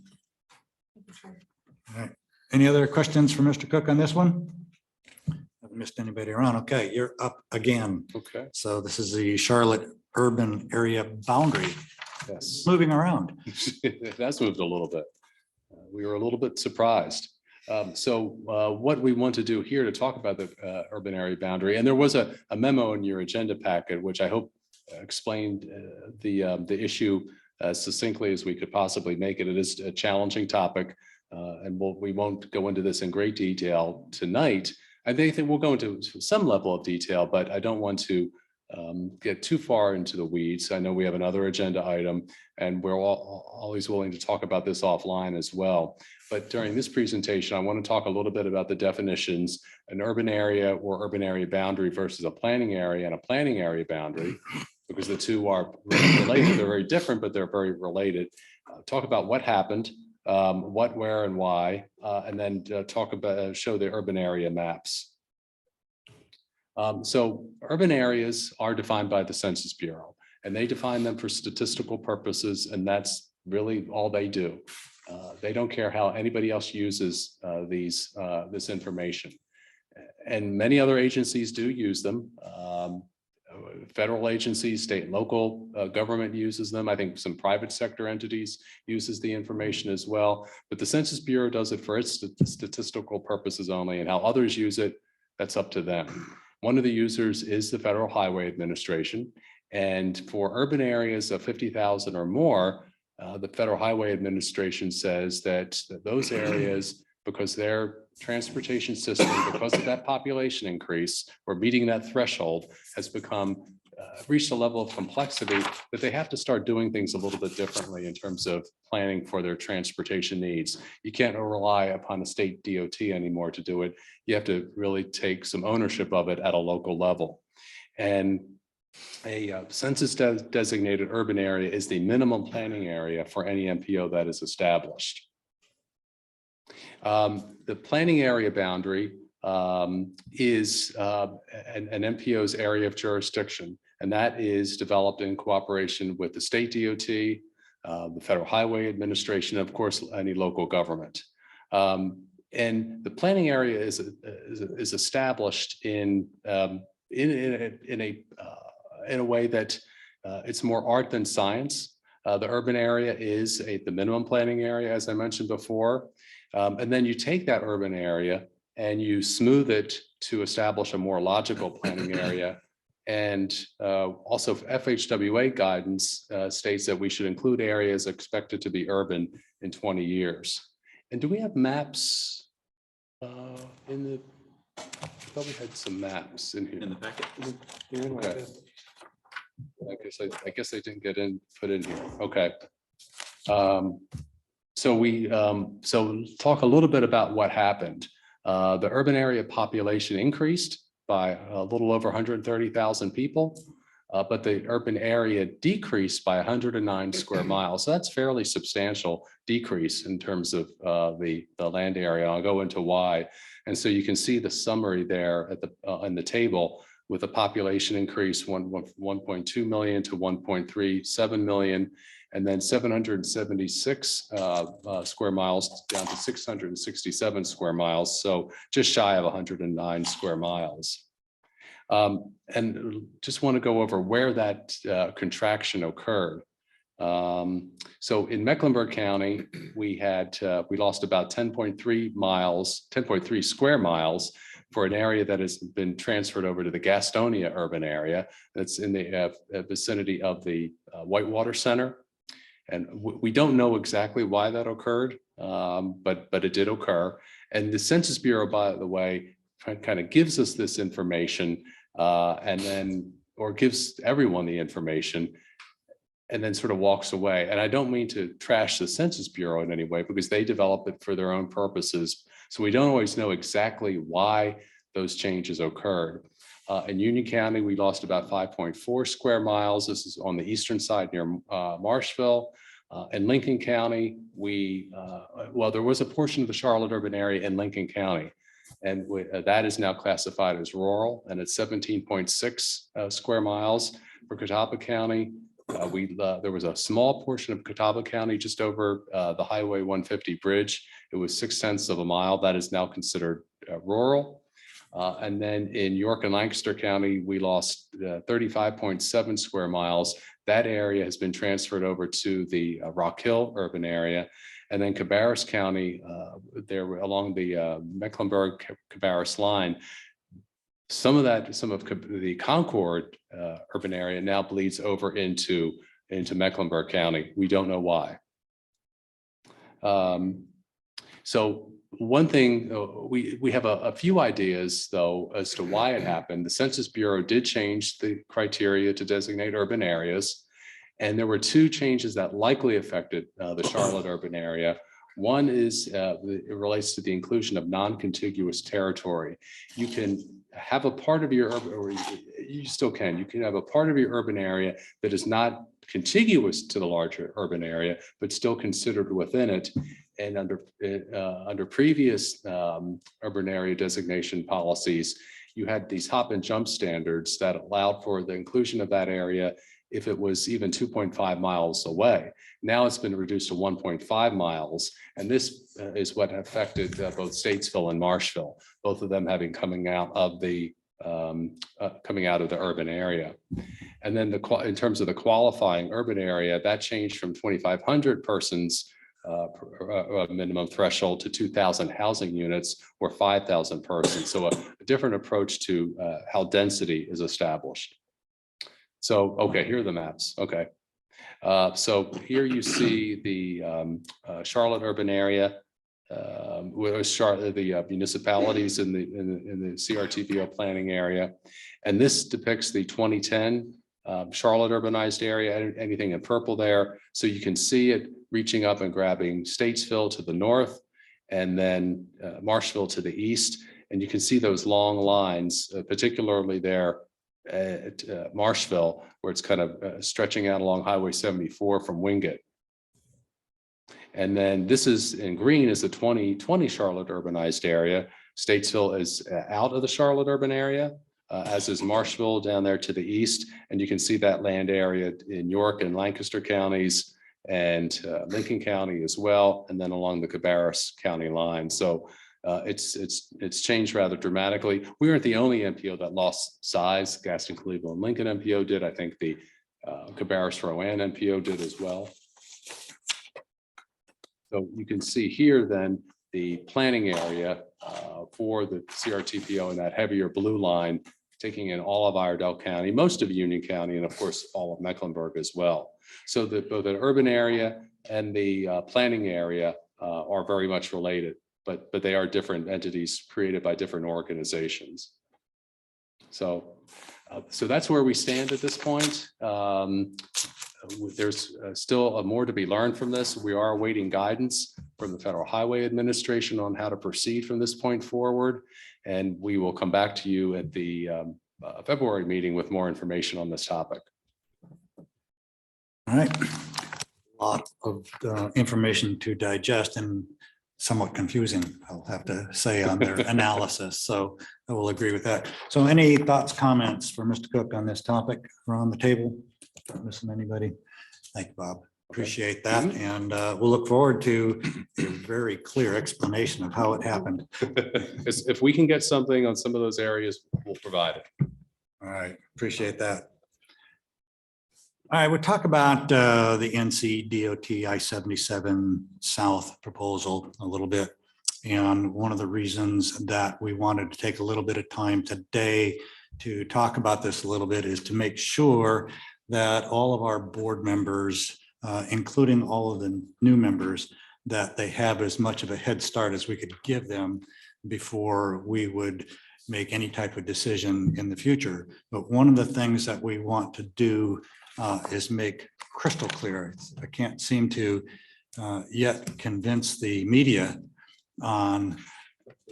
All right. Any other questions for Mr. Cook on this one? Haven't missed anybody around. Okay, you're up again. Okay, So this is the Charlotte urban area boundary. yes. Moving around. That's moved a little bit. We were a little bit surprised. What we want to do here to talk about the urban area boundary, and there was a memo in your agenda packet, which I hope explained the issue as succinctly as we could possibly make it. It is a challenging topic, and we won't go into this in great detail tonight. I think we'll go into some level of detail, but I don't want to get too far into the weeds. I know we have another agenda item, and we're always willing to talk about this offline as well. But during this presentation, I want to talk a little bit about the definitions, an urban area or urban area boundary versus a planning area and a planning area boundary, because the two are related. They're very different, but they're very related. Talk about what happened, what, where, and why, and then talk about, show the urban area maps. So urban areas are defined by the Census Bureau, and they define them for statistical purposes, and that's really all they do. They don't care how anybody else uses this information. And many other agencies do use them. Federal agencies, state and local government uses them. I think some private sector entities uses the information as well. But the Census Bureau does it for its statistical purposes only, and how others use it, that's up to them. One of the users is the Federal Highway Administration. And for urban areas of 50,000 or more, the Federal Highway Administration says that those areas, because their transportation system, because of that population increase, or meeting that threshold, has become reached a level of complexity that they have to start doing things a little bit differently in terms of planning for their transportation needs. You can't rely upon a state DOT anymore to do it. You have to really take some ownership of it at a local level. And a census designated urban area is the minimum planning area for any MPO that is established. The planning area boundary is an MPO's area of jurisdiction, and that is developed in cooperation with the state DOT, the Federal Highway Administration, of course, any local government. And the planning area is established in a way that it's more art than science. The urban area is the minimum planning area, as I mentioned before. And then you take that urban area and you smooth it to establish a more logical planning area. And also FHWA guidance states that we should include areas expected to be urban in 20 years. And do we have maps in the, I thought we had some maps in here. In the packet. Okay. I guess they didn't get put in here. Okay. So talk a little bit about what happened. The urban area population increased by a little over 130,000 people, but the urban area decreased by 109 square miles. So that's fairly substantial decrease in terms of the land area. I'll go into why. And so you can see the summary there at in the table, with a population increase 1.2 million to 1.37 million, and then 776 square miles down to 667 square miles. So just shy of 109 square miles. And just want to go over where that contraction occurred. So in Mecklenburg County, we lost about 10.3 square miles for an area that has been transferred over to the Gastonia urban area. That's in the vicinity of the Whitewater Center. And we don't know exactly why that occurred, but it did occur. And the Census Bureau, by the way, kind of gives us this information or gives everyone the information and then sort of walks away. And I don't mean to trash the Census Bureau in any way, because they develop it for their own purposes. So we don't always know exactly why those changes occurred. In Union County, we lost about 5.4 square miles. This is on the eastern side near Marshville. In Lincoln County, there was a portion of the Charlotte urban area in Lincoln County, and that is now classified as rural, and it's 17.6 square miles. For Catawba County, There was a small portion of Catawba County just over the Highway 150 bridge. It was 0.6 of a mile. That is now considered rural. And then in York and Lancaster County, we lost 35.7 square miles. That area has been transferred over to the Rock Hill urban area. And then Cabarrus County, there along the Mecklenburg-Cabarrus line, some of the Concord urban area now bleeds over into Mecklenburg County. We don't know why. So one thing, we have a few ideas though as to why it happened. The Census Bureau did change the criteria to designate urban areas. And there were two changes that likely affected the Charlotte urban area. One is it relates to the inclusion of non-contiguous territory. You can have a part of your urban, or you still can, you can have a part of your urban area that is not contiguous to the larger urban area, but still considered within it. And under previous urban area designation policies, you had these hop and jump standards that allowed for the inclusion of that area if it was even 2.5 miles away. Now it's been reduced to 1.5 miles. And this is what affected both Statesville and Marshville, both of them having coming out of the urban area. And then in terms of the qualifying urban area, that changed from 2,500 persons minimum threshold to 2,000 housing units or 5,000 persons. So a different approach to how density is established. So, okay, here are the maps. Okay. So here you see the Charlotte urban area, where Charlotte, the municipalities in the CRTPO planning area. And this depicts the 2010 Charlotte urbanized area, anything in purple there. So you can see it reaching up and grabbing Statesville to the north, and then Marshville to the east. And you can see those long lines, particularly there at Marshville, where it's kind of stretching out along Highway 74 from Wingate. And then this is in green is the 2020 Charlotte urbanized area. Statesville is out of the Charlotte urban area, as is Marshville down there to the east. And you can see that land area in York and Lancaster counties and Lincoln County as well, and then along the Cabarrus County line. So it's changed rather dramatically. We weren't the only MPO that lost size. Gaston, Cleveland, Lincoln MPO did. I think the Cabarrus Rowan MPO did as well. So you can see here then the planning area for the CRTPO and that heavier blue line, taking in all of Iredell County, most of Union County, and of course all of Mecklenburg as well. So that both the urban area and the planning area are very much related, but they are different entities created by different organizations. So that's where we stand at this point. There's still more to be learned from this. We are awaiting guidance from the Federal Highway Administration on how to proceed from this point forward. And we will come back to you at the February meeting with more information on this topic. All right. A lot of information to digest and somewhat confusing, I'll have to say, on their analysis. So I will agree with that. So any thoughts, comments for Mr. Cook on this topic around the table? Not missing anybody? Thank you, Bob. Appreciate that. And we'll look forward to a very clear explanation of how it happened. If we can get something on some of those areas, we'll provide it. All right, appreciate that. All right, we'll talk about the NC DOT I-77 South proposal a little bit. And one of the reasons that we wanted to take a little bit of time today to talk about this a little bit is to make sure that all of our board members, including all of the new members, that they have as much of a head start as we could give them before we would make any type of decision in the future. But one of the things that we want to do is make crystal clear. I can't seem to yet convince the media on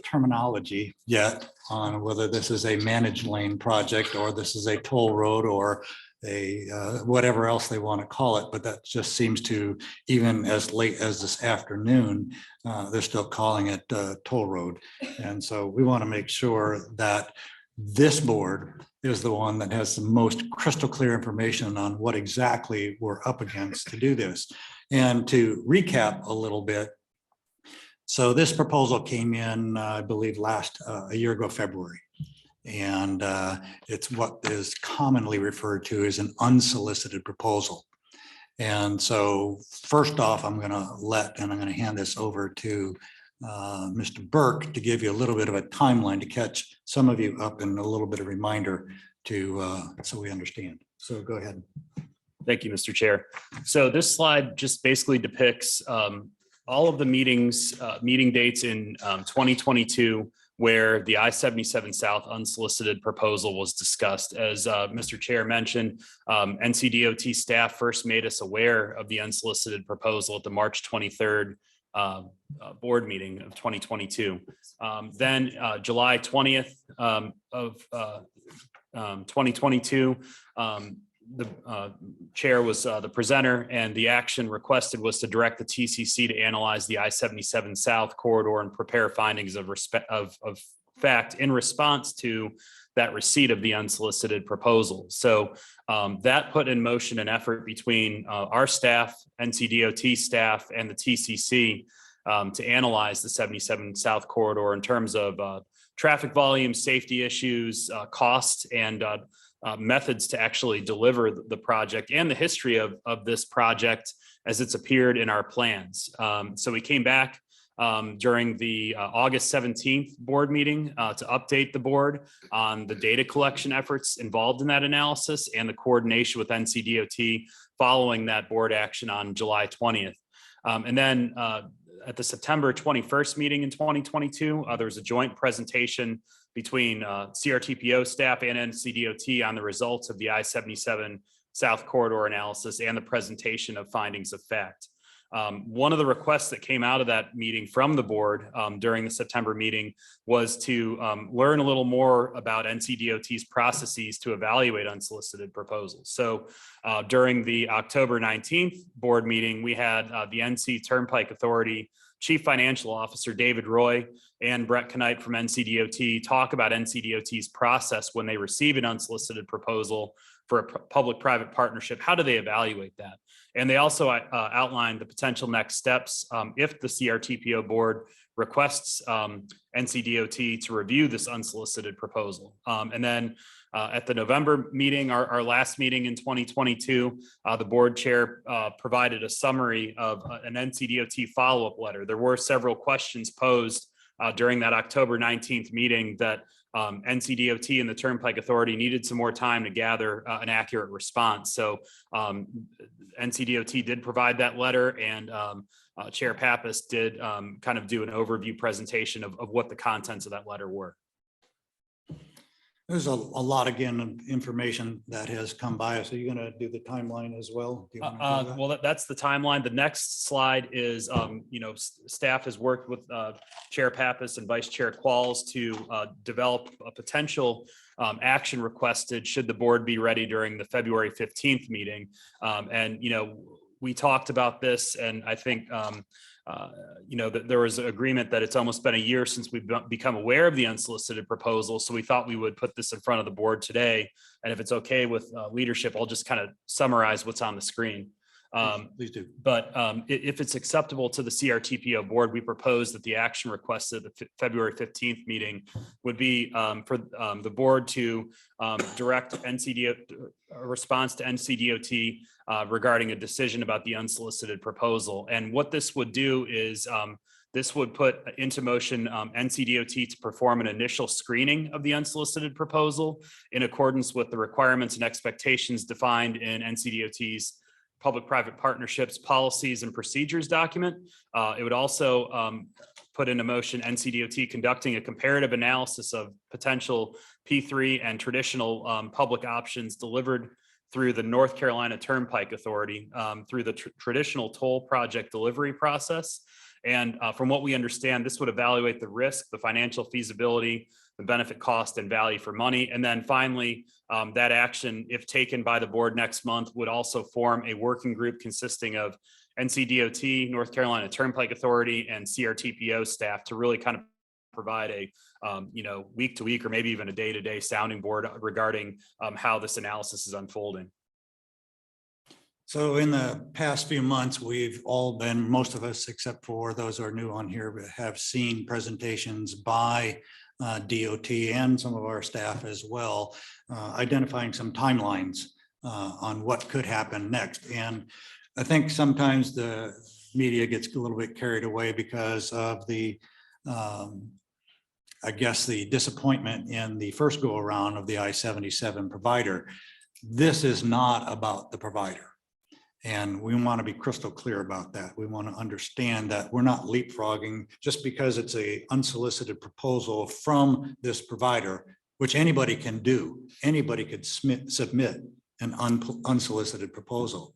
terminology yet on whether this is a managed lane project or this is a toll road or a whatever else they want to call it. But that just seems to, even as late as this afternoon, they're still calling it toll road. And so we want to make sure that this board is the one that has the most crystal clear information on what exactly we're up against to do this. And to recap a little bit, so this proposal came in, I believe, a year ago, February. And it's what is commonly referred to as an unsolicited proposal. And so first off, I'm going to hand this over to Mr. Burke to give you a little bit of a timeline to catch some of you up and a little bit of reminder so we understand. So go ahead. Thank you, Mr. Chair. So this slide just basically depicts all of the meeting dates in 2022 where the I-77 South unsolicited proposal was discussed. As Mr. Chair mentioned, NCDOT staff first made us aware of the unsolicited proposal at the March 23rd board meeting of 2022. Then July 20th of 2022, the chair was the presenter, and the action requested was to direct the TCC to analyze the I-77 South corridor and prepare findings of fact in response to that receipt of the unsolicited proposal. So that put in motion an effort between our staff, NCDOT staff, and the TCC to analyze the 77 South corridor in terms of traffic volume, safety issues, cost, and methods to actually deliver the project and the history of this project as it's appeared in our plans. So we came back during the August 17th board meeting to update the board on the data collection efforts involved in that analysis and the coordination with NCDOT following that board action on July 20th. And then at the September 21st meeting in 2022, there was a joint presentation between CRTPO staff and NCDOT on the results of the I-77 South corridor analysis and the presentation of findings of fact. One of the requests that came out of that meeting from the board during the September meeting was to learn a little more about NCDOT's processes to evaluate unsolicited proposals. So during the October 19th board meeting, we had the NC Turnpike Authority Chief Financial Officer David Roy and Brett Knight from NCDOT talk about NCDOT's process when they receive an unsolicited proposal for a public-private partnership. How do they evaluate that? And they also outlined the potential next steps if the CRTPO board requests NCDOT to review this unsolicited proposal. And then at the November meeting, our last meeting in 2022, the board chair provided a summary of an NCDOT follow-up letter. There were several questions posed during that October 19th meeting that NCDOT and the Turnpike Authority needed some more time to gather an accurate response. So NCDOT did provide that letter, and Chair Pappas did kind of do an overview presentation of what the contents of that letter were. There's a lot, again, of information that has come by. So you're going to do the timeline as well? Do you wanna do that? Well, that's the timeline. The next slide is, staff has worked with Chair Pappas and Vice Chair Qualls to develop a potential action requested should the board be ready during the February 15th meeting. And we talked about this, and I think that there was an agreement that it's almost been a year since we've become aware of the unsolicited proposal. So we thought we would put this in front of the board today. And if it's okay with leadership, I'll just kind of summarize what's on the screen. Please do. But if it's acceptable to the CRTPO board, we propose that the action requested at the February 15th meeting would be for the board to direct a response to NCDOT regarding a decision about the unsolicited proposal. And what this would do is this would put into motion NCDOT to perform an initial screening of the unsolicited proposal in accordance with the requirements and expectations defined in NCDOT's public-private partnerships, policies, and procedures document. It would also put into motion NCDOT conducting a comparative analysis of potential P3 and traditional public options delivered through the North Carolina Turnpike Authority through the traditional toll project delivery process. And from what we understand, this would evaluate the risk, the financial feasibility, the benefit, cost, and value for money. And then finally, that action, if taken by the board next month, would also form a working group consisting of NCDOT, North Carolina Turnpike Authority, and CRTPO staff to really kind of provide a, week to week or maybe even a day to day sounding board regarding how this analysis is unfolding. So in the past few months, we've all been, most of us, except for those who are new on here, have seen presentations by DOT and some of our staff as well, identifying some timelines on what could happen next. And I think sometimes the media gets a little bit carried away because of the, I guess, the disappointment in the first go around of the I-77 provider. This is not about the provider. And we want to be crystal clear about that. We want to understand that we're not leapfrogging just because it's a unsolicited proposal from this provider, which anybody can do. Anybody could submit an unsolicited proposal.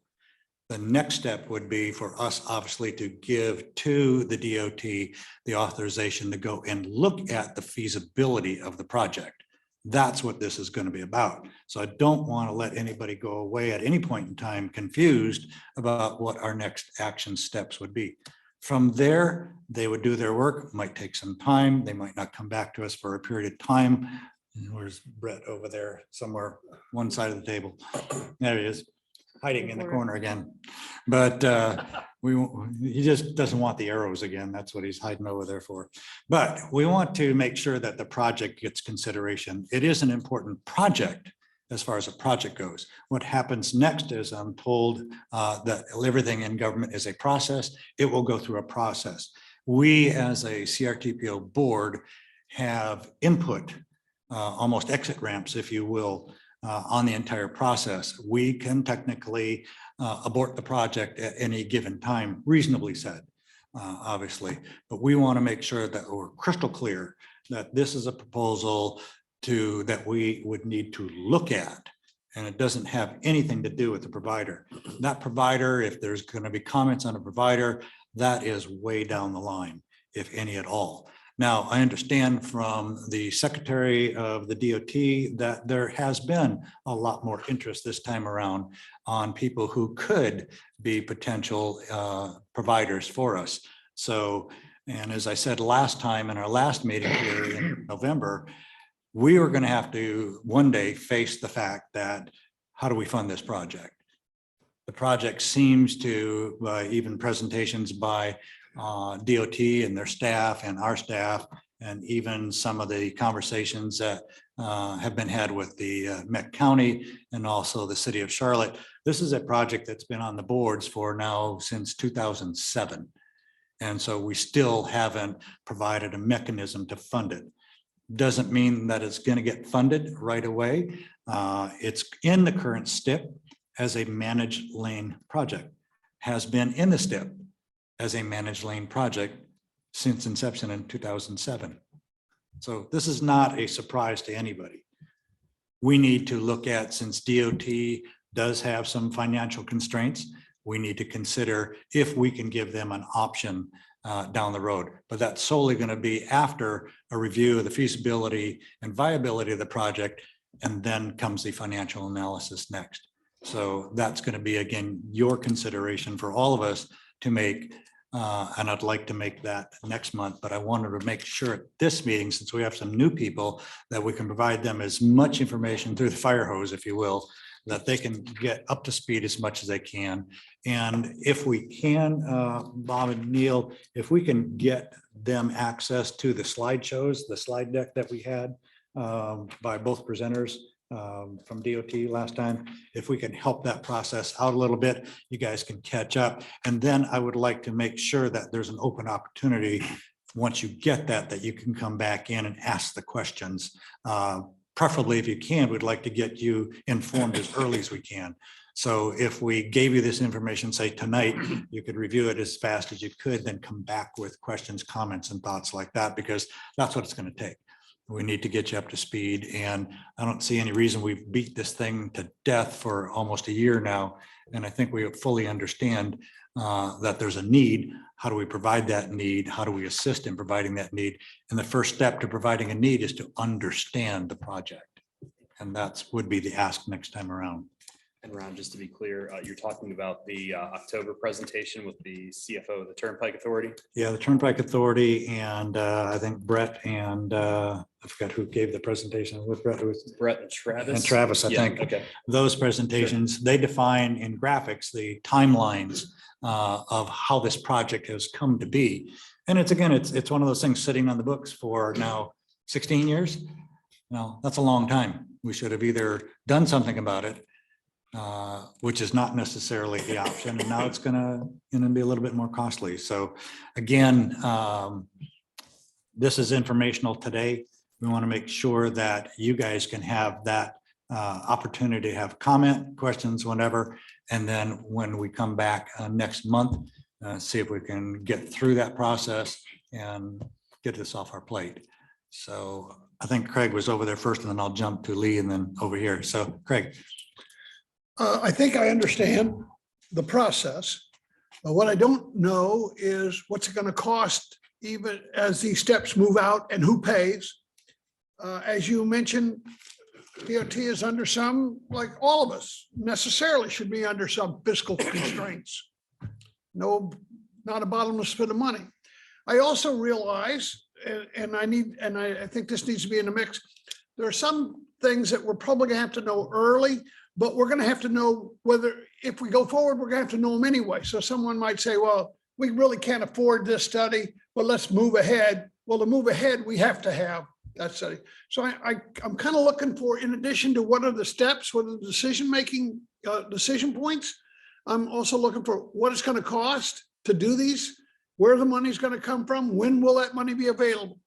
The next step would be for us, obviously, to give to the DOT the authorization to go and look at the feasibility of the project. That's what this is going to be about. So I don't want to let anybody go away at any point in time confused about what our next action steps would be. From there, they would do their work, might take some time. They might not come back to us for a period of time. Where's Brett over there somewhere, one side of the table? There he is, hiding in the corner again. But he just doesn't want the arrows again. That's what he's hiding over there for. But we want to make sure that the project gets consideration. It is an important project as far as a project goes. What happens next is, I'm told that everything in government is a process. It will go through a process. We, as a CRTPO board, have input, almost exit ramps, if you will, on the entire process. We can technically abort the project at any given time, reasonably said, obviously. But we want to make sure that we're crystal clear that this is a proposal that we would need to look at. And it doesn't have anything to do with the provider. That provider, if there's going to be comments on a provider, that is way down the line, if any at all. Now, I understand from the Secretary of the DOT that there has been a lot more interest this time around on people who could be potential providers for us. So, and as I said last time in our last meeting here in November, we were going to have to one day face the fact that how do we fund this project? The project seems to, even presentations by DOT and their staff and our staff, and even some of the conversations that have been had with the Met County and also the city of Charlotte. This is a project that's been on the boards for now since 2007. And so we still haven't provided a mechanism to fund it. Doesn't mean that it's going to get funded right away. It's in the current STIP as a managed lane project, has been in the STIP as a managed lane project since inception in 2007. So this is not a surprise to anybody. We need to look at, since DOT does have some financial constraints, we need to consider if we can give them an option down the road. But that's solely going to be after a review of the feasibility and viability of the project, and then comes the financial analysis next. So that's going to be, again, your consideration for all of us to make, and I'd like to make that next month, but I wanted to make sure at this meeting, since we have some new people, that we can provide them as much information through the fire hose, if you will, that they can get up to speed as much as they can. And if we can, Bob and Neil, if we can get them access to the slideshows, the slide deck that we had by both presenters from DOT last time, if we can help that process out a little bit, you guys can catch up. And then I would like to make sure that there's an open opportunity once you get that, that you can come back in and ask the questions. Preferably, if you can, we'd like to get you informed as early as we can. So if we gave you this information, say tonight, you could review it as fast as you could, then come back with questions, comments, and thoughts like that, because that's what it's going to take. We need to get you up to speed. And I don't see any reason we've beat this thing to death for almost a year now. And I think we fully understand that there's a need. How do we provide that need? How do we assist in providing that need? And the first step to providing a need is to understand the project. And that's would be the ask next time around. And Ron, just to be clear, you're talking about the October presentation with the CFO of the Turnpike Authority? Yeah, the Turnpike Authority and I think Brett and I forgot who gave the presentation with Brett. It was Brett and Travis? And Travis, I Yeah, think. okay. Those presentations, they define in graphics the timelines of how this project has come to be. And it's, again, it's one of those things sitting on the books for now 16 years. No, that's a long time. We should have either done something about it, which is not necessarily the option. And now it's gonna be a little bit more costly. So again, this is informational today. We want to make sure that you guys can have that opportunity to have comment, questions, whenever. And then when we come back next month, see if we can get through that process and get this off our plate. So I think Craig was over there first, and then I'll jump to Lee and then over here. So Craig. I think I understand the process, but what I don't know is what's it going to cost even as these steps move out and who pays. As you mentioned, DOT is under some, like all of us necessarily should be under some fiscal constraints. No, not a bottomless pit of money. I also realize, and I think this needs to be in the mix. There are some things that we're probably gonna have to know early, but we're gonna have to know whether, if we go forward, we're gonna have to know them anyway. So someone might say, well, we really can't afford this study, but let's move ahead. Well, to move ahead, we have to have that study. So I'm kind of looking for, in addition to what are the steps, what are the decision-making decision points, I'm also looking for what it's going to cost to do these, where the money's going to come from, when will that money be available?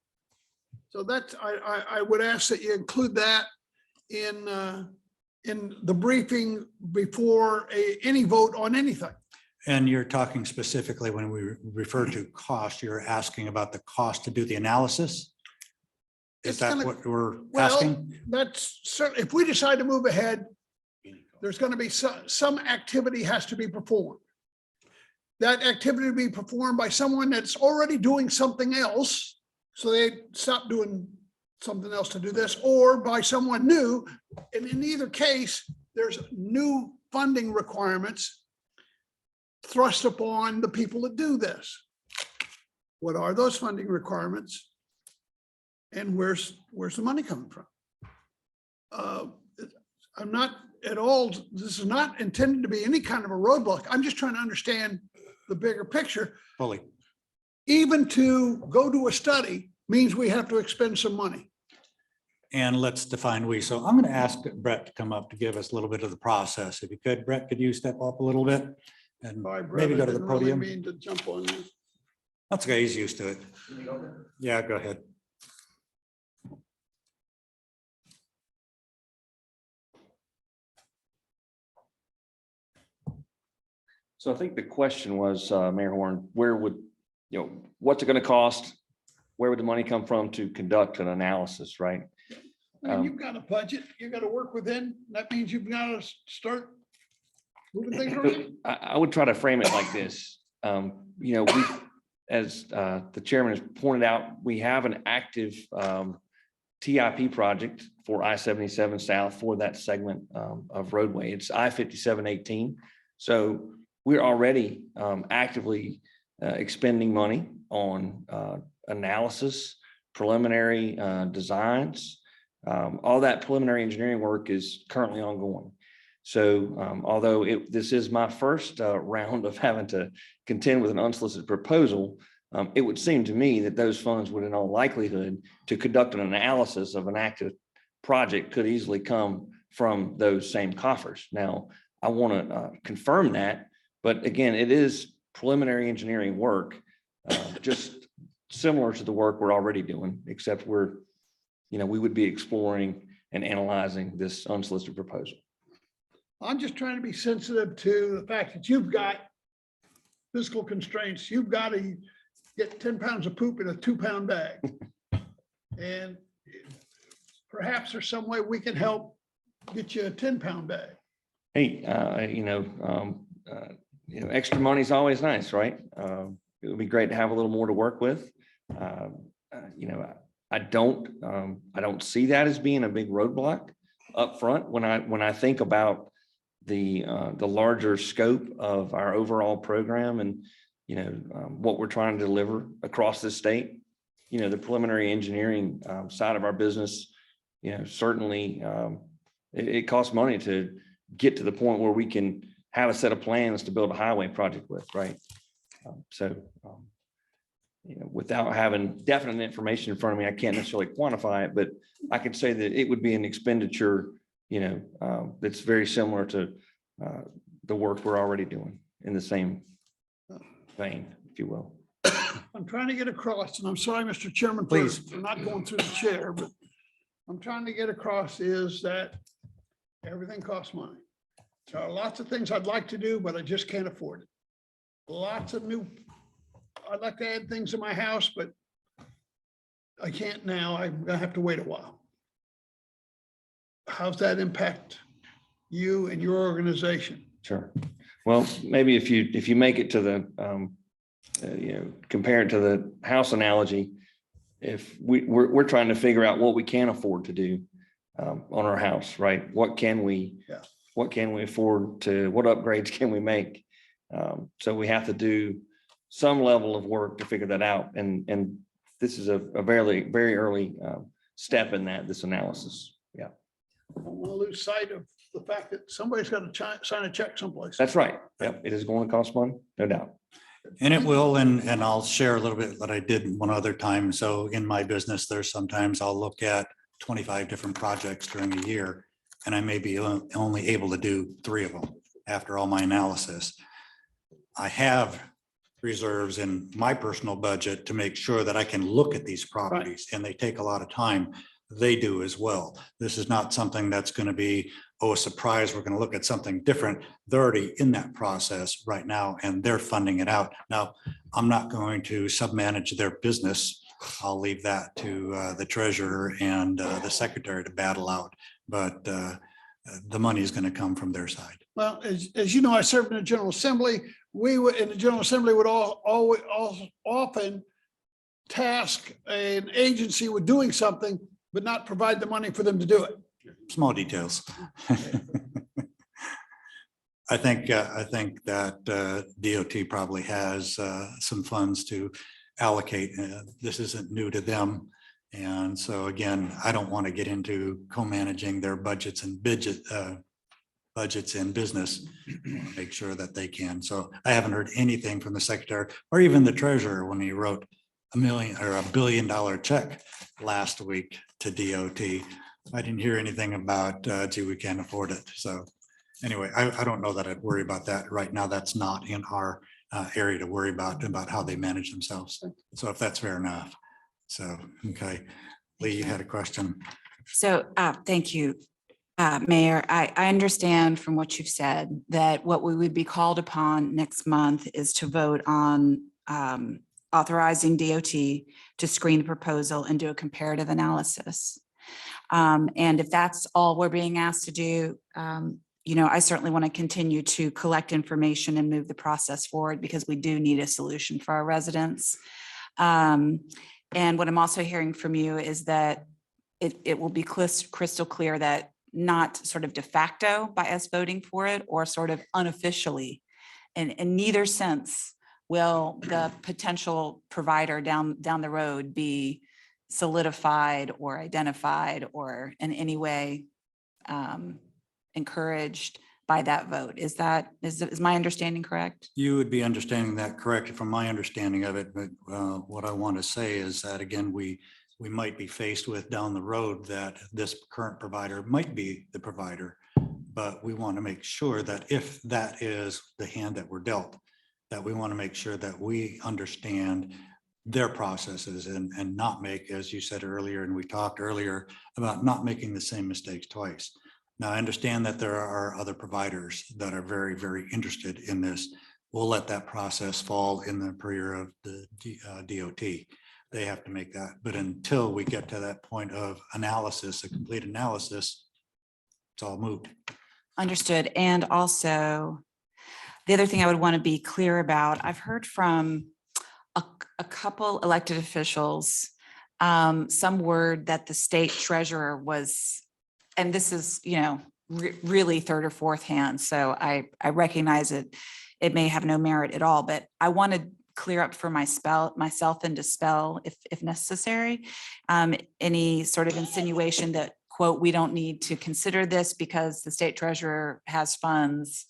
So that's, I would ask that you include that in the briefing before any vote on anything. And you're talking specifically when we refer to cost, you're asking about the cost to do the analysis? Is that what we're asking? That's certainly, if we decide to move ahead, there's going to be some activity has to be performed. That activity to be performed by someone that's already doing something else. So they stop doing something else to do this, or by someone new. And in either case, there's new funding requirements thrust upon the people that do this. What are those funding requirements? And where's the money coming from? I'm not at all, this is not intended to be any kind of a roadblock. I'm just trying to understand the bigger picture. Fully. Even to go to a study means we have to expend some money. And let's define we. So I'm going to ask Brett to come up to give us a little bit of the process. If you could, Brett, could you step up a little bit and maybe go to the podium? Mean to jump on you. That's okay. He's used to it. Yeah, go ahead. So I think the question was, Mayor Horn, where would, what's it going to cost? Where would the money come from to conduct an analysis, right? When you've got a budget, you got to work within. That means you've got to start moving things around. I would try to frame it like this. We, as the chairman has pointed out, we have an active TIP project for I-77 South for that segment of roadway. It's I-5718. So we're already actively expending money on analysis, preliminary designs. All that preliminary engineering work is currently ongoing. So although this is my first round of having to contend with an unsolicited proposal, it would seem to me that those funds would in all likelihood to conduct an analysis of an active project could easily come from those same coffers. Now, I want to confirm that, but again, it is preliminary engineering work, just similar to the work we're already doing, except we would be exploring and analyzing this unsolicited proposal. I'm just trying to be sensitive to the fact that you've got fiscal constraints. You've got to get 10 pounds of poop in a 2-pound bag. And perhaps there's some way we can help get you a 10-pound bag. Hey, extra money is always nice, right? It would be great to have a little more to work with. I don't see that as being a big roadblock up front when I think about the larger scope of our overall program and, what we're trying to deliver across the state. The preliminary engineering side of our business, certainly it costs money to get to the point where we can have a set of plans to build a highway project with, right? Without having definite information in front of me, I can't necessarily quantify it, but I can say that it would be an expenditure, that's very similar to the work we're already doing in the same vein, if you will. I'm trying to get across, and I'm sorry, Mr. Chairman, for not going through the chair, but I'm trying to get across is that everything costs money. There are lots of things I'd like to do, but I just can't afford it. Lots of I'd like to add things to my house, but I can't now. I'm gonna have to wait a while. How's that impact you and your organization? Sure. Well, maybe if you make it to the, compare it to the house analogy, if we're trying to figure out what we can afford to do on our house, right? What can we afford to, what upgrades can we make? So we have to do some level of work to figure that out. And this is a very, very early step in this analysis. Yeah. I don't want to lose sight of the fact that somebody's got to sign a check someplace. That's right. Yep. It is going to cost money, no doubt. And it will, and I'll share a little bit what I did one other time. So in my business, there's sometimes I'll look at 25 different projects during a year, and I may be only able to do 3 of them after all my analysis. I have reserves in my personal budget to make sure that I can look at these properties, and they take a lot of time. They do as well. This is not something that's going to be, oh, a surprise, we're going to look at something different. They're already in that process right now, and they're funding it out. Now, I'm not going to submanage their business. I'll leave that to the treasurer and the secretary to battle out, but the money is going to come from their side. Well, as you know, I served in the General Assembly. We would, in the General Assembly, would often task an agency with doing something, but not provide the money for them to do it. Small details. I think that DOT probably has some funds to allocate. This isn't new to them. And so again, I don't want to get into co-managing their budgets and budgets in business. Make sure that they can. So I haven't heard anything from the secretary or even the treasurer when he wrote $1 billion check last week to DOT. I didn't hear anything about, gee, we can't afford it. So anyway, I don't know that I'd worry about that right now. That's not in our area to worry about how they manage themselves. So if that's fair enough. So, okay. Lee, you had a question. So thank you, Mayor. I understand from what you've said that what we would be called upon next month is to vote on authorizing DOT to screen the proposal and do a comparative analysis. And if that's all we're being asked to do, I certainly want to continue to collect information and move the process forward because we do need a solution for our residents. And what I'm also hearing from you is that it will be crystal clear that not sort of de facto by us voting for it or sort of unofficially. And in neither sense will the potential provider down the road be solidified or identified or in any way encouraged by that vote. Is my understanding correct? You would be understanding that correctly from my understanding of it. But what I want to say is that, again, we might be faced with down the road that this current provider might be the provider, but we want to make sure that if that is the hand that we're dealt, that we want to make sure that we understand their processes and not make, as you said earlier, and we talked earlier about not making the same mistakes twice. Now, I understand that there are other providers that are very, very interested in this. We'll let that process fall in the purview of the DOT. They have to make that. But until we get to that point of analysis, a complete analysis, it's all moved. Understood. And also, the other thing I would want to be clear about, I've heard from a couple elected officials, some word that the state treasurer was, and this is, really third or fourth hand. So I recognize it. It may have no merit at all, but I want to clear up for myself and dispel if necessary, any sort of insinuation that, quote, we don't need to consider this because the state treasurer has funds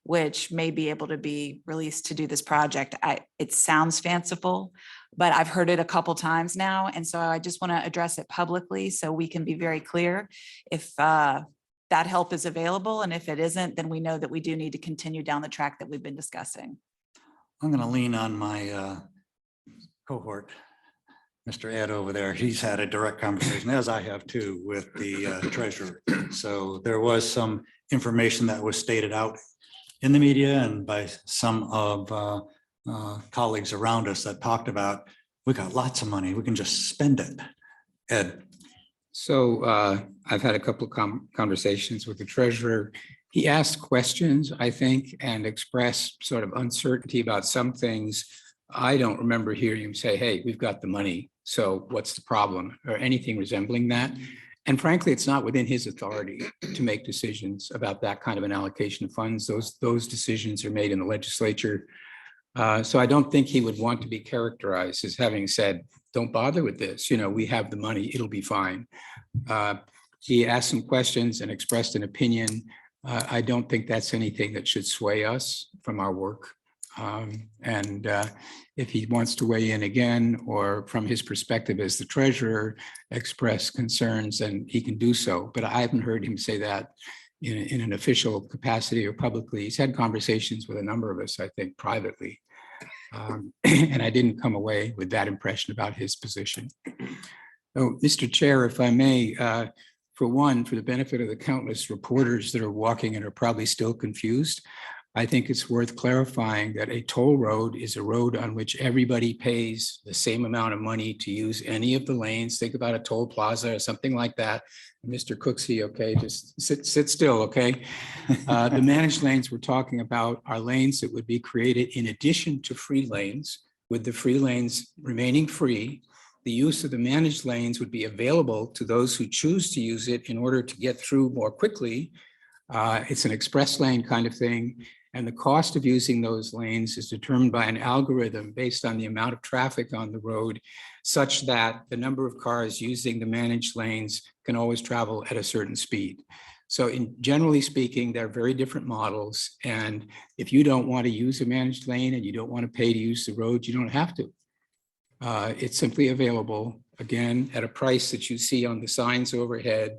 which may be able to be released to do this project. It sounds fanciful, but I've heard it a couple times now. And so I just want to address it publicly so we can be very clear if that help is available. And if it isn't, then we know that we do need to continue down the track that we've been discussing. I'm going to lean on my cohort, Mr. Ed over there. He's had a direct conversation, as I have too, with the treasurer. So there was some information that was stated out in the media and by some of colleagues around us that talked about, we got lots of money, we can just spend it. Ed. So I've had a couple of conversations with the treasurer. He asked questions, I think, and expressed sort of uncertainty about some things. I don't remember hearing him say, hey, we've got the money, so what's the problem, or anything resembling that. And frankly, it's not within his authority to make decisions about that kind of an allocation of funds. Those decisions are made in the legislature. So I don't think he would want to be characterized as having said, don't bother with this, we have the money, it'll be fine. He asked some questions and expressed an opinion. I don't think that's anything that should sway us from our work. And if he wants to weigh in again, or from his perspective as the treasurer, express concerns, then he can do so. But I haven't heard him say that in an official capacity or publicly. He's had conversations with a number of us, I think, privately. And I didn't come away with that impression about his position. So, Mr. Chair, if I may, for one, for the benefit of the countless reporters that are walking and are probably still confused, I think it's worth clarifying that a toll road is a road on which everybody pays the same amount of money to use any of the lanes. Think about a toll plaza or something like that. Mr. Cooksey, okay, just sit still, okay? The managed lanes we're talking about are lanes that would be created in addition to free lanes, with the free lanes remaining free. The use of the managed lanes would be available to those who choose to use it in order to get through more quickly. It's an express lane kind of thing. And the cost of using those lanes is determined by an algorithm based on the amount of traffic on the road, such that the number of cars using the managed lanes can always travel at a certain speed. So generally speaking, they're very different models. And if you don't want to use a managed lane and you don't want to pay to use the road, you don't have to. It's simply available, again, at a price that you see on the signs overhead,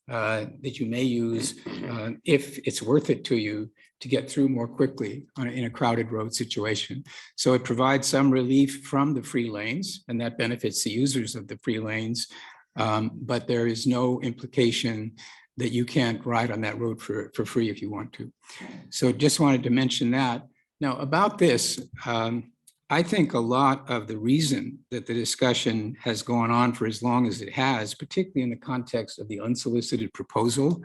that you may use if it's worth it to you to get through more quickly in a crowded road situation. So it provides some relief from the free lanes, and that benefits the users of the free lanes. But there is no implication that you can't ride on that road for free if you want to. So just wanted to mention that. Now about this, I think a lot of the reason that the discussion has gone on for as long as it has, particularly in the context of the unsolicited proposal,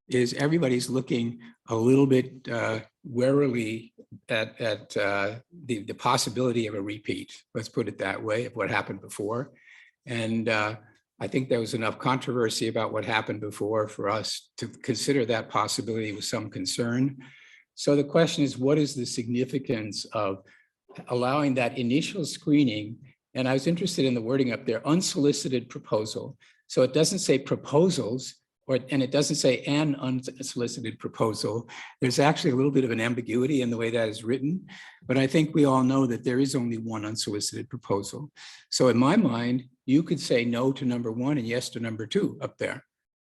is everybody's looking a little bit warily at the possibility of a repeat, let's put it that way, of what happened before. And I think there was enough controversy about what happened before for us to consider that possibility with some concern. So the question is, what is the significance of allowing that initial screening? And I was interested in the wording up there, unsolicited proposal. So it doesn't say proposals, and it doesn't say an unsolicited proposal. There's actually a little bit of an ambiguity in the way that is written, but I think we all know that there is only one unsolicited proposal. So in my mind, you could say no to number one and yes to number two up there.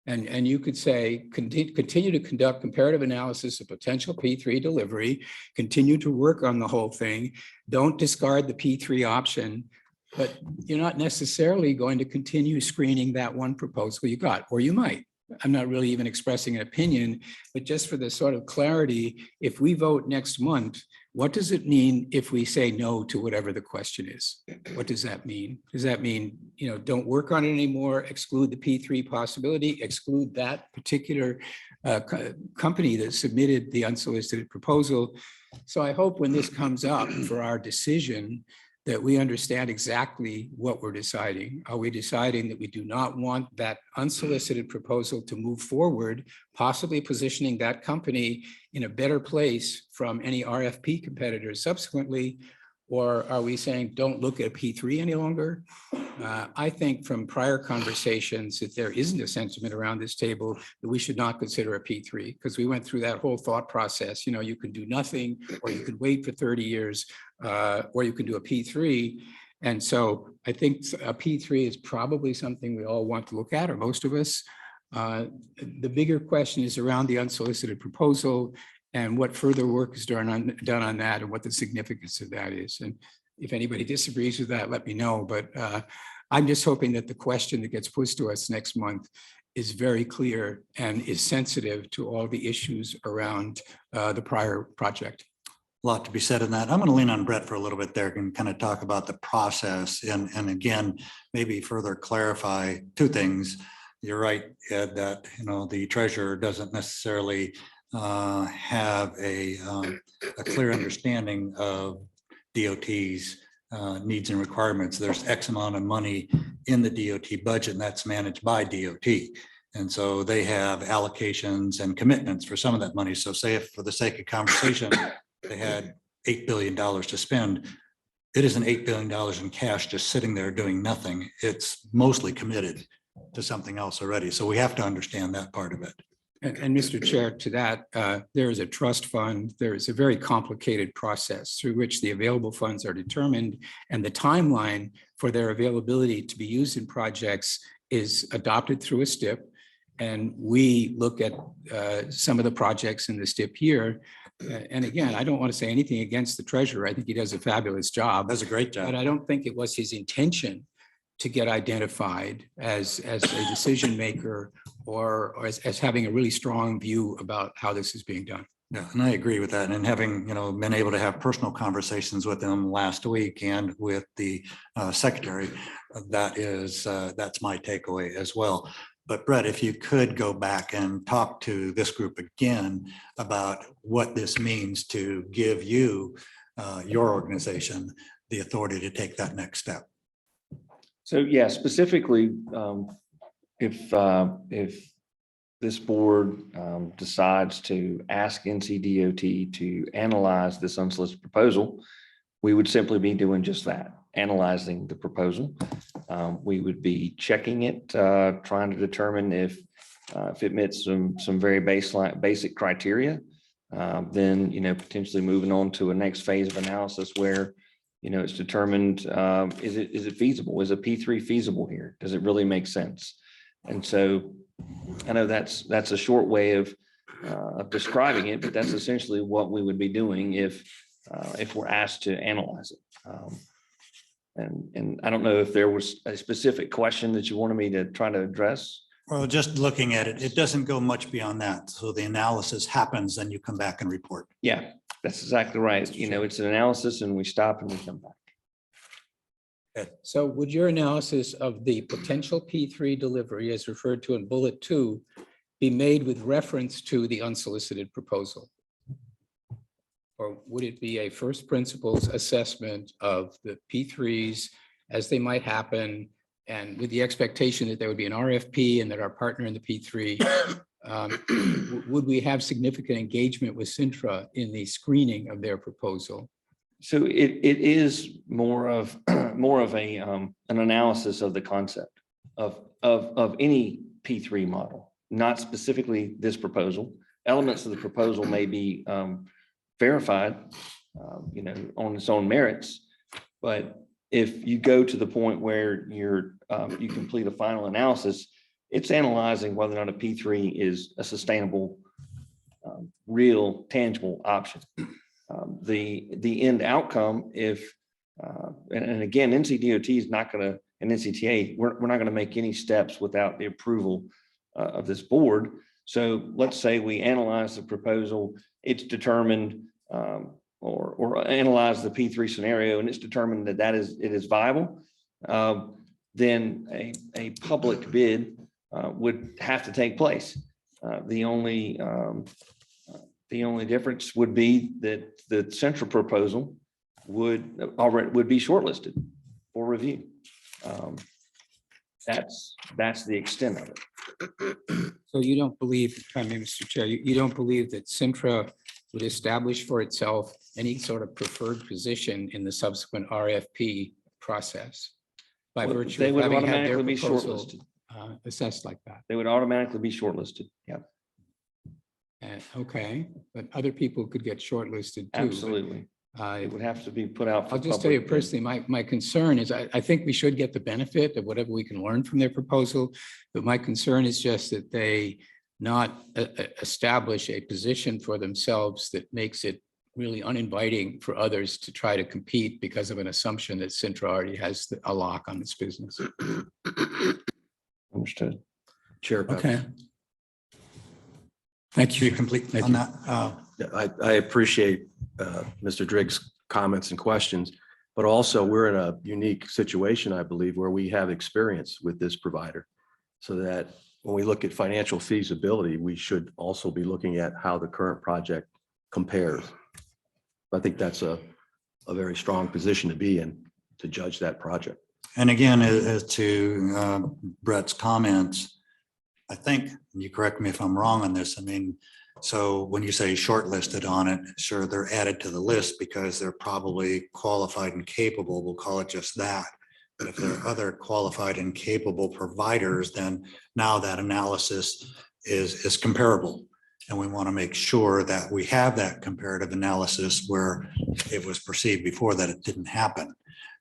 And you could say, continue to conduct comparative analysis of potential P3 delivery, continue to work on the whole thing, don't discard the P3 option, but you're not necessarily going to continue screening that one proposal you got, or you might. I'm not really even expressing an opinion, but just for the sort of clarity, if we vote next month, what does it mean if we say no to whatever the question is? What does that mean? Does that mean, don't work on it anymore, exclude the P3 possibility, exclude that particular company that submitted the unsolicited proposal? So I hope when this comes up for our decision, that we understand exactly what we're deciding. Are we deciding that we do not want that unsolicited proposal to move forward, possibly positioning that company in a better place from any RFP competitors subsequently? Or are we saying, don't look at P3 any longer? I think from prior conversations that there isn't a sentiment around this table that we should not consider a P3, because we went through that whole thought process. You know, you can do nothing, or you could wait for 30 years, or you can do a P3. And so I think a P3 is probably something we all want to look at, or most of us. The bigger question is around the unsolicited proposal and what further work is done on that, and what the significance of that is. And if anybody disagrees with that, let me know. But I'm just hoping that the question that gets pushed to us next month is very clear and is sensitive to all the issues around the prior project. A lot to be said in that. I'm going to lean on Brett for a little bit there and kind of talk about the process and again, maybe further clarify two things. You're right, Ed, that, you know, the treasurer doesn't necessarily have a clear understanding of DOT's needs and requirements. There's X amount of money in the DOT budget, and that's managed by DOT. And so they have allocations and commitments for some of that money. So say if for the sake of conversation, they had $8 billion to spend, it isn't $8 billion in cash just sitting there doing nothing. It's mostly committed to something else already. So we have to understand that part of it. And Mr. Chair, to that, there is a trust fund. There is a very complicated process through which the available funds are determined, and the timeline for their availability to be used in projects is adopted through a STIP. And we look at some of the projects in the STIP here. And again, I don't want to say anything against the treasurer. I think he does a fabulous job. Does a great job. But I don't think it was his intention to get identified as a decision maker or as having a really strong view about how this is being done. Yeah, and I agree with that. And having, you know, been able to have personal conversations with them last week and with the secretary, that's my takeaway as well. But Brett, if you could go back and talk to this group again about what this means to give you, your organization, the authority to take that next step. So yeah, specifically, if this board decides to ask NCDOT to analyze this unsolicited proposal, we would simply be doing just that, analyzing the proposal. We would be checking it, trying to determine if it meets some very basic criteria. Then, you know, potentially moving on to a next phase of analysis where, you know, it's determined, is it feasible? Is a P3 feasible here? Does it really make sense? And so I know that's a short way of describing it, but that's essentially what we would be doing if we're asked to analyze it. And I don't know if there was a specific question that you wanted me to try to address. Well, just looking at it, it doesn't go much beyond that. So the analysis happens, then you come back and report. Yeah, that's exactly right. You know, it's an analysis and we stop and we come back. So would your analysis of the potential P3 delivery as referred to in bullet 2 be made with reference to the unsolicited proposal? Or would it be a first principles assessment of the P3s as they might happen, and with the expectation that there would be an RFP and that our partner in the P3, would we have significant engagement with Sintra in the screening of their proposal? So it is more of an analysis of the concept of any P3 model, not specifically this proposal. Elements of the proposal may be verified, you know, on its own merits, but if you go to the point where you complete a final analysis, it's analyzing whether or not a P3 is a sustainable, real, tangible option. The end outcome, if and again, NCDOT is not going to, and NCTA, we're not going to make any steps without the approval of this board. So let's say we analyze the proposal, it's determined, or analyze the P3 scenario, and it's determined that it is viable. Then a public bid would have to take place. The only difference would be that the central proposal would be shortlisted for review. That's the extent of it. So you don't believe, if I may, Mr. Chair, you don't believe that Sintra would establish for itself any sort of preferred position in the subsequent RFP process by Well, virtue they of would having had their automatically be proposal shortlisted. assessed like that? They would automatically be shortlisted. Yeah, Okay, but other people could get shortlisted too. but, absolutely. It would have to be put out. for I'll just tell you public bid. personally, my concern is I think we should get the benefit of whatever we can learn from their proposal. But my concern is just that they not establish a position for themselves that makes it really uninviting for others to try to compete because of an assumption that Sintra already has a lock on this business. Understood. Chair. Okay. Thank you. Complete Thank on you. that. I appreciate Mr. Driggs' comments and questions, but also we're in a unique situation, I believe, where we have experience with this provider. So that when we look at financial feasibility, we should also be looking at how the current project compares. I think that's a very strong position to be in to judge that project. And again, as to Brett's comments, I think, and you correct me if I'm wrong on this, I mean, so when you say shortlisted on it, sure, they're added to the list because they're probably qualified and capable, we'll call it just that. But if there are other qualified and capable providers, then now that analysis is comparable. And we want to make sure that we have that comparative analysis where it was perceived before that it didn't happen.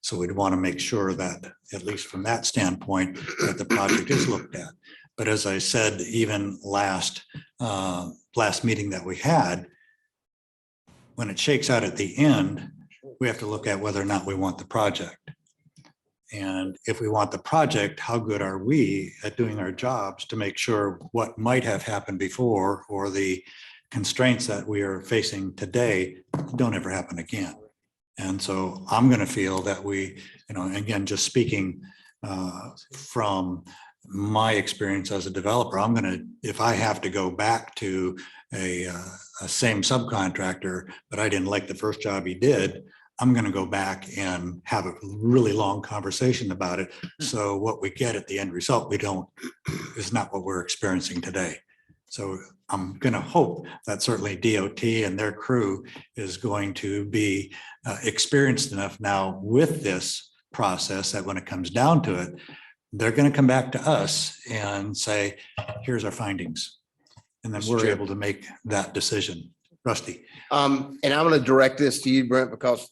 So we'd want to make sure that, at least from that standpoint, that the project is looked at. But as I said, even last meeting that we had, when it shakes out at the end, we have to look at whether or not we want the project. And if we want the project, how good are we at doing our jobs to make sure what might have happened before or the constraints that we are facing today don't ever happen again. And so I'm going to feel that we, again, just speaking from my experience as a developer, I'm going to, if I have to go back to a same subcontractor, but I didn't like the first job he did, I'm going to go back and have a really long conversation about it. So what we get at the end result, is not what we're experiencing today. So I'm going to hope that certainly DOT and their crew is going to be experienced enough now with this process that when it comes down to it, they're going to come back to us and say, here's our findings. And then we're able to make that decision. Rusty. And I'm going to direct this to you, Brent, because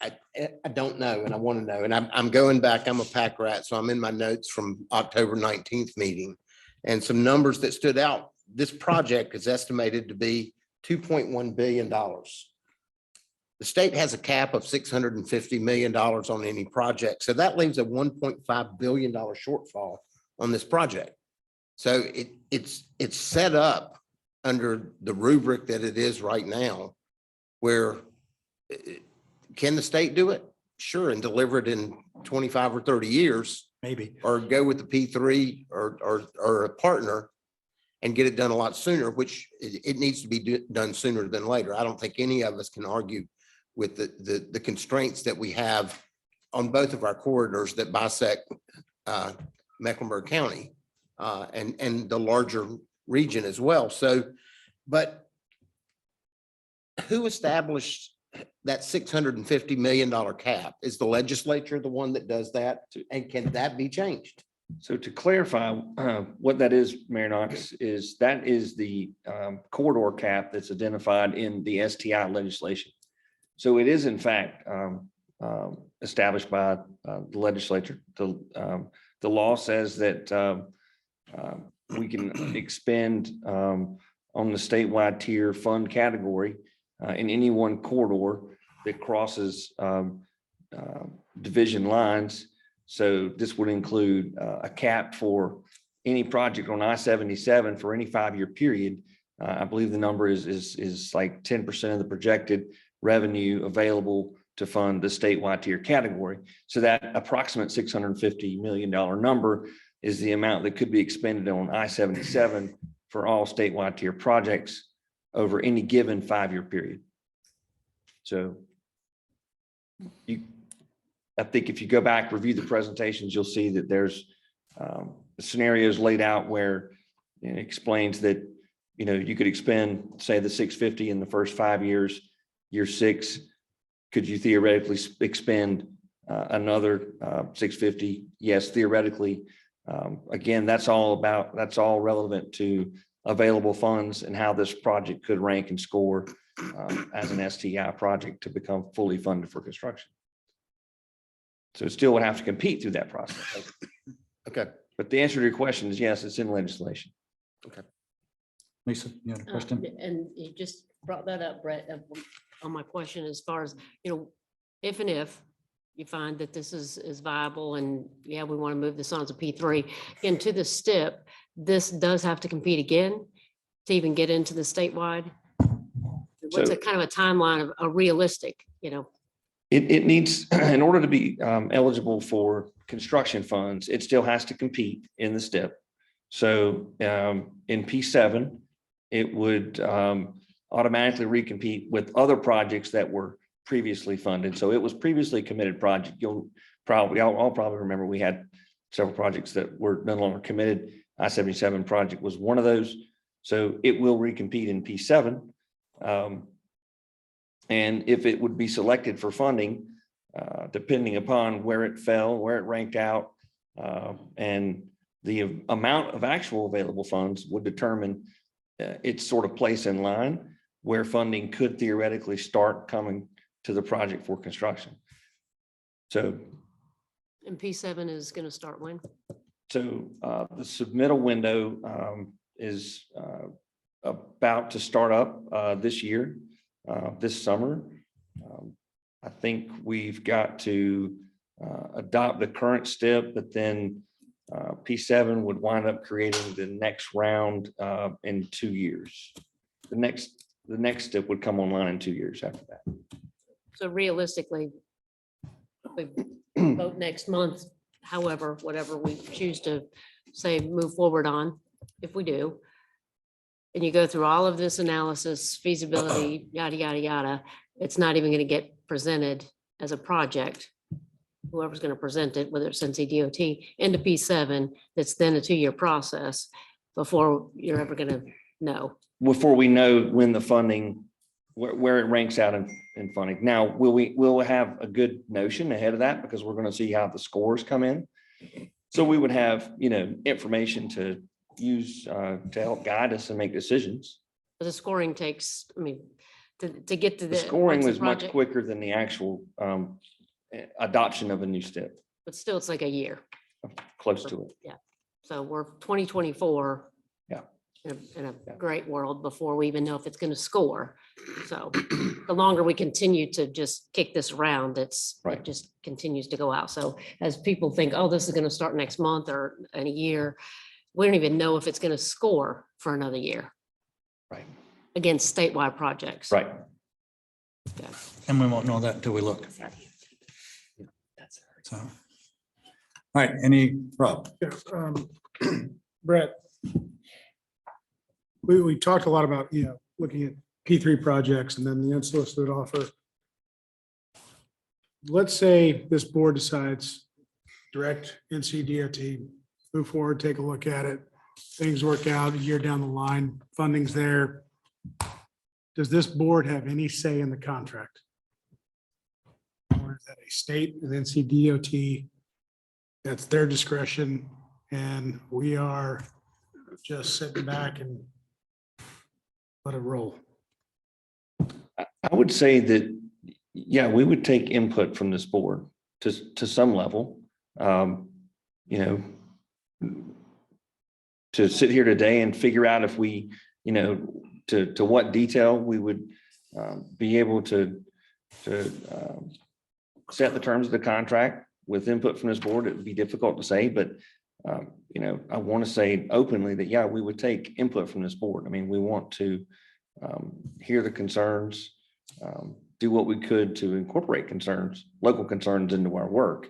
I don't know and I want to know. And I'm going back, I'm a pack rat, so I'm in my notes from October 19th meeting and some numbers that stood out. This project is estimated to be $2.1 billion. The state has a cap of $650 million on any project. So that leaves a $1.5 billion shortfall on this project. So it's set up under the rubric that it is right now, where can the state do it? Sure, and deliver it in 25 or 30 years. Maybe. Or go with the P3 or a partner and get it done a lot sooner, which it needs to be done sooner than later. I don't think any of us can argue with the constraints that we have on both of our corridors that bisect Mecklenburg County and the larger region as well. So, but who established that $650 million cap? Is the legislature the one that does that? And can that be changed? So to clarify, what that is, Mayor Knox, is that is the corridor cap that's identified in the STI legislation. So it is in fact established by the legislature. The law says that we can expend on the statewide tier fund category in any one corridor that crosses division lines. So this would include a cap for any project on I-77 for any 5-year period. I believe the number is like 10% of the projected revenue available to fund the statewide tier category. So that approximate $650 million number is the amount that could be expended on I-77 for all statewide tier projects over any given 5-year period. So I think if you go back, review the presentations, you'll see that there's scenarios laid out where it explains that, you could expend, say, the 650 in the first 5 years. Year 6, could you theoretically expend another 650? Yes, theoretically. Again, that's all relevant to available funds and how this project could rank and score as an STI project to become fully funded for construction. So it still would have to compete through that process. Okay. But the answer to your question is yes, it's in legislation. Okay. Lisa, you had a question? And you just brought that up, Brett, on my question as far as, if you find that this is viable and yeah, we want to move this on to P3 into the STIP, this does have to compete again to even get into the statewide. What's So- a kind of a timeline of a realistic, It needs, in order to be eligible for construction funds, it still has to compete in the STIP. So in P7, it would automatically recompete with other projects that were previously funded. So it was previously committed project. I'll probably remember we had several projects that were no longer committed. I-77 project was one of those. So it will recompete in P7. And if it would be selected for funding, depending upon where it fell, where it ranked out, and the amount of actual available funds would determine its sort of place in line where funding could theoretically start coming to the project for construction. So, and P7 is going to start when? the submittal window is about to start up this year, this summer. I think we've got to adopt the current STIP, but then P7 would wind up creating the next round in 2 years. The next STIP would come online in 2 years after that. So realistically, we vote next month, however, whatever we choose to say, move forward on, if we do. And you go through all of this analysis, feasibility, yada, yada, yada, it's not even going to get presented as a project. Whoever's going to present it, whether it's NCDOT, into P7, that's then a 2-year process before you're ever going to know. Before we know when the funding, where it ranks out in funding. Now, we'll have a good notion ahead of that because we're going to see how the scores come in. So we would have, information to use to help guide us and make decisions. But the scoring takes, to get to The the. scoring once the was much project- quicker than the actual adoption of a new STIP, But still, it's like a year. close to it. Yeah. So we're 2024. Yeah. In a great world before we even know if it's going to score. So the longer we continue to just kick this around, it just continues to go out. So as people think, oh, this is going to start next month or in a year, we don't even know if it's going to score for another year. Right. Against statewide projects. Right. And we won't know that until we look. So, all right, Rob? Yeah, Brett, we talked a lot about, looking at P3 projects and then the unsolicited offer. Let's say this board decides direct NCDOT, move forward, take a look at it. Things work out a year down the line, funding's there. Does this board have any say in the contract? Or is that a state and NCDOT? That's their discretion, and we are just sitting back and let it roll. I would say that, yeah, we would take input from this board to some level. To sit here today and figure out if we, to what detail we would be able to set the terms of the contract with input from this board, it would be difficult to say, but I want to say openly that, yeah, we would take input from this board. I mean, we want to hear the concerns, do what we could to incorporate local concerns into our work.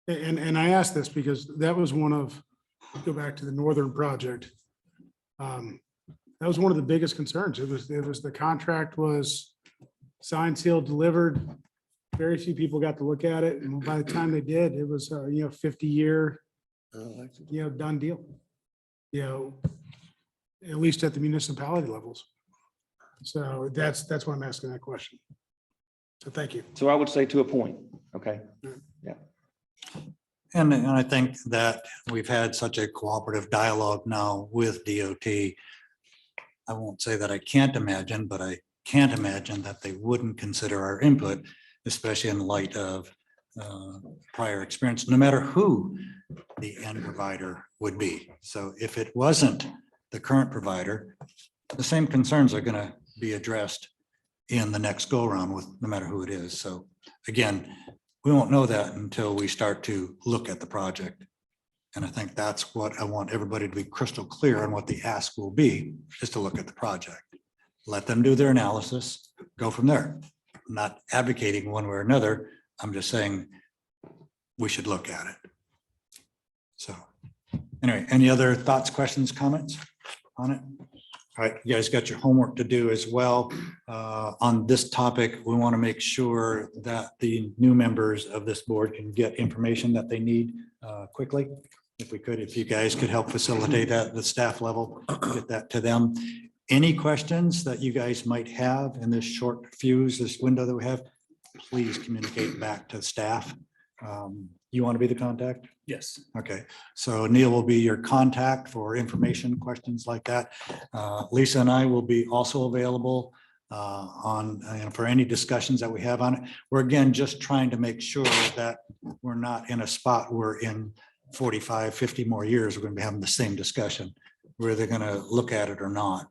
And I asked this because that was go back to the Northern project. That was one of the biggest concerns. It was the contract was signed, sealed, delivered. Very few people got to look at it. And by the time they did, it was, 50-year, done deal. At least at the municipality levels. So that's why I'm asking that question. So thank you. So I would say to a point, okay? And I think that we've had such a cooperative dialogue now with DOT. I won't say that I can't imagine, but I can't imagine that they wouldn't consider our input, especially in light of prior experience, no matter who the end provider would be. So if it wasn't the current provider, the same concerns are going to be addressed in the next go around with no matter who it is. So again, we won't know that until we start to look at the project. And I think that's what I want everybody to be crystal clear on, what the ask will be, is to look at the project. Let them do their analysis, go from there. I'm not advocating one way or another. I'm just saying we should look at it. So anyway, any other thoughts, questions, comments on it? All right, you guys got your homework to do as well. On this topic, we want to make sure that the new members of this board can get information that they need quickly. If we could, if you guys could help facilitate that at the staff level, get that to them. Any questions that you guys might have in this short fuse, this window that we have, please communicate back to staff. You want to be the contact? Yes. Okay, so Neil will be your contact for information, questions like that. Lisa and I will be also available for any discussions that we have on it. We're again just trying to make sure that we're not in a spot where in 45, 50 more years, we're going to be having the same discussion, where they're going to look at it or not.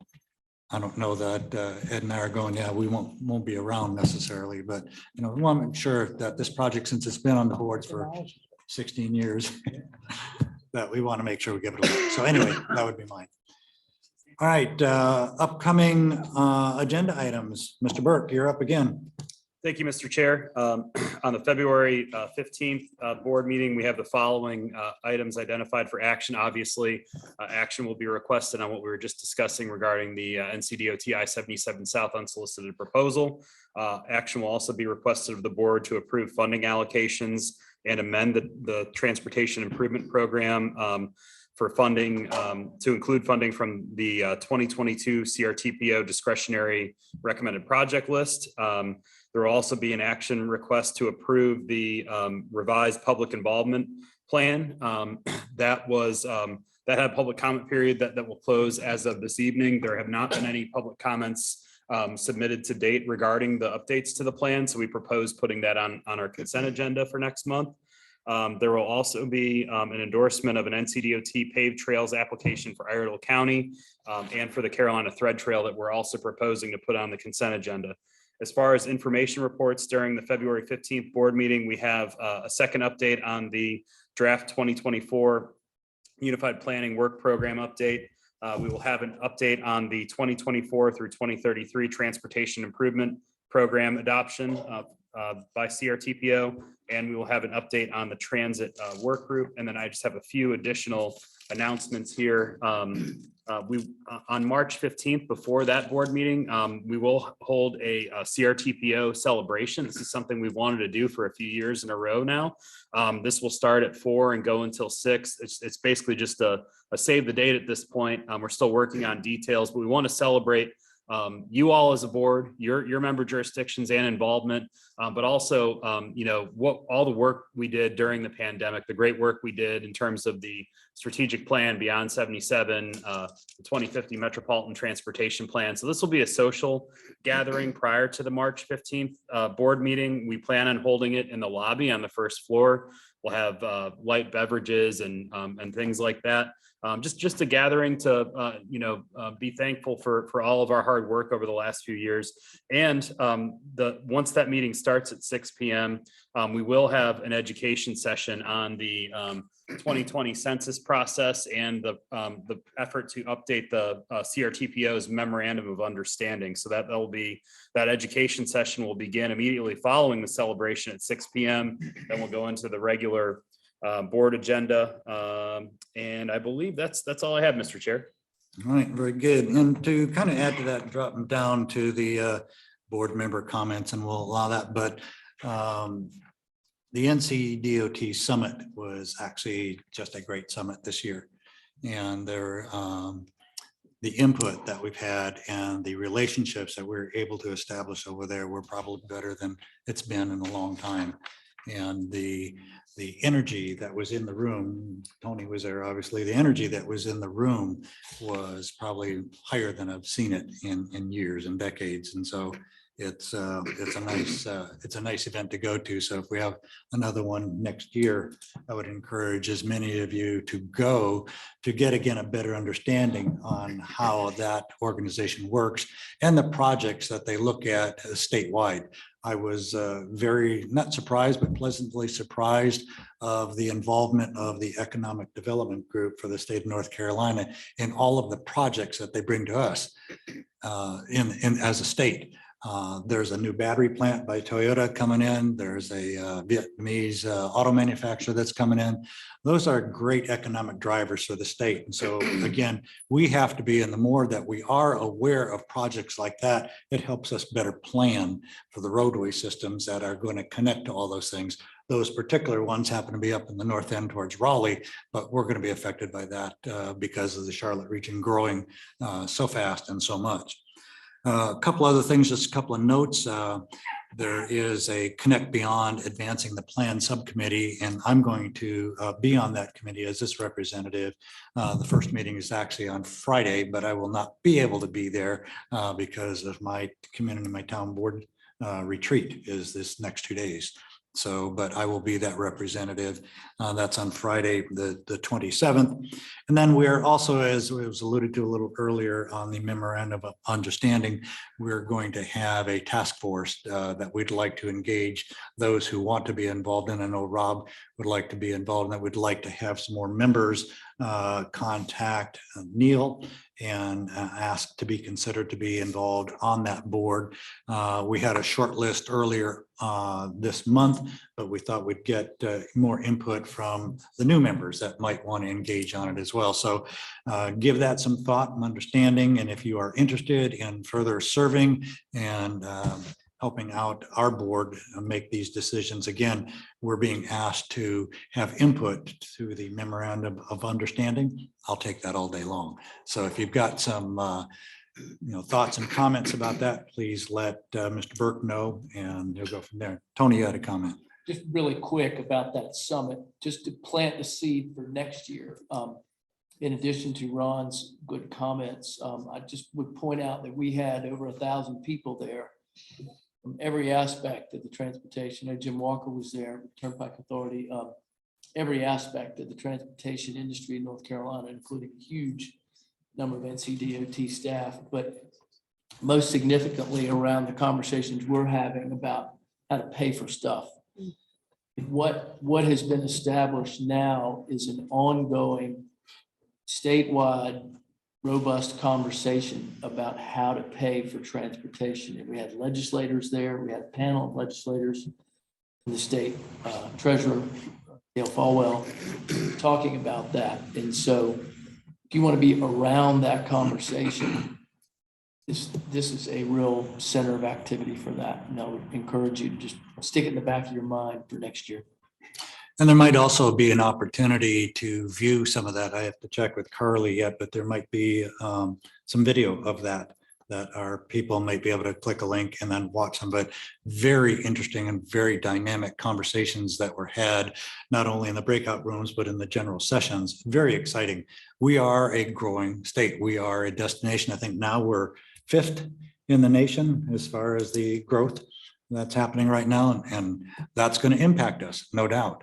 I don't know that Ed and I are going, yeah, we won't be around necessarily, but we want to make sure that this project, since it's been on the boards for 16 years, that we want to make sure we give it a look. So anyway, that would be mine. All right, upcoming agenda items. Mr. Burke, you're up again. Thank you, Mr. Chair. On the February 15th board meeting, we have the following items identified for action. Obviously, action will be requested on what we were just discussing regarding the NCDOT I-77 South unsolicited proposal. Action will also be requested of the board to approve funding allocations and amend the transportation improvement program for funding to include funding from the 2022 CRTPO discretionary recommended project list. There will also be an action request to approve the revised public involvement plan. That had a public comment period that will close as of this evening. There have not been any public comments submitted to date regarding the updates to the plan. So we propose putting that on our consent agenda for next month. There will also be an endorsement of an NCDOT paved trails application for Iredell County and for the Carolina Thread Trail that we're also proposing to put on the consent agenda. As far as information reports during the February 15th board meeting, we have a second update on the draft 2024 Unified Planning Work Program update. We will have an update on the 2024 through 2033 Transportation Improvement Program adoption by CRTPO, and we will have an update on the transit work group. And then I just have a few additional announcements here. On March 15th, before that board meeting, we will hold a CRTPO celebration. This is something we've wanted to do for a few years in a row now. This will start at 4 and go until 6. It's basically just a save the date at this point. We're still working on details, but we want to celebrate you all as a board, your member jurisdictions and involvement, but also, what all the work we did during the pandemic, the great work we did in terms of the strategic plan beyond 77, the 2050 Metropolitan Transportation Plan. So this will be a social gathering prior to the March 15th board meeting. We plan on holding it in the lobby on the first floor. We'll have light beverages and things like that. Just a gathering to be thankful for all of our hard work over the last few years. And once that meeting starts at 6 p.m., we will have an education session on the 2020 census process and the effort to update the CRTPO's memorandum of understanding. So that education session will begin immediately following the celebration at 6 p.m. Then we'll go into the regular board agenda. And I believe that's all I have, Mr. Chair. All right, very good. And to kind of add to that, dropping down to the board member comments and we'll allow that, but the NCDOT summit was actually just a great summit this year. And there, the input that we've had and the relationships that we're able to establish over there were probably better than it's been in a long time. And the energy that was in the room, Tony was there, obviously, the energy that was in the room was probably higher than I've seen it in years and decades. And so it's a nice event to go to. So if we have another one next year, I would encourage as many of you to go to get again a better understanding on how that organization works and the projects that they look at statewide. I was very, not surprised, but pleasantly surprised of the involvement of the Economic Development Group for the state of North Carolina in all of the projects that they bring to us as a state. There's a new battery plant by Toyota coming in. There's a Vietnamese auto manufacturer that's coming in. Those are great economic drivers for the state. And so again, we have to be, and the more that we are aware of projects like that, it helps us better plan for the roadway systems that are going to connect to all those things. Those particular ones happen to be up in the north end towards Raleigh, but we're going to be affected by that because of the Charlotte region growing so fast and so much. A couple other things, just a couple of notes. There is a Connect Beyond Advancing the Plan subcommittee, and I'm going to be on that committee as this representative. The first meeting is actually on Friday, but I will not be able to be there because of my community, my town board retreat is this next 2 days. So, but I will be that representative. That's on Friday, the 27th. And then we're also, as it was alluded to a little earlier on the memorandum of understanding, we're going to have a task force that we'd like to engage those who want to be involved in. I know Rob would like to be involved, and I would like to have some more members contact Neil and ask to be considered to be involved on that board. We had a short list earlier this month, but we thought we'd get more input from the new members that might want to engage on it as well. So give that some thought and understanding. And if you are interested in further serving and helping out our board make these decisions, again, we're being asked to have input to the memorandum of understanding. I'll take that all day long. So if you've got some thoughts and comments about that, please let Mr. Burke know and he'll go from there. Tony, you had a comment. Just really quick about that summit, just to plant the seed for next year. In addition to Ron's good comments, I just would point out that we had over 1,000 people there from every aspect of the transportation. I know Jim Walker was there, Turnpike Authority, every aspect of the transportation industry in North Carolina, including a huge number of NCDOT staff, but most significantly around the conversations we're having about how to pay for stuff. What has been established now is an ongoing statewide robust conversation about how to pay for transportation. And we had legislators there. We had a panel of legislators from the state treasurer, Dale Falwell, talking about that. And so if you want to be around that conversation, this is a real center of activity for that. And I would encourage you to just stick it in the back of your mind for next year. And there might also be an opportunity to view some of that. I have to check with Carly yet, but there might be some video of that our people might be able to click a link and then watch them. But very interesting and very dynamic conversations that were had, not only in the breakout rooms, but in the general sessions. Very exciting. We are a growing state. We are a destination. I think now we're 5th in the nation as far as the growth that's happening right now. And that's going to impact us, no doubt.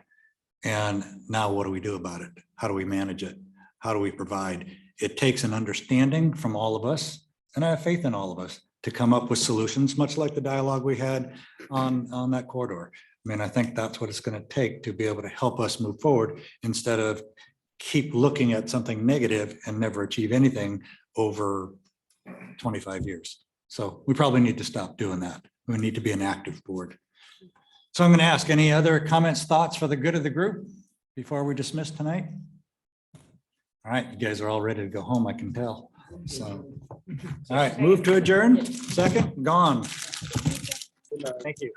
And now what do we do about it? How do we manage it? How do we provide? It takes an understanding from all of us, and I have faith in all of us to come up with solutions, much like the dialogue we had on that corridor. I mean, I think that's what it's going to take to be able to help us move forward instead of keep looking at something negative and never achieve anything over 25 years. So we probably need to stop doing that. We need to be an active board. So I'm going to ask any other comments, thoughts for the good of the group before we dismiss tonight? All right, you guys are all ready to go home, I can tell. So, all right, move to adjourn. Second, gone. Thank you.